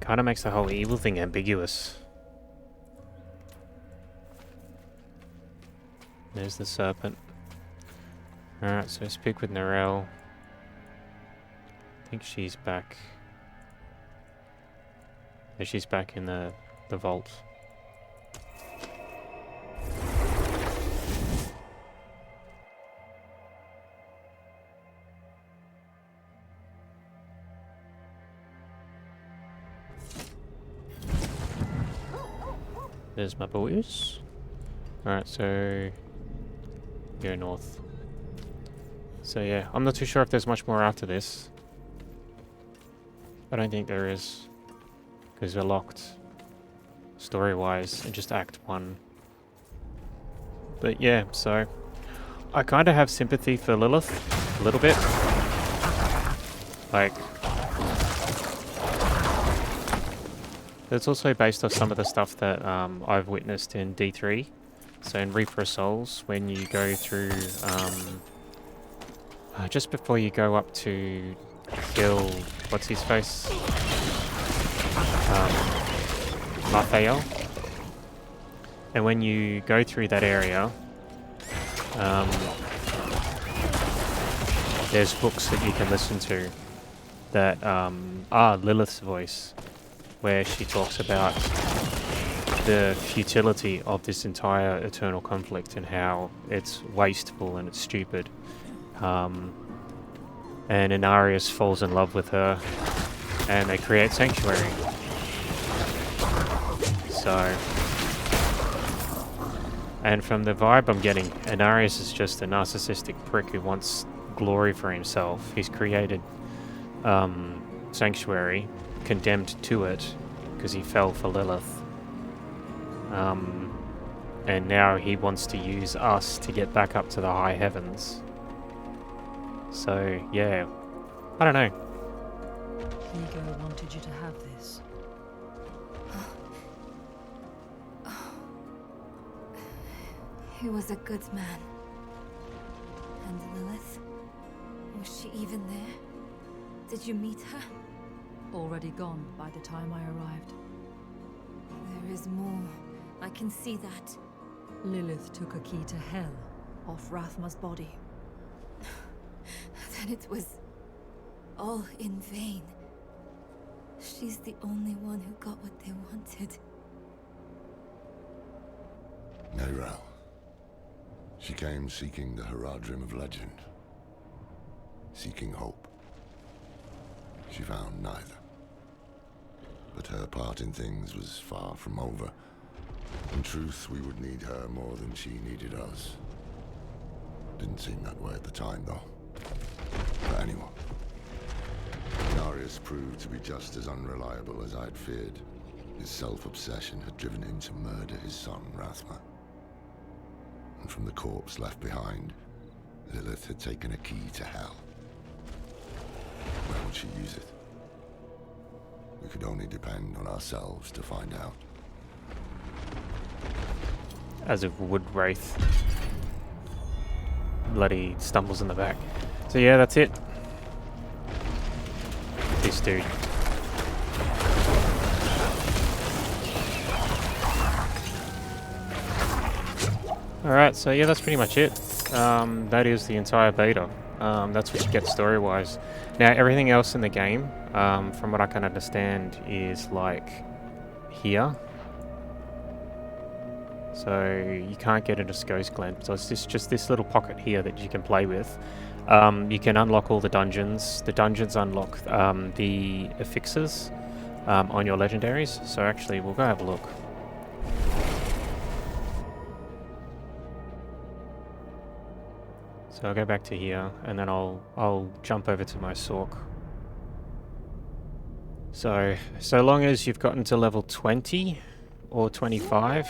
Kinda makes the whole evil thing ambiguous. There's the serpent. Alright, so speak with Narelle. I think she's back. Yeah, she's back in the vault. There's my boys. Alright, so go north. So yeah, I'm not too sure if there's much more after this. I don't think there is, because we're locked story-wise in just Act 1. But yeah, so I kind of have sympathy for Lilith a little bit. Like, it's also based off some of the stuff that I've witnessed in D3. So in Reaper of Souls, when you go through, just before you go up to kill, what's his face? Raphael. And when you go through that area, there's books that you can listen to that are Lilith's voice, where she talks about the futility of this entire eternal conflict and how it's wasteful and it's stupid. And Inarius falls in love with her and they create Sanctuary. So And from the vibe I'm getting, Inarius is just a narcissistic prick who wants glory for himself. He's created Sanctuary, condemned to it because he fell for Lilith. And now he wants to use us to get back up to the high heavens. So, yeah. I don't know. Ego wanted you to have this. He was a good man. And Lilith? Was she even there? Did you meet her? Already gone by the time I arrived. There is more. I can see that. Lilith took a key to hell off Rathma's body. Then it was all in vain. She's the only one who got what they wanted. Necro. She came seeking the Haradrim of legend. Seeking hope. She found neither. But her part in things was far from over. In truth, we would need her more than she needed us. Didn't seem that way at the time, though. For anyone. Inarius proved to be just as unreliable as I'd feared. His self-obsession had driven him to murder his son, Rathma. And from the corpse left behind, Lilith had taken a key to hell. Where would she use it? We could only depend on ourselves to find out. As if Wood Wraith bloody stumbles in the back. So yeah, that's it. This dude. Alright, so yeah, that's pretty much it. That is the entire beta. That's what you get story-wise. Now, everything else in the game, from what I can understand, is like here. So you can't get into Ghost Glen. So it's just this little pocket here that you can play with. You can unlock all the dungeons. The dungeons unlock the affixes on your legendaries. So actually, we'll go have a look. So I'll go back to here, and then I'll jump over to my Sork. So long as you've gotten to level 20 or 25,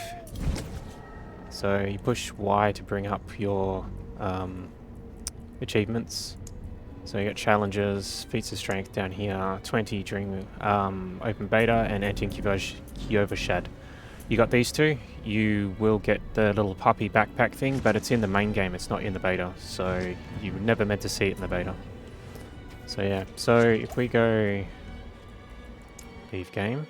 so you push Y to bring up your achievements. So you got challenges, feats of strength down here, 20 during open beta, and anti-Kyovashad. You got these two. You will get the little puppy backpack thing, but it's in the main game, it's not in the beta, so you were never meant to see it in the beta. So yeah, so if we go leave game,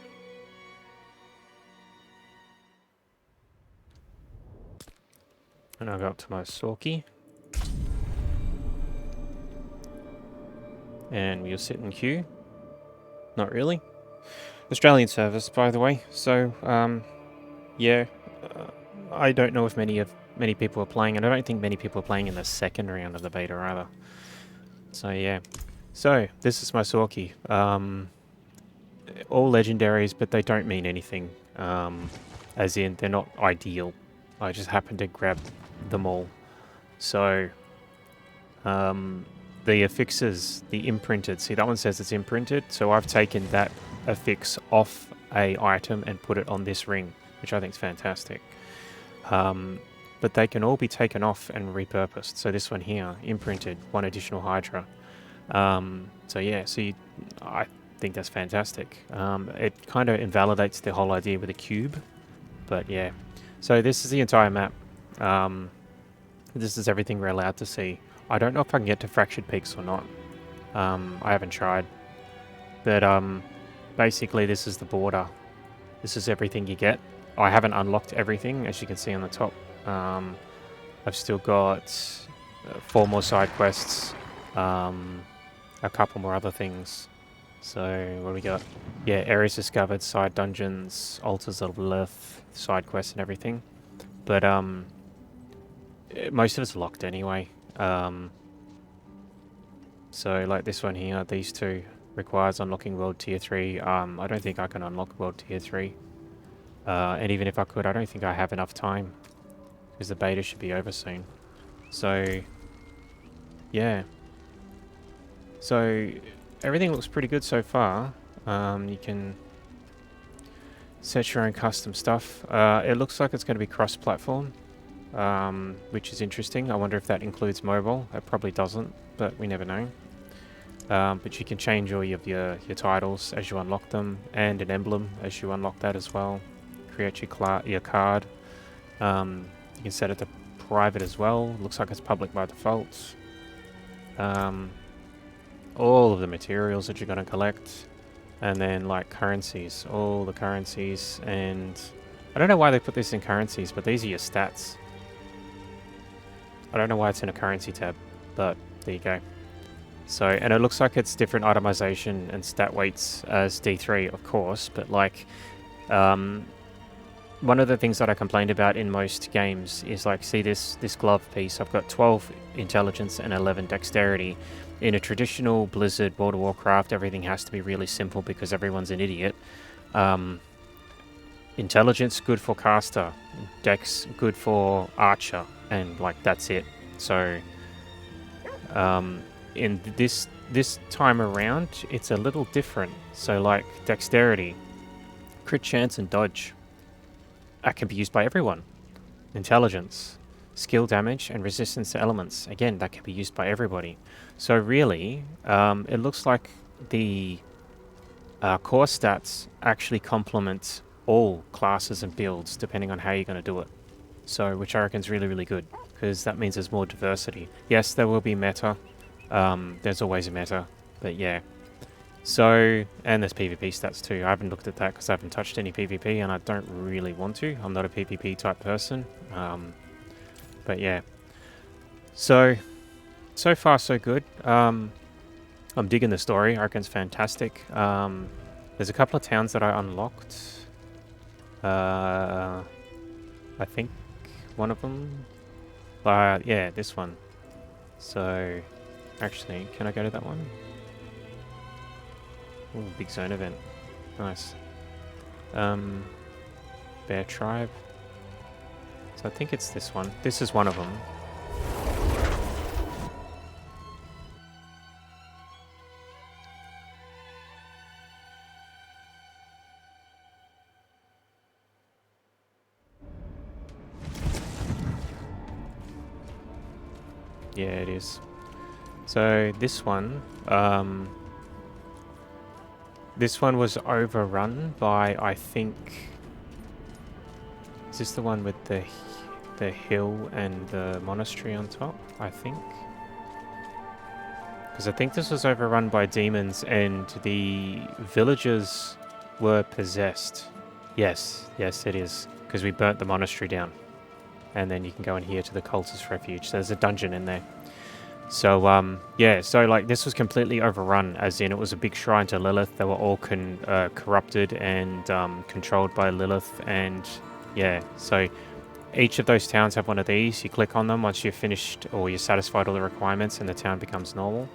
and I'll go up to my Sorky, and we'll sit in queue. Not really. Australian service, by the way, so yeah, I don't know if many people are playing, and I don't think many people are playing in the second round of the beta either. So yeah, so this is my Sorky. All legendaries, but they don't mean anything. As in, they're not ideal. I just happened to grab them all. So the affixes, the imprinted. See, that one says it's imprinted, so I've taken that affix off a item and put it on this ring, which I think is fantastic. But they can all be taken off and repurposed. So this one here, imprinted, 1 additional Hydra. So yeah, I think that's fantastic. It kind of invalidates the whole idea with a cube, but yeah. So this is the entire map. This is everything we're allowed to see. I don't know if I can get to Fractured Peaks or not. I haven't tried. But basically this is the border. This is everything you get. I haven't unlocked everything, as you can see on the top. I've still got 4 more side quests, a couple more other things. So what do we got? Yeah, areas discovered, side dungeons, altars of Lilith, side quests and everything. But most of it's locked anyway. So like this one here, these two requires unlocking world tier 3. I don't think I can unlock world tier 3. And even if I could, I don't think I have enough time. because the beta should be over soon. So, yeah. So, everything looks pretty good so far. You can set your own custom stuff. It looks like it's going to be cross-platform, which is interesting. I wonder if that includes mobile. It probably doesn't, but we never know. But you can change all of your titles as you unlock them, and an emblem as you unlock that as well. Create your card. You can set it to private as well. Looks like it's public by default. All of the materials that you're going to collect, and then like currencies, all the currencies. And I don't know why they put this in currencies, but these are your stats. I don't know why it's in a currency tab, but there you go. So, and it looks like it's different itemization and stat weights as D3, of course, but like, one of the things that I complained about in most games is like, see this glove piece, I've got 12 intelligence and 11 dexterity. In a traditional Blizzard World of Warcraft, everything has to be really simple because everyone's an idiot. Intelligence, good for caster. Dex, good for archer. And like, that's it. So, in this time around, it's a little different. So like, dexterity, crit chance and dodge. That can be used by everyone. Intelligence, skill damage and resistance to elements. Again, that can be used by everybody. So really, it looks like the core stats actually complement all classes and builds depending on how you're going to do it. So, which I reckon is really, really good, because that means there's more diversity. Yes, there will be meta. There's always a meta, but yeah. So, and there's PvP stats too. I haven't looked at that because I haven't touched any PvP and I don't really want to. I'm not a PvP type person. But yeah. So far so good. I'm digging the story. I reckon it's fantastic. There's a couple of towns that I unlocked. I think one of them. Yeah, this one. So, actually, can I go to that one? Ooh, big zone event. Nice. Bear Tribe. So I think it's this one. This is one of them. Yeah, it is. So this one, was overrun by, I think, is this the one with the hill and the monastery on top? I think, because I think this was overrun by demons and the villagers were possessed. Yes, it is, because we burnt the monastery down. And then you can go in here to the cultist refuge. So there's a dungeon in there. So, yeah, so like this was completely overrun, as in it was a big shrine to Lilith. They were all corrupted and controlled by Lilith. And yeah, so each of those towns have one of these. You click on them once you've finished or you're satisfied all the requirements and the town becomes normal.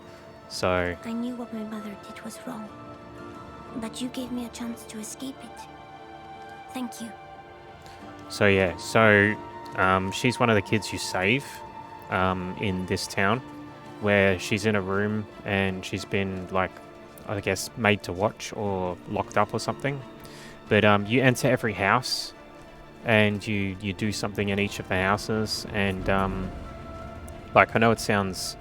So I knew what my mother did was wrong, but you gave me a chance to escape it. Thank you. So yeah, so she's one of the kids you save in this town, where she's in a room and she's been, like, I guess, made to watch or locked up or something. But you enter every house and you do something in each of the houses, and like, I know it sounds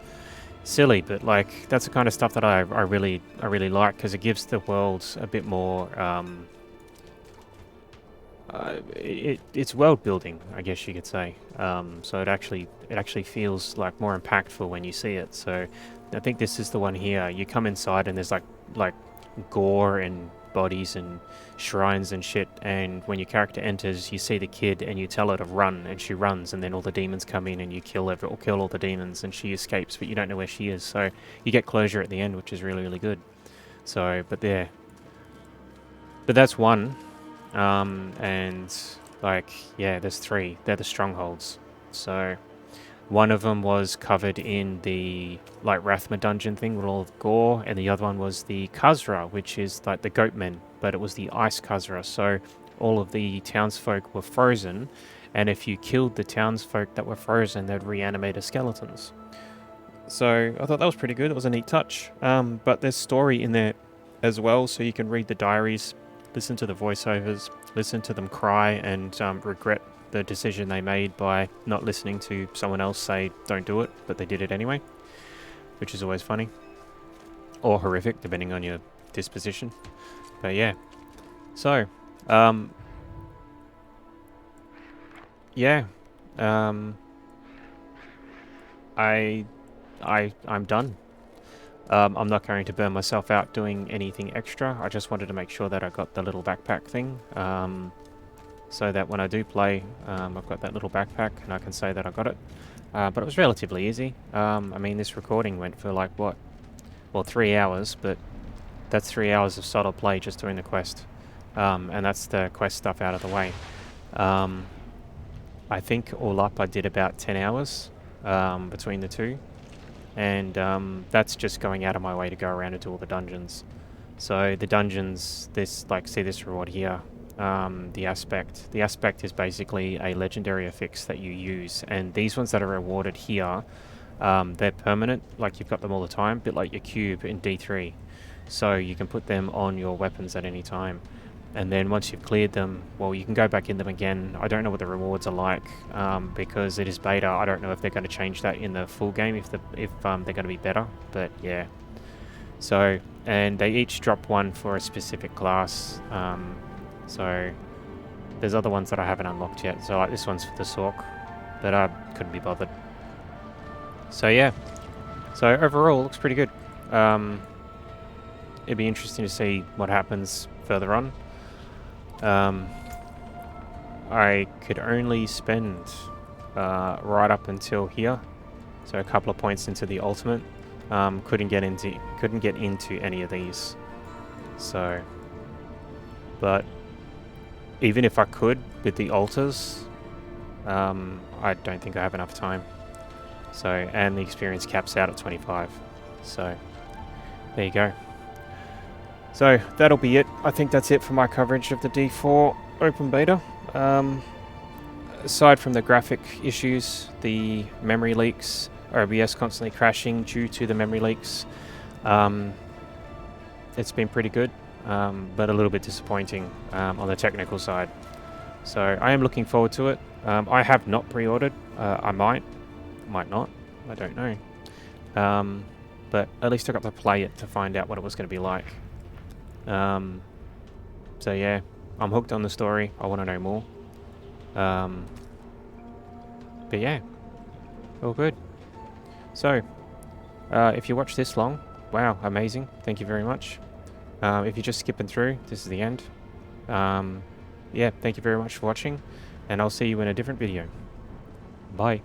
silly, but like, that's the kind of stuff that I really like, because it gives the world a bit more it's world building, I guess you could say. So it actually feels like more impactful when you see it. So I think this is the one here. You come inside and there's like gore and bodies and shrines and shit, and when your character enters, you see the kid and you tell her to run, and she runs, and then all the demons come in and you kill all the demons, and she escapes, but you don't know where she is. So you get closure at the end, which is really, really good. So, but that's one. And like, yeah, there's three. They're the strongholds. So one of them was covered in the like Rathma dungeon thing with all the gore, and the other one was the Khazra, which is like the goatmen, but it was the ice Khazra. So all of the townsfolk were frozen, and if you killed the townsfolk that were frozen, they'd reanimate as skeletons. So I thought that was pretty good. It was a neat touch. But there's story in there as well, so you can read the diaries, listen to the voiceovers, listen to them cry and regret the decision they made by not listening to someone else say don't do it, but they did it anyway, which is always funny. Or horrific, depending on your disposition. But yeah. So, yeah. I'm done. I'm not going to burn myself out doing anything extra. I just wanted to make sure that I got the little backpack thing, so that when I do play, I've got that little backpack and I can say that I got it. But it was relatively easy. I mean, this recording went for like, what? Well, 3 hours, but that's 3 hours of solid play just doing the quest. And that's the quest stuff out of the way. I think all up I did about 10 hours between the two. And that's just going out of my way to go around and do all the dungeons. So the dungeons, this, like, see this reward here, the aspect. The aspect is basically a legendary affix that you use, and these ones that are rewarded here, they're permanent, like you've got them all the time, a bit like your cube in D3. So you can put them on your weapons at any time. And then once you've cleared them, well, you can go back in them again. I don't know what the rewards are like, because it is beta. I don't know if they're going to change that in the full game, if they're going to be better, but yeah. So, and they each drop one for a specific class. So there's other ones that I haven't unlocked yet. So like this one's for the Sork, but I couldn't be bothered. So yeah. So overall, looks pretty good. It'd be interesting to see what happens further on. I could only spend right up until here, so a couple of points into the ultimate. Couldn't get into any of these. So, but even if I could with the altars, I don't think I have enough time. So, and the experience caps out at 25. So, there you go. So that'll be it. I think that's it for my coverage of the D4 open beta. Aside from the graphic issues, the memory leaks, OBS constantly crashing due to the memory leaks, it's been pretty good, but a little bit disappointing on the technical side. So I am looking forward to it. I have not pre-ordered. I might not. I don't know. But at least I got to play it to find out what it was going to be like. So yeah, I'm hooked on the story. I want to know more. But yeah, all good. So, if you watch this long, wow, amazing. Thank you very much. If you're just skipping through, this is the end. Yeah, thank you very much for watching, and I'll see you in a different video. Bye.